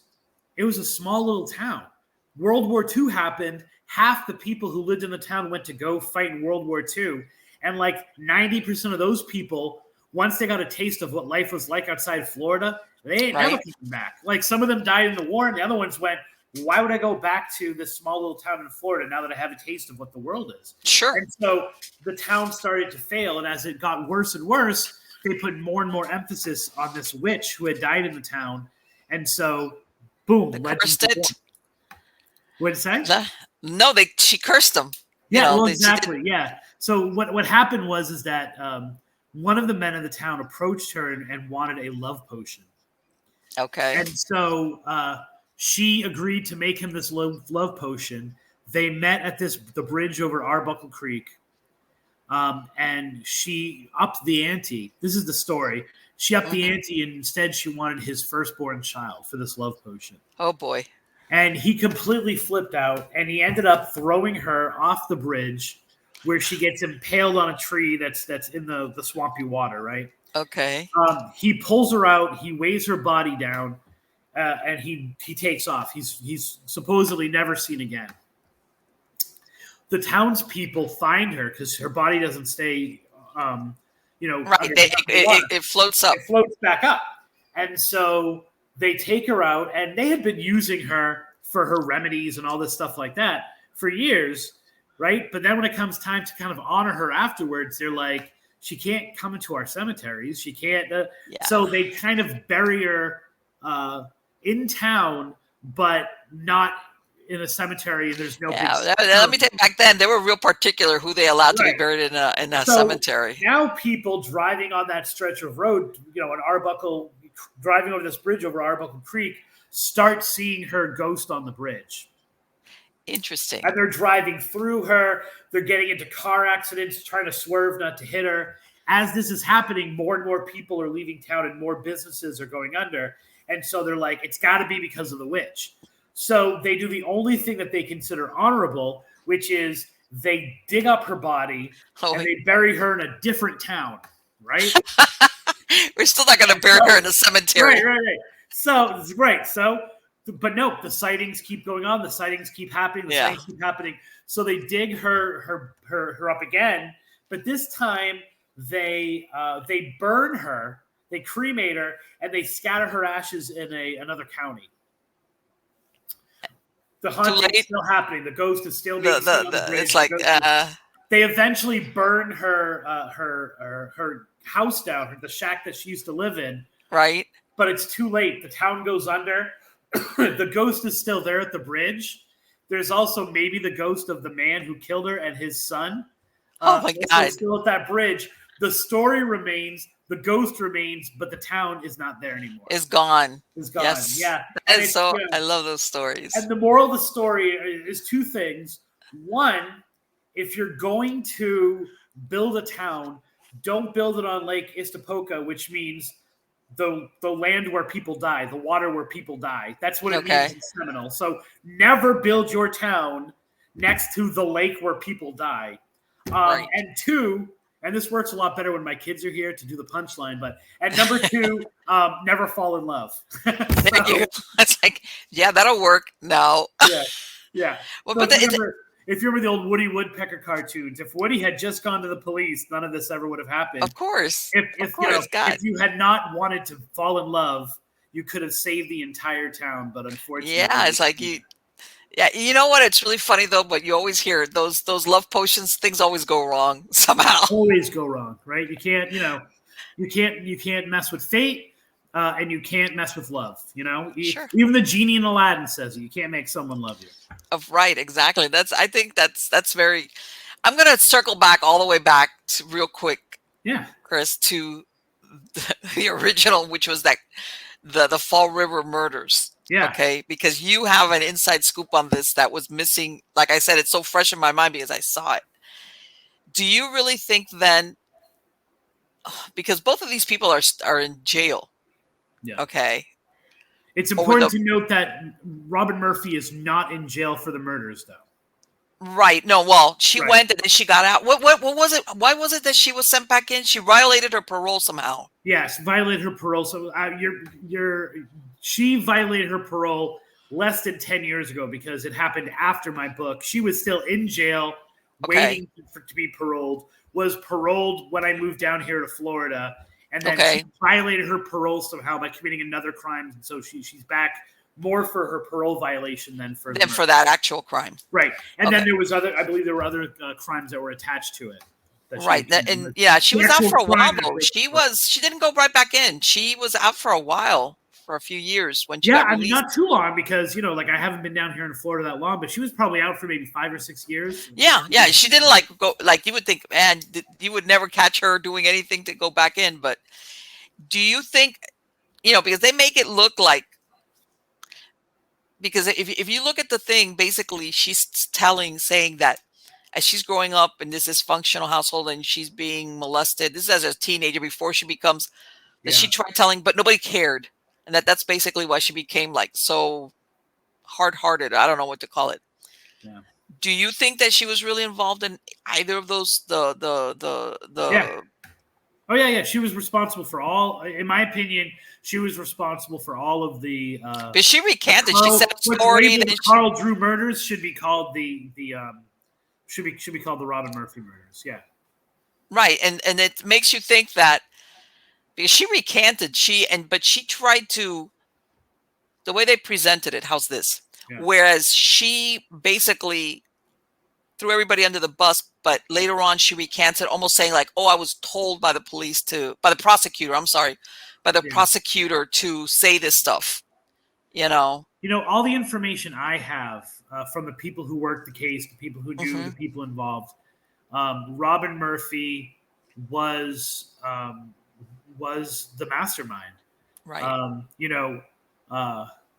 it was a small little town. World War II happened. Half the people who lived in the town went to go fight in World War II. And like 90% of those people, once they got a taste of what life was like outside Florida, they ain't never coming back. Like some of them died in the war and the other ones went, why would I go back to this small little town in Florida now that I have a taste of what the world is? Sure. And so the town started to fail. And as it got worse and worse, they put more and more emphasis on this witch who had died in the town. And so, boom. They cursed it. What did it say? No, she cursed them. Yeah, exactly. Yeah. So what happened was that one of the men in the town approached her and wanted a love potion. Okay. And so she agreed to make him this love potion. They met at the bridge over Arbuckle Creek, and she upped the ante. This is the story. She upped the ante, and instead she wanted his firstborn child for this love potion. Oh, boy. And he completely flipped out, and he ended up throwing her off the bridge where she gets impaled on a tree that's in the swampy water, right? Okay. He pulls her out. He weighs her body down, and he takes off. He's supposedly never seen again. The townspeople find her because her body doesn't stay, right. It floats up. It floats back up. And so they take her out, and they had been using her for her remedies and all this stuff like that for years, right? But then when it comes time to kind of honor her afterwards, they're like, she can't come into our cemeteries. She can't. So they kind of bury her in town, but not in a cemetery. There's no. Let me tell you, back then they were real particular who they allowed to be buried in a cemetery. Now people driving on that stretch of road, in Arbuckle, driving over this bridge over Arbuckle Creek, start seeing her ghost on the bridge. Interesting. And they're driving through her. They're getting into car accidents, trying to swerve not to hit her. As this is happening, more and more people are leaving town and more businesses are going under. And so they're like, it's got to be because of the witch. So they do the only thing that they consider honorable, which is they dig up her body and they bury her in a different town, right? We're still not going to bury her in a cemetery. Right. So it's great. So but no, the sightings keep going on. The sightings keep happening. The sightings keep happening. So they dig her up again, but this time they burn her, they cremate her, and they scatter her ashes in another county. The haunting is still happening. The ghost is still being seen on the bridge. It's like they eventually burn her house down, the shack that she used to live in. Right. But it's too late. The town goes under. The ghost is still there at the bridge. There's also maybe the ghost of the man who killed her and his son. Oh my God! Still at that bridge. The story remains. The ghost remains, but the town is not there anymore. It's gone. It's gone. Yes. Yeah. And so I love those stories. And the moral of the story is two things. One, if you're going to build a town, don't build it on Lake Istapoca, which means the land where people die, the water where people die. That's what it means in Seminole. So never build your town next to the lake where people die. Right. And two, and this works a lot better when my kids are here to do the punchline, but and number two, never fall in love. Thank you. It's like, yeah, that'll work. No. Yeah. Well, so if you remember the old Woody Woodpecker cartoons, if Woody had just gone to the police, none of this ever would have happened. Of course. If you had not wanted to fall in love, you could have saved the entire town. But unfortunately, it's like you. Yeah, you know what? It's really funny though, but you always hear those love potions. Things always go wrong somehow. Always go wrong, right? You can't mess with fate, and you can't mess with love. Sure. Even the genie in Aladdin says you can't make someone love you. Right, exactly. I think that's very. I'm gonna circle back all the way back to real quick. Yeah, Chris, to the original, which was that the Fall River murders. Yeah. Okay. Because you have an inside scoop on this that was missing. Like I said, it's so fresh in my mind because I saw it. Do you really think then, because both of these people are in jail. Yeah. Okay. It's important to note that Robin Murphy is not in jail for the murders, though. Right. No. Well, she went and then she got out. What was it? Why was it that she was sent back in? She violated her parole somehow. Yes, violated her parole. So she violated her parole less than 10 years ago because it happened after my book. She was still in jail, waiting to be paroled. Was paroled when I moved down here to Florida, and then she violated her parole somehow by committing another crime. And so she's back more for her parole violation than for that actual crime. Right. And then I believe there were other crimes that were attached to it. Right. She was out for a while though. She didn't go right back in. She was out for a while, for a few years when she got released. Not too long because, I haven't been down here in Florida that long, but she was probably out for maybe 5 or 6 years. Yeah. She didn't go, you would think, man, you would never catch her doing anything to go back in. But do you think, because they make it look like, because if you look at the thing, basically she's saying that as she's growing up in this dysfunctional household and she's being molested, this is as a teenager before she becomes, that she tried telling, but nobody cared. And that's basically why she became so hard-hearted. I don't know what to call it. Yeah. Do you think that she was really involved in either of those? Yeah. Oh yeah. She was responsible for all. In my opinion, she was responsible for all of the. But she recanted. She said a story. The Carl Drew murders should be called should be called the Robin Murphy murders. Yeah. Right, and it makes you think that because she recanted, but she tried to. The way they presented it, how's this? Yeah. Whereas she basically threw everybody under the bus, but later on she recanted, almost saying I was told by the prosecutor to say this stuff. All the information I have from the people who worked the case, the people who knew, the people involved, Robin Murphy was the mastermind. Right.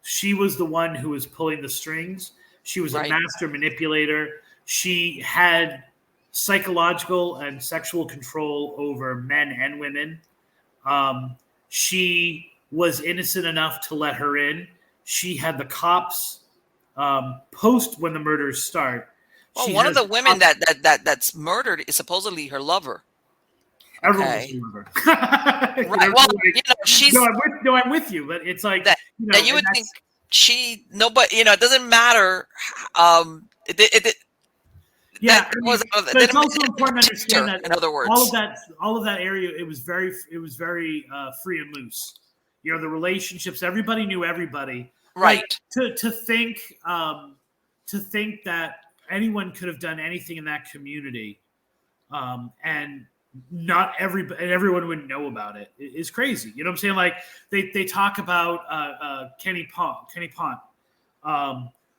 She was the one who was pulling the strings. She was a master manipulator. She had psychological and sexual control over men and women. She was innocent enough to let her in. She had the cops post when the murders start. Well, one of the women that's murdered is supposedly her lover. Everyone was a lover. Right. Well, she's. No, I'm with you, but it's like that you would think. nobody, it doesn't matter. Yeah, That I mean, was it but it's didn't also important to protect understand her, that in other all words. of that area, it was very free and loose. The relationships, everybody knew everybody. Like Right. to think that anyone could have done anything in that community, and not everyone would know about it is crazy. You know what I'm saying? Like they talk about Kenny Pont,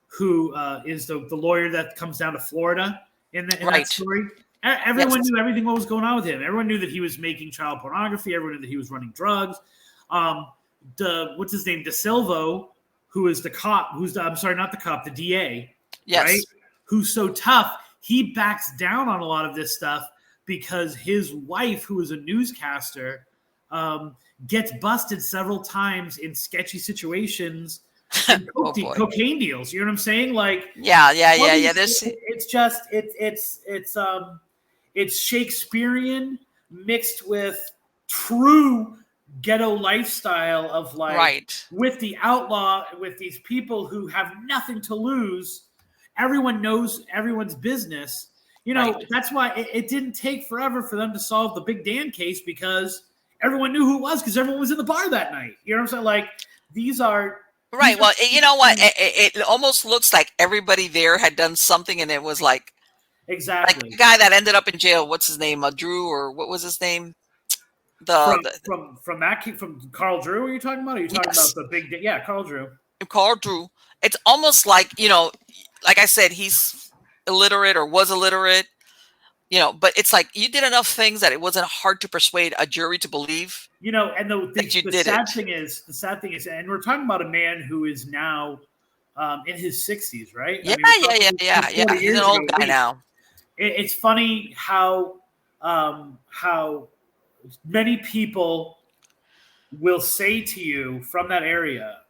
who is the lawyer that comes down to Florida in that Right. story. Everyone knew everything what was going on with him. Everyone knew that he was making child pornography. Everyone knew that he was running drugs. What's his name? DeSilvo, who is the cop, I'm sorry, not the cop, the DA, right? Yes. Who's so tough, he backs down on a lot of this stuff because his wife, who is a newscaster, gets busted several times in sketchy situations in Oh boy. cocaine deals. You know what I'm saying? Like, Yeah. There's it's Shakespearean mixed with true ghetto lifestyle of like right. with the outlaw, with these people who have nothing to lose. Everyone knows everyone's business. Right. That's why it didn't take forever for them to solve the Big Dan case, because everyone knew who it was, because everyone was in the bar that night. You know what I'm saying? Like, these are Right. Well, you know what? It almost looks like everybody there had done something, and it was like exactly the guy that ended up in jail. What's his name? Drew, or what was his name? from The from Carl Drew. Are you talking about? Are you talking Yes, about the big? Yeah, Carl Drew. Carl Drew. It's almost like like I said, he's illiterate or was illiterate. But it's like you did enough things that it wasn't hard to persuade a jury to believe. And that you the did sad it. thing is, and we're talking about a man who is now in his 60s, right? Yeah, I mean, we're talking yeah. 40 He's an years old ago at guy least. now. It's funny how many people will say to you from that area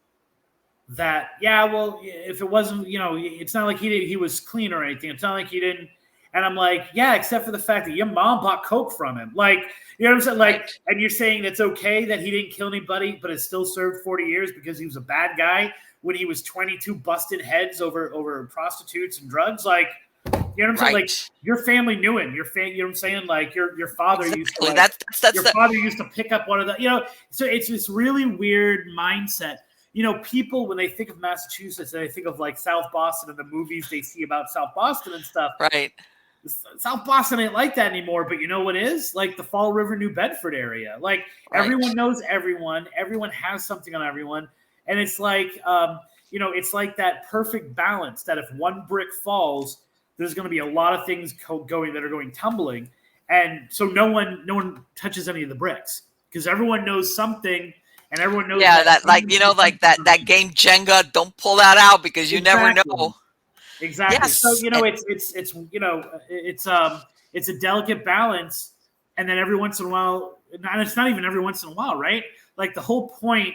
that, yeah, well, if it wasn't, it's not like he was clean or anything. It's not like he didn't. And I'm like, yeah, except for the fact that your mom bought coke from him. Like, you know what I'm saying? Like, Right. and you're saying it's okay that he didn't kill anybody, but it still served 40 years because he was a bad guy when he was 22 busted heads over prostitutes and drugs. Like, you know what I'm saying? Like, Right. your family knew him. You know what I'm saying? Like, your father used to, Exactly. like, That's your the father used to pick up one of the, so it's this really weird mindset. People, when they think of Massachusetts, they think of like South Boston and the movies they see about South Boston and stuff. right. South Boston ain't like that anymore, but you know what is? Like the Fall River, New Bedford area. Like, Right. everyone knows everyone. Everyone has something on everyone. And it's like, it's like that perfect balance that if one brick falls, there's going to be a lot of things going tumbling. And so no one touches any of the bricks because everyone knows something. And everyone knows That like that game Jenga. Don't pull that out because you never know. Exactly. So Yes. And it's a delicate balance, and then every once in a while, and it's not even every once in a while, right? Like the whole point,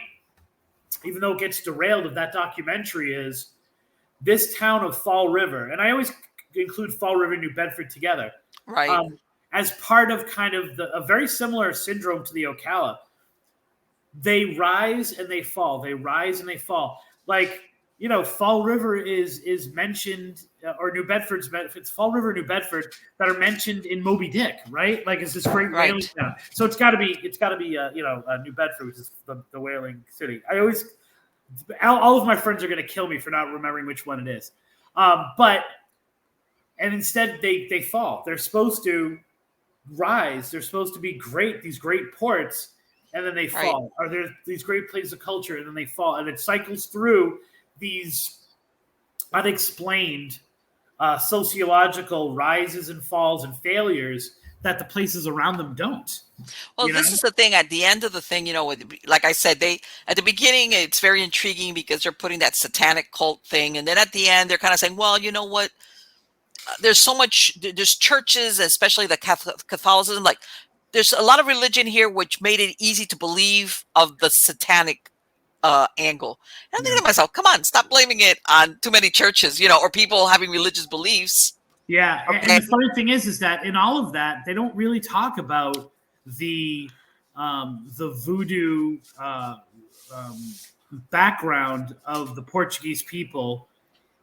even though it gets derailed of that documentary, is this town of Fall River, and I always include Fall River, New Bedford together, right. as part of kind of a very similar syndrome to the Ocala. They rise and they fall. They rise and they fall. Like, Fall River is mentioned, or New Bedford's. It's Fall River, New Bedford that are mentioned in Moby Dick, right? Like, it's this great whaling town. So it's got to be New Bedford, which is the whaling city. All of my friends are going to kill me for not remembering which one it is. And instead they fall. They're supposed to rise. They're supposed to be great. These great ports. And then they fall. Or there's these great places of culture, and then they fall. And it cycles through these unexplained sociological rises and falls and failures that the places around them don't. Well, this is the thing. At the end of the thing, like I said, at the beginning, it's very intriguing because they're putting that satanic cult thing. And then at the end, they're kind of saying, well, you know what? There's churches, especially the Catholicism, like, there's a lot of religion here, which made it easy to believe of the satanic angle. And I'm thinking to myself, come on, stop blaming it on too many churches, or people having religious beliefs. Yeah, okay. And the funny thing is that in all of that, they don't really talk about the voodoo background of the Portuguese people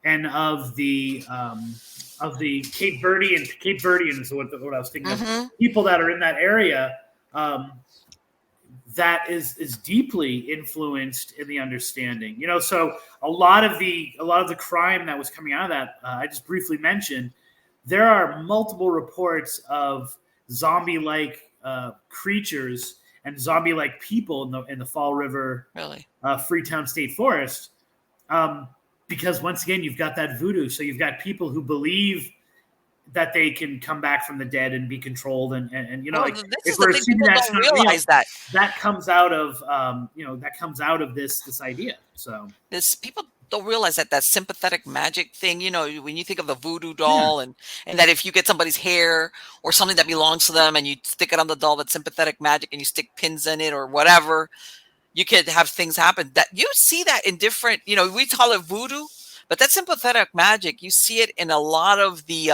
and of the Cape Verdeans is what I was thinking of. People that are in that area, that is deeply influenced in the understanding. So a lot of the crime that was coming out of that, I just briefly mentioned, there are multiple reports of zombie-like creatures and zombie-like people in the Fall River, Freetown State Forest, because once again you've got that voodoo. So you've got people who believe that they can come back from the dead and be controlled, and if we're assuming that's not real, that comes out of this idea. So people don't realize that sympathetic magic thing, when you think of the voodoo doll, and that if you get somebody's hair or something that belongs to them and you stick it on the doll, that's sympathetic magic, and you stick pins in it or whatever, you could have things happen. That you see that in different, we call it voodoo, but that sympathetic magic, you see it in a lot of the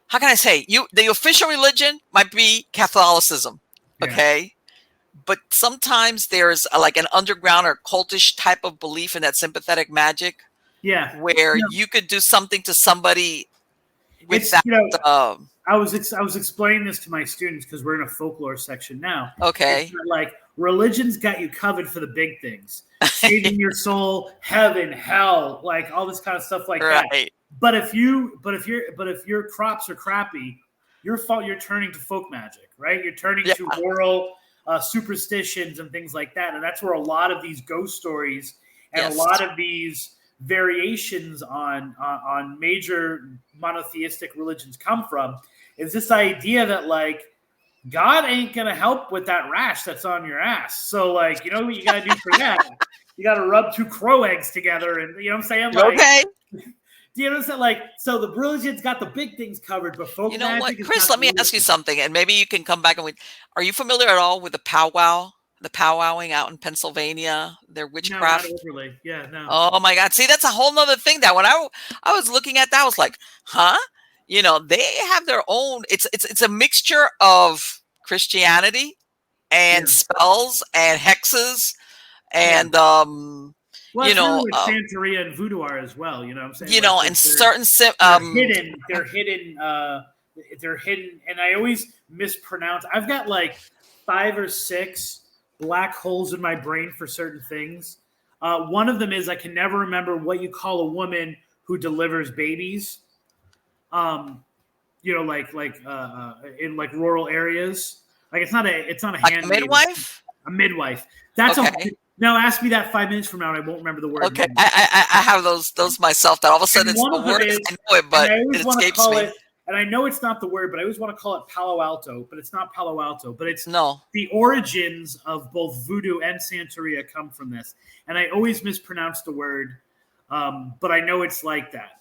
how can I say, the official religion might be Catholicism, okay? But sometimes there's like an underground or cultish type of belief in that sympathetic magic, where you could do something to somebody with that. I was explaining this to my students because we're in a folklore section now. Okay, it's like religion's got you covered for the big things, saving your soul, heaven, hell, like all this kind of stuff like that. But if your crops are crappy, you're turning to folk magic, right? You're turning to oral superstitions and things like that, and that's where a lot of these ghost stories and a lot of these variations on major monotheistic religions come from. Is this idea that like God ain't gonna help with that rash that's on your ass? So like, you know what you gotta do for that? You gotta rub 2 crow eggs together, and you know what I'm saying? Like, okay. Do you understand? Like, so the religion's got the big things covered, but folk magic what, Chris? Let me ask you something, and maybe you can come back and are you familiar at all with the powwowing out in Pennsylvania? Their witchcraft. No, not overly. Yeah, no. Oh my God! See, that's a whole nother thing. That when I was looking at that, I was like, huh? They have their own. It's a mixture of Christianity and spells and hexes and well, that's really what Santeria and voodoo are as well. You know what I'm saying? And certain they're hidden, and I always mispronounce. I've got like 5 or 6 black holes in my brain for certain things. One of them is I can never remember what you call a woman who delivers babies. In like rural areas. Like it's not a handmaid. Midwife. A midwife. That's okay. Now ask me that 5 minutes from now, and I won't remember the word. Okay, I have those myself. That all of a sudden it's the word. I know it, but it escapes me. And I know it's not the word, but I always want to call it Palo Alto, but it's not Palo Alto. But it's the origins of both voodoo and Santeria come from this. And I always mispronounce the word, but I know it's like that.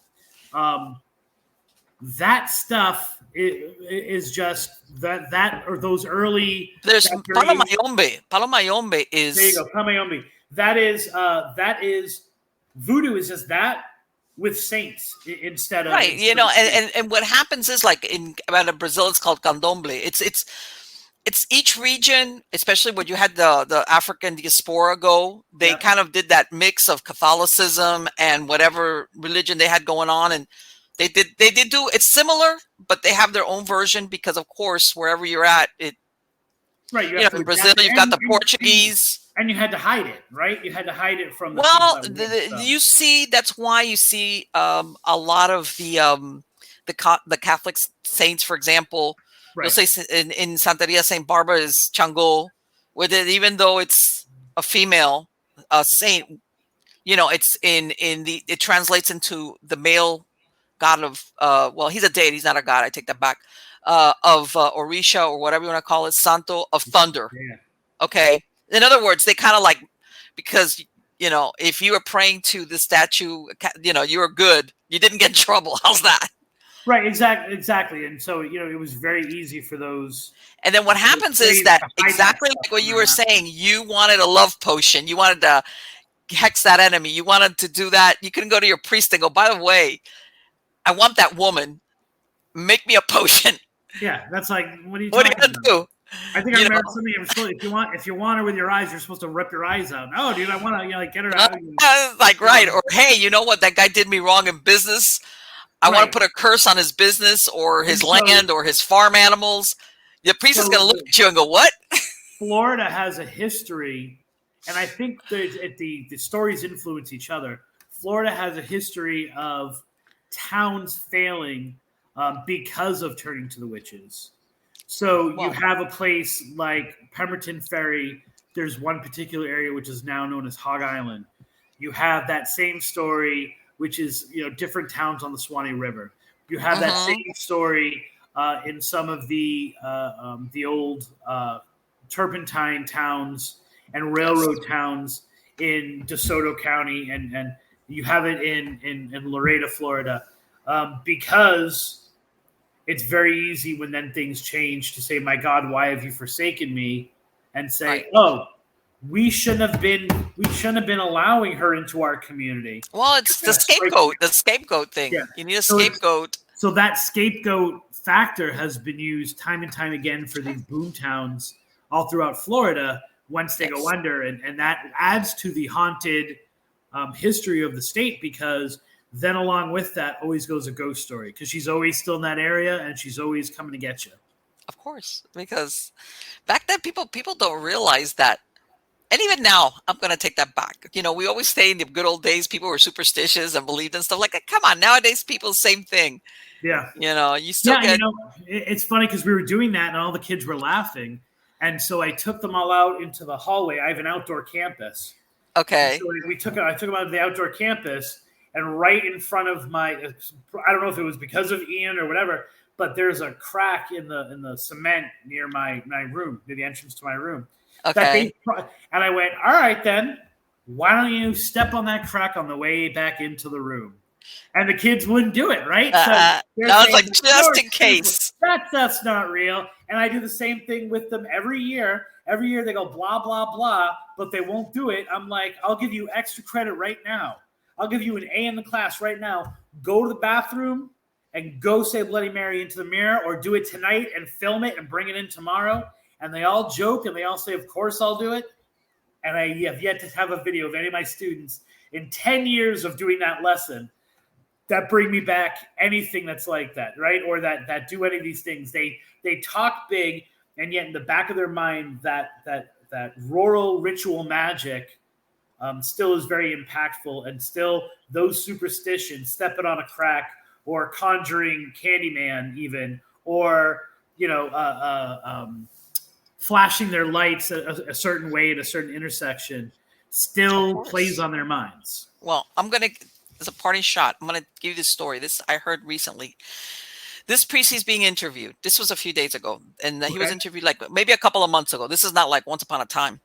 That stuff is just that or those early. There's Palomayombe. Palomayombe is. There you go, Palomayombe. That is voodoo is just that with saints instead of right. And what happens is like in Brazil, it's called candomblé. It's each region, especially when you had the African diaspora go. They kind of did that mix of Catholicism and whatever religion they had going on, and They did do it's similar, but they have their own version because, of course, wherever you're at, in Brazil, you've got the Portuguese, and you had to hide it, right? You had to hide it from. You see, that's why you see a lot of the Catholic saints, for example. Right. You'll say in Santeria, Saint Barbara is Chango, with it, even though it's a female saint. It's it translates into the male god of he's a deity, he's not a god, I take that back, of Orisha, or whatever you want to call it, Santo of thunder. Okay, in other words, they kind of like, because if you were praying to the statue, you were good, you didn't get in trouble. How's that? Right, exactly. And so it was very easy for those. And then what happens is that exactly like what you were saying, you wanted a love potion, you wanted to hex that enemy, you wanted to do that, you couldn't go to your priest and go, by the way, I want that woman. Make me a potion. Yeah, that's like, what are you gonna do? I think I remember something. If you want her with your eyes, you're supposed to rip your eyes out. No, dude, I want to like get her out. Like, right. Or, hey, you know what? That guy did me wrong in business. I want to put a curse on his business or his land or his farm animals. The priest is going to look at you and go, what? Florida has a history, and I think the stories influence each other. Florida has a history of towns failing because of turning to the witches. So you have a place like Pemberton Ferry. There's one particular area which is now known as Hog Island. You have that same story, which is different towns on the Swanee River. You have that same story in some of the old turpentine towns and railroad towns in DeSoto County, and you have it in Narrator, Florida, because it's very easy when then things change to say, "My God, why have you forsaken me?" and say, "Oh, we shouldn't have been allowing her into our community." Well, it's the scapegoat thing. Yeah. You need a scapegoat. So that scapegoat factor has been used time and time again for these boom towns all throughout Florida once they go under. And that adds to the haunted history of the state, because then along with that always goes a ghost story, because she's always still in that area and she's always coming to get you. Of course, because back then people don't realize that. And even now, I'm going to take that back. We always say in the good old days, people were superstitious and believed in stuff like that. Come on, nowadays, people, same thing. Yeah. You still get... it's funny because we were doing that and all the kids were laughing. And so I took them all out into the hallway. I have an outdoor campus. Okay. So I took them out to the outdoor campus, and right in front of I don't know if it was because of Ian or whatever, but there's a crack in the cement near my room, near the entrance to my room. Okay. And I went, all right, then, why don't you step on that crack on the way back into the room? And the kids wouldn't do it, right? I was like, just in case. That's not real. And I do the same thing with them every year. Every year they go blah, blah, blah, but they won't do it. I'm like, I'll give you extra credit right now. I'll give you an A in the class right now. Go to the bathroom and go say Bloody Mary into the mirror, or do it tonight and film it and bring it in tomorrow. And they all joke and they all say, of course I'll do it. And I have yet to have a video of any of my students in 10 years of doing that lesson that bring me back anything that's like that, right? Or that do any of these things. They talk big, and yet in the back of their mind, that rural ritual magic still is very impactful, and still those superstitions, stepping on a crack or conjuring Candyman even, or flashing their lights a certain way at a certain intersection, still plays on their minds. Well, as a parting shot, I'm going to give you this story. This I heard recently. This priest is being interviewed. This was a few days ago, and he was interviewed like maybe a couple of months ago. This is not like once upon a time.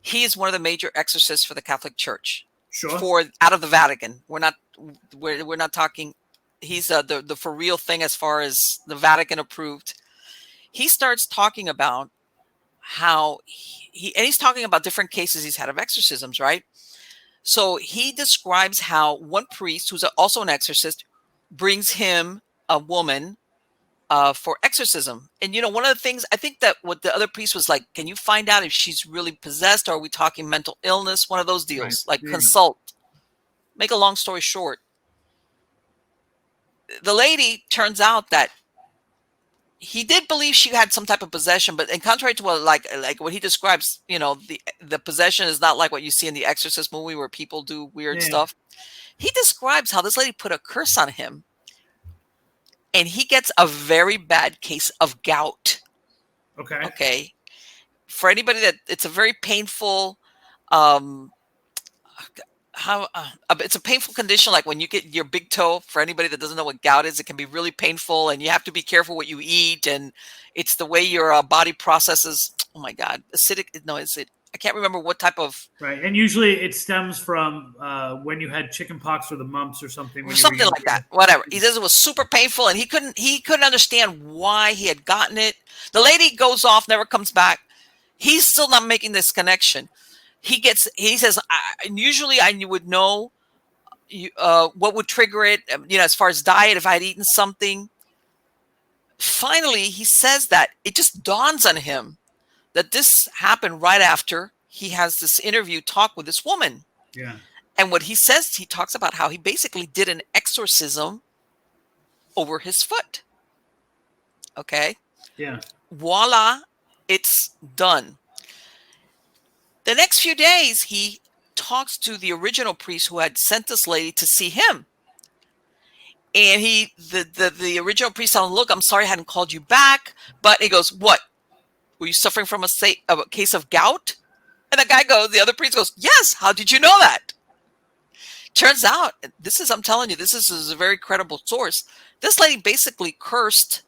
He is one of the major exorcists for the Catholic Church. Sure. Out of the Vatican. We're not talking. He's the for real thing as far as the Vatican approved. He starts talking about how he's talking about different cases he's had of exorcisms, right? So he describes how one priest, who's also an exorcist, brings him a woman for exorcism. And, one of the things, I think that what the other priest was like, can you find out if she's really possessed, or are we talking mental illness? One of those deals, consult. Make a long story short. The lady, turns out that he did believe she had some type of possession, but in contrary to what like what he describes, the possession is not like what you see in the Exorcist movie where people do weird stuff. He describes how this lady put a curse on him, and he gets a very bad case of gout. Okay. For anybody it's a very painful, it's a painful condition, like when you get your big toe. For anybody that doesn't know what gout is, it can be really painful, and you have to be careful what you eat, and it's the way your body processes. Oh my God, acidic? No, is it? I can't remember what type of. Right, and usually it stems from when you had chicken pox or the mumps or something. Something like that. Whatever. He says it was super painful, and he couldn't understand why he had gotten it. The lady goes off, never comes back. He's still not making this connection. He says, usually I would know what would trigger it, as far as diet, if I had eaten something. Finally, he says that it just dawns on him that this happened right after he has this interview talk with this woman. Yeah. And what he says, he talks about how he basically did an exorcism over his foot. Okay. Yeah. Voila, it's done. The next few days, he talks to the original priest who had sent this lady to see him. And the original priest tells him, look, I'm sorry I hadn't called you back. But he goes, what? Were you suffering from a case of gout? And the other priest goes, yes. How did you know that? Turns out, I'm telling you, this is a very credible source. This lady basically cursed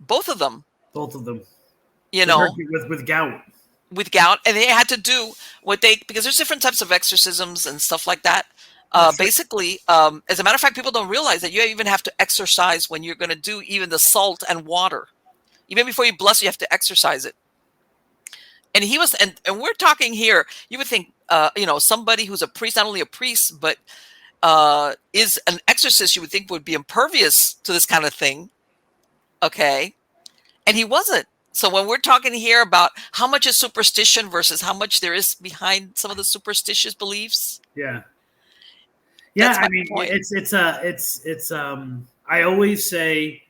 both of them. Both of them. You know, with gout. With gout, and they had to do because there's different types of exorcisms and stuff like that. Basically, as a matter of fact, people don't realize that you even have to exercise when you're going to do even the salt and water. Even before you bless, you have to exercise it. And he was, and we're talking here. You would think, somebody who's a priest, not only a priest, but is an exorcist, you would think would be impervious to this kind of thing. Okay, and he wasn't. So when we're talking here about how much is superstition versus how much there is behind some of the superstitious beliefs. Yeah. Yeah. I mean, it's I always say,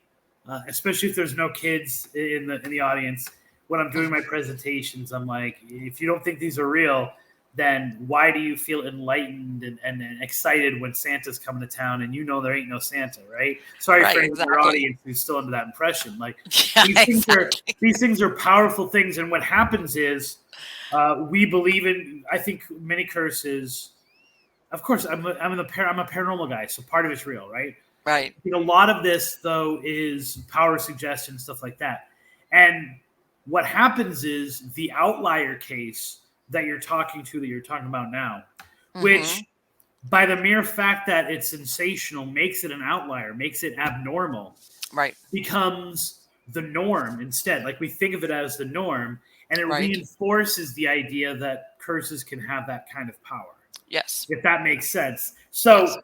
especially if there's no kids in the audience, when I'm doing my presentations, I'm like, if you don't think these are real, then why do you feel enlightened and excited when Santa's coming to town and you know there ain't no Santa, right? Sorry for your audience who's still under that impression. Like these things are powerful things, and what happens is we believe in, I think, many curses. Of course, I'm a paranormal guy, so part of it's real, right? Right. A lot of this though is power suggestion, stuff like that, and what happens is the outlier case that you're talking about now, which by the mere fact that it's sensational makes it an outlier, makes it abnormal, right? Becomes the norm instead. Like we think of it as the norm, and it reinforces the idea that curses can have that kind of power. Yes. If that makes sense. So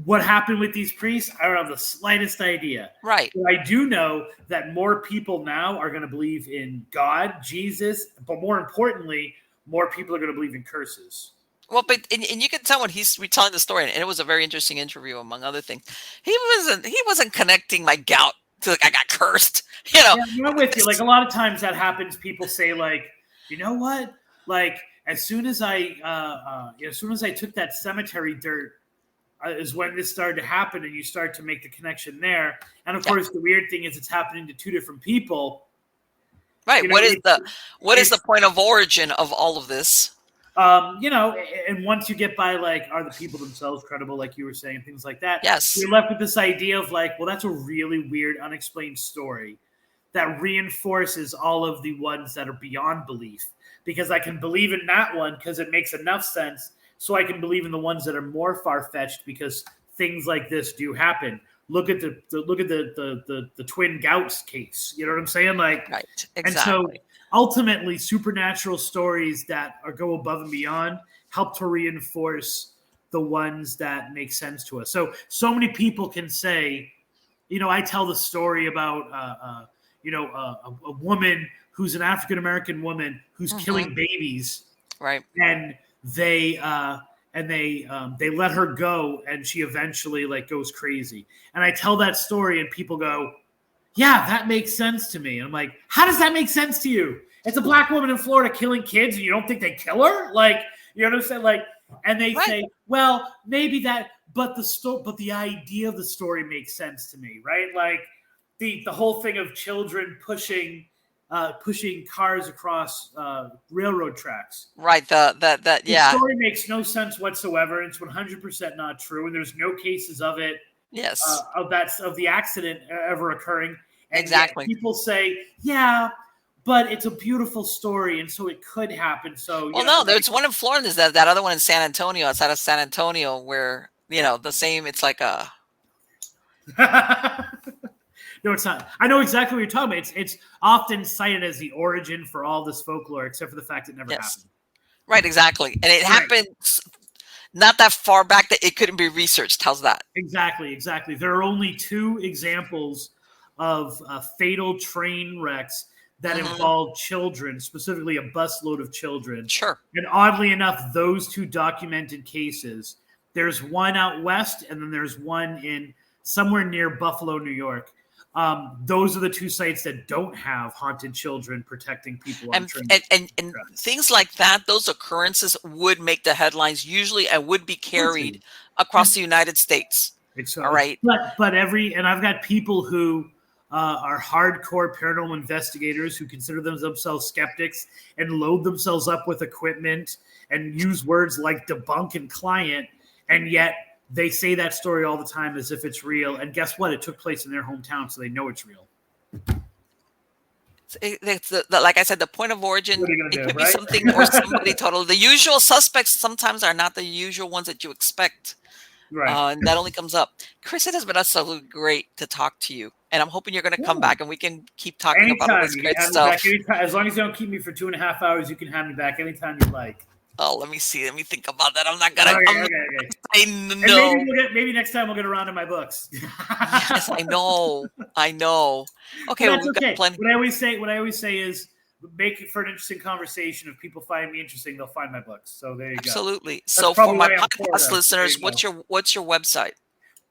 what happened with these priests? I don't have the slightest idea. Right. But I do know that more people now are going to believe in God, Jesus, but more importantly, more people are going to believe in curses. Well, but and you can tell when he's retelling the story, and it was a very interesting interview, among other things. He wasn't connecting my gout to like I got cursed. You know, yeah, I'm with you. Like a lot of times that happens. People say like, you know what? Like as soon as I took that cemetery dirt. Is when this started to happen, and you start to make the connection there. And of course, the weird thing is it's happening to two different people. Right. What is the point of origin of all of this? And once you get by, like, are the people themselves credible, like you were saying, things like that. Yes. You're left with this idea of like, well, that's a really weird, unexplained story that reinforces all of the ones that are beyond belief, because I can believe in that one because it makes enough sense. So I can believe in the ones that are more far-fetched because things like this do happen. Look at the twin gouts case. You know what I'm saying? Like, right, exactly. And so ultimately, supernatural stories that go above and beyond help to reinforce the ones that make sense to us. So many people can say, I tell the story about a woman who's an African American woman who's killing babies, right? And they let her go, and she eventually like goes crazy. And I tell that story, and people go, "Yeah, that makes sense to me." And I'm like, "How does that make sense to you? It's a black woman in Florida killing kids, and you don't think they kill her? Like, you know what I'm saying? Like, and they say, well, maybe that, but the idea of the story makes sense to me, right? Like the whole thing of children pushing cars across railroad tracks. Right. The story makes no sense whatsoever. It's 100% not true, and there's no cases of it. Yes. Of the accident ever occurring. And exactly. People say, yeah, but it's a beautiful story, and so it could happen. So there's one in Florida. There's that other one in San Antonio, outside of San Antonio, where the same. It's like a. No, it's not. I know exactly what you're talking about. It's often cited as the origin for all this folklore, except for the fact it never happened. Right, exactly. And it happened not that far back that it couldn't be researched. How's that? Exactly. There are only 2 examples of fatal train wrecks that involved children, specifically a busload of children. Sure. And oddly enough, those two documented cases, there's one out west and then there's one in somewhere near Buffalo, New York. Those are the two sites that don't have haunted children protecting people on trains. And things like that, those occurrences would make the headlines usually and would be carried across the United States. So, all right. But and I've got people who are hardcore paranormal investigators who consider themselves skeptics and load themselves up with equipment and use words like debunk and client, and yet they say that story all the time as if it's real. And guess what? It took place in their hometown, so they know it's real. It's like I said, the point of origin, it could be something or somebody total. The usual suspects sometimes are not the usual ones that you expect. Right. And that only comes up. Chris, it has been absolutely great to talk to you. And I'm hoping you're going to come back and we can keep talking about all this great stuff. As long as you don't keep me for 2.5 hours, you can have me back anytime you like. Oh, let me see. Let me think about that. I'm not going to. I know. Maybe next time we'll get around to my books. Yes, I know. Okay, well, we've got plenty. What I always say is, make it for an interesting conversation. If people find me interesting, they'll find my books. So there you go. Absolutely. So for my podcast listeners, what's your website?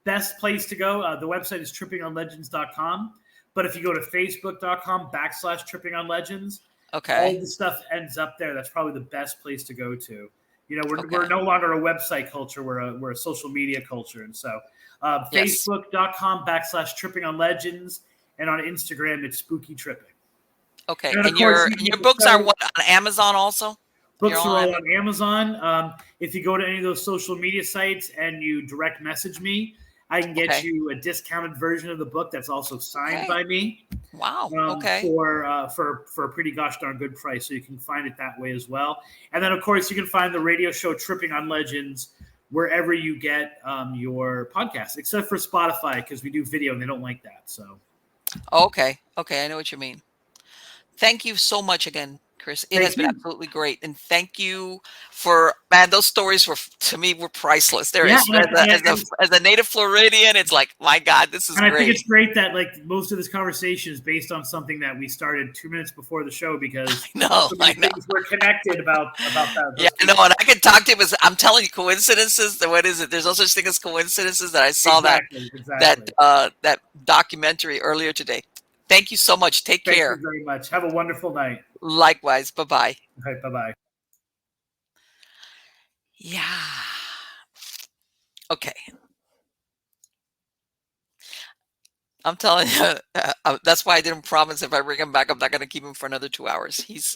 Best place to go. The website is trippingonlegends.com. But if you go to facebook.com/trippingonlegends, all the stuff ends up there. That's probably the best place to go to. We're no longer a website culture. We're a social media culture. And so facebook.com/trippingonlegends. And on Instagram, it's spooky tripping. Okay. And your books are what, on Amazon also? Books are all on Amazon. If you go to any of those social media sites and you direct message me, I can get you a discounted version of the book that's also signed by me. Wow. For a pretty gosh darn good price. So you can find it that way as well. And then, of course, you can find the radio show Tripping on Legends wherever you get your podcasts, except for Spotify, because we do video and they don't like that. So. Okay. I know what you mean. Thank you so much again, Chris. It has been absolutely great. And thank you for, those stories were priceless. As a native Floridian, it's like, my God, this is great. I think it's great that most of this conversation is based on something that we started 2 minutes before the show, because I know. We're connected about that. Yeah, I know. And I can talk to you, I'm telling you, coincidences, what is it? There's no such thing as coincidences. That I saw that documentary earlier today. Thank you so much. Take care. Thank you very much. Have a wonderful night. Likewise. Bye-bye. All right, bye-bye. Yeah. Okay. I'm telling you, that's why I didn't promise if I bring him back, I'm not going to keep him for another 2 hours. He's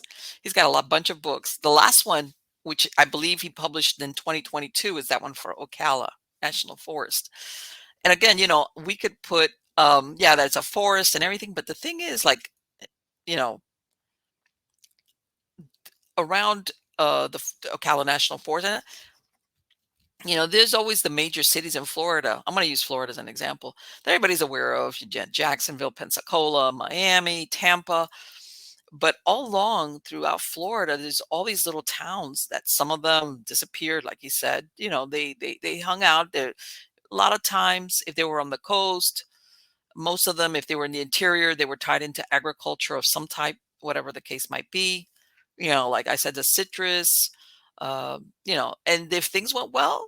got a bunch of books. The last one, which I believe he published in 2022, is that one for Ocala National Forest. And again, we could put that's a forest and everything. But the thing is, around the Ocala National Forest, there's always the major cities in Florida. I'm going to use Florida as an example that everybody's aware of: Jacksonville, Pensacola, Miami, Tampa. But all along throughout Florida, there's all these little towns that some of them disappeared, like you said. They hung out there. A lot of times, if they were on the coast, most of them, if they were in the interior, they were tied into agriculture of some type, whatever the case might be. Like I said, the citrus, and if things went well,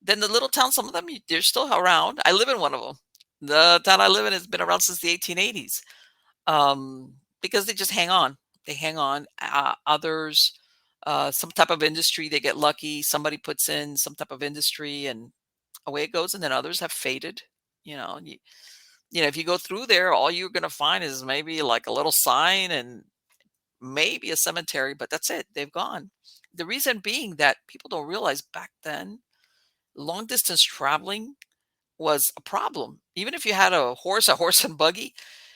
then the little towns, some of them, they're still around. I live in one of them. The town I live in has been around since the 1880s, because they just hang on. They hang on. Others, some type of industry, they get lucky. Somebody puts in some type of industry and away it goes. And then others have faded. If you go through there, all you're going to find is maybe like a little sign and maybe a cemetery, but that's it. They've gone. The reason being that people don't realize back then, long distance traveling was a problem. Even if you had a horse and buggy.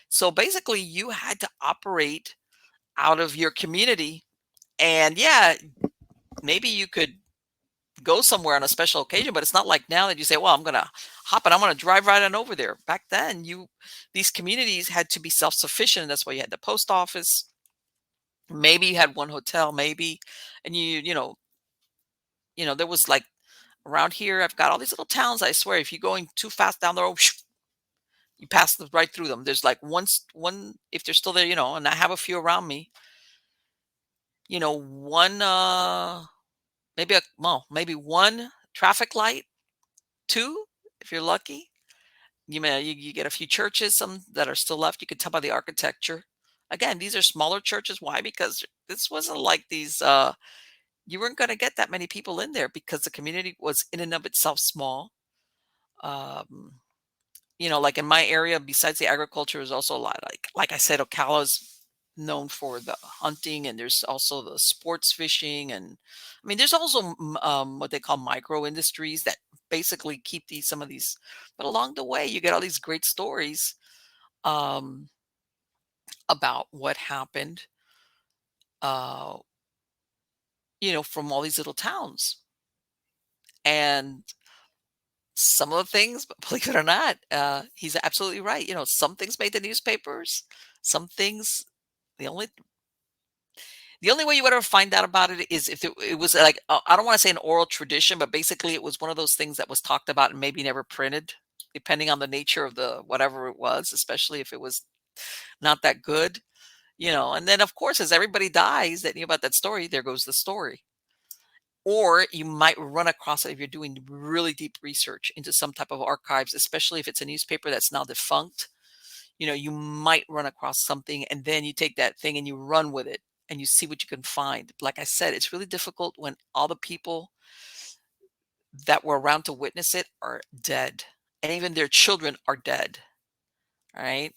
So basically you had to operate out of your community. And maybe you could go somewhere on a special occasion, but it's not like now that you say, well, I'm going to hop and I'm going to drive right on over there. Back then, these communities had to be self-sufficient. And that's why you had the post office. Maybe you had one hotel, maybe. And there was like around here, I've got all these little towns. I swear, if you're going too fast down the road, You pass right through them. There's like one if they're still there, and I have a few around me. One maybe one traffic light, two if you're lucky. You get a few churches, some that are still left. You can tell by the architecture. Again, these are smaller churches. Why? Because this wasn't like these. You weren't going to get that many people in there because the community was in and of itself small. Um, like in my area, besides the agriculture, is also a lot. Like I said, Ocala's known for the hunting, and there's also the sports fishing, and I mean, there's also what they call micro industries that basically keep some of these. But along the way, you get all these great stories um, about what happened, uh, from all these little towns, and some of the things, believe it or not, he's absolutely right. Some things made the newspapers. Some things, the only way you would ever find out about it is if it was like, I don't want to say an oral tradition, but basically it was one of those things that was talked about and maybe never printed, depending on the nature of the whatever it was, especially if it was not that good. And then of course, as everybody dies that knew about that story, there goes the story. Or you might run across it if you're doing really deep research into some type of archives, especially if it's a newspaper that's now defunct. You might run across something, and then you take that thing and you run with it and you see what you can find. Like I said, it's really difficult when all the people that were around to witness it are dead, and even their children are dead. All right.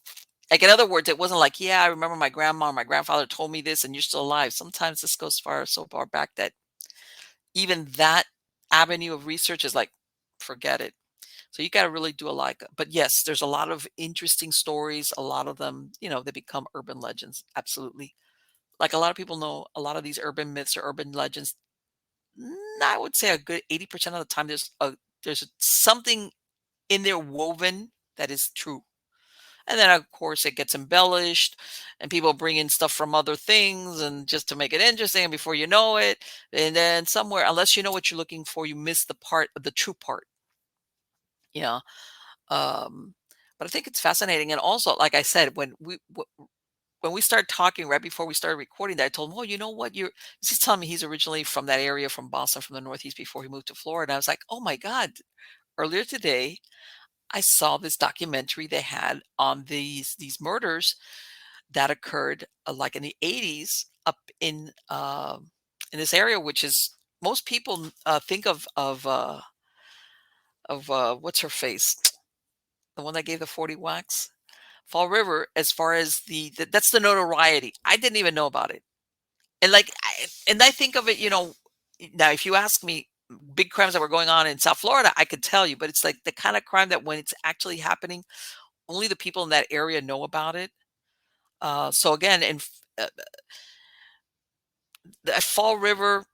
Like, in other words, it wasn't like, yeah, I remember my grandma or my grandfather told me this and you're still alive. Sometimes this goes so far back that even that avenue of research is like, forget it. So you got to really do a like. But yes, there's a lot of interesting stories. A lot of them, they become urban legends. Absolutely. Like, a lot of people know a lot of these urban myths or urban legends. I would say a good 80% of the time there's something in there woven that is true. And then of course it gets embellished and people bring in stuff from other things and just to make it interesting, and before you know it, and then somewhere, unless you know what you're looking for, you miss the true part. Yeah. Um, but I think it's fascinating. And also, like I said, when we started talking right before we started recording that, I told him, "Oh, you know what? He's telling me he's originally from that area, from Boston, from the Northeast, before he moved to Florida." I was like, "Oh my God!" Earlier today, I saw this documentary they had on these murders that occurred like in the 80s up in this area, which is most people think of what's her face, the one that gave the 40 whacks. Fall River, as far as that's the notoriety. I didn't even know about it. And I think of it, now if you ask me big crimes that were going on in South Florida, I could tell you, but it's like the kind of crime that when it's actually happening, only the people in that area know about it. So again, uh, at Fall River,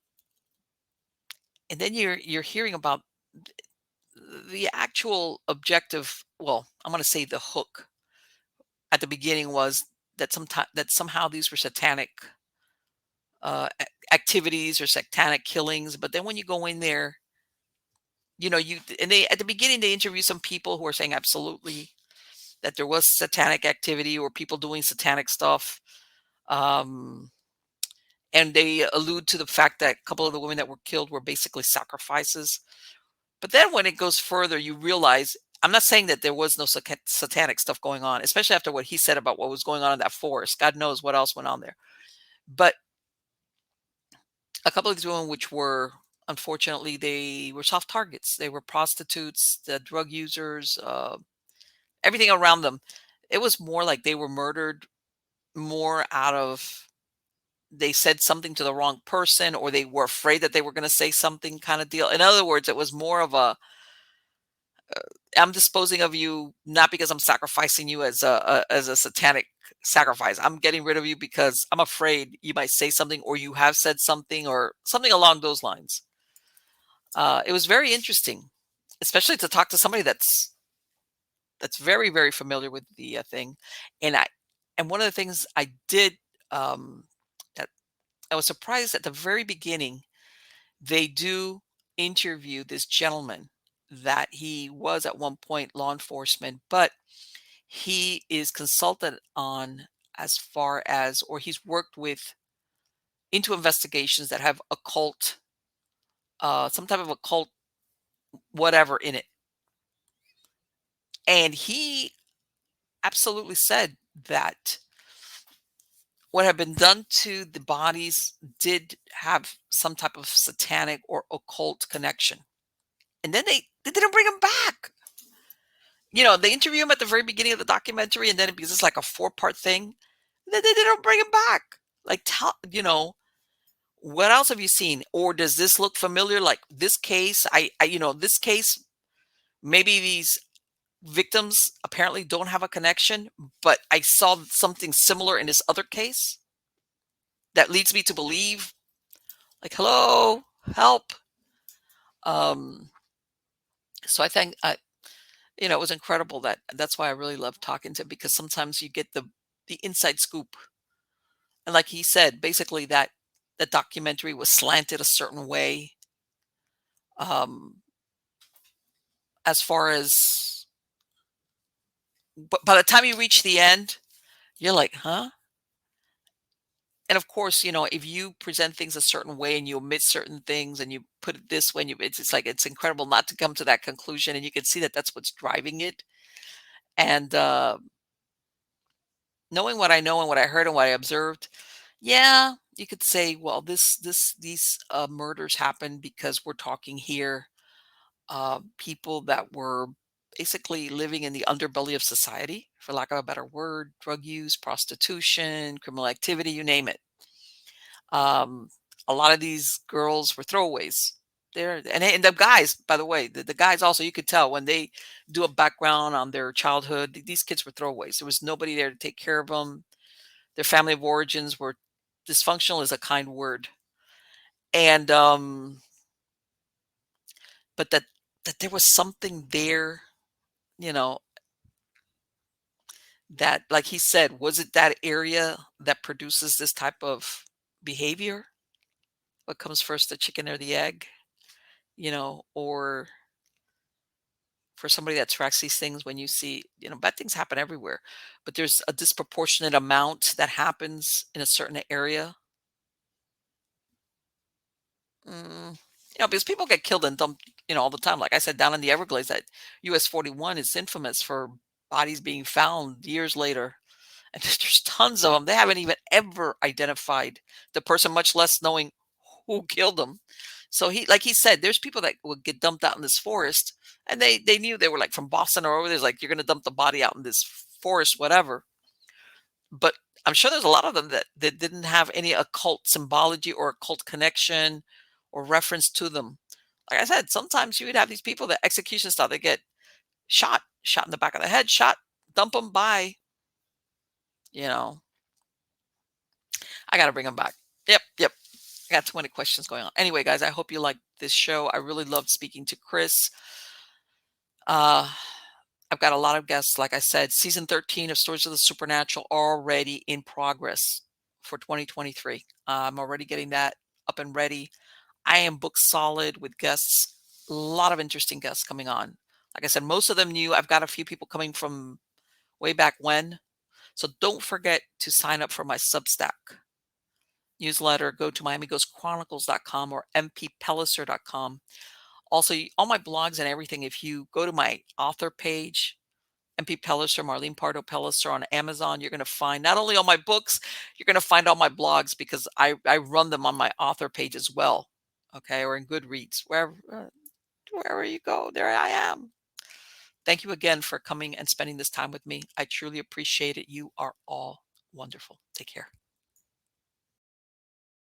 and then you're hearing about the actual objective. Well, I'm going to say the hook at the beginning was that somehow these were satanic activities or satanic killings. But then when you go in there, and they at the beginning they interview some people who are saying absolutely that there was satanic activity or people doing satanic stuff. Um, and they allude to the fact that a couple of the women that were killed were basically sacrifices. But then when it goes further, you realize, I'm not saying that there was no satanic stuff going on, especially after what he said about what was going on in that forest. God knows what else went on there. But a couple of these women, which were, unfortunately, they were soft targets. They were prostitutes, the drug users, everything around them. It was more like they were murdered more out of, they said something to the wrong person, or they were afraid that they were going to say something kind of deal. In other words, it was more of a, I'm disposing of you not because I'm sacrificing you as a satanic sacrifice. I'm getting rid of you because I'm afraid you might say something, or you have said something, or something along those lines. It was very interesting, especially to talk to somebody that's very, very familiar with the thing. And one of the things I did, that I was surprised at the very beginning, they do interview this gentleman that he was at one point law enforcement, but he is consulted on as far as, or he's worked with into investigations that have occult, some type of occult whatever in it. And he absolutely said that what had been done to the bodies did have some type of satanic or occult connection. And then they didn't bring him back. They interview him at the very beginning of the documentary, and then because it's like a 4-part thing, then they didn't bring him back. Like, what else have you seen? Or does this look familiar? Like this case, this case, maybe these victims apparently don't have a connection, but I saw something similar in this other case that leads me to believe, like, hello, help. So I think, it was incredible. That's why I really love talking to him, because sometimes you get the inside scoop. And like he said, basically that the documentary was slanted a certain way. As far as, but by the time you reach the end, you're like, huh? And of course, if you present things a certain way and you omit certain things and you put it this way, and it's like, it's incredible not to come to that conclusion. And you can see that that's what's driving it. And knowing what I know and what I heard and what I observed, yeah, you could say, well, these murders happened because we're talking here, people that were basically living in the underbelly of society, for lack of a better word, drug use, prostitution, criminal activity, you name it. A lot of these girls were throwaways. And the guys, by the way, the guys also, you could tell when they do a background on their childhood, these kids were throwaways. There was nobody there to take care of them. Their family of origins were dysfunctional, is a kind word. And but that there was something there, you know, that, like he said, was it that area that produces this type of behavior? What comes first, the chicken or the egg? Or for somebody that tracks these things, when you see, bad things happen everywhere, but there's a disproportionate amount that happens in a certain area. Because people get killed and dumped, all the time. Like I said, down in the Everglades, that US 41 is infamous for bodies being found years later. And there's tons of them. They haven't even ever identified the person, much less knowing who killed them. So like he said, there's people that would get dumped out in this forest, and they knew they were like from Boston or over there. Like, you're going to dump the body out in this forest, whatever. But I'm sure there's a lot of them that didn't have any occult symbology or occult connection or reference to them. Like I said, sometimes you would have these people that execution style, they get shot in the back of the head, dump them by, I got to bring them back. Yep. I got 20 questions going on. Anyway, guys, I hope you liked this show. I really loved speaking to Chris. I've got a lot of guests. Like I said, season 13 of Stories of the Supernatural already in progress for 2023. I'm already getting that up and ready. I am booked solid with guests. A lot of interesting guests coming on. Like I said, most of them new. I've got a few people coming from way back when. So don't forget to sign up for my Substack newsletter. Go to miamighostchronicles.com or mpellicer.com. Also, all my blogs and everything, if you go to my author page, MP Pellicer, Marlene Pardo Pellicer on Amazon, you're going to find not only all my books, you're going to find all my blogs, because I run them on my author page as well. Okay, or in Goodreads, wherever you go, there I am. Thank you again for coming and spending this time with me. I truly appreciate it. You are all wonderful. Take care.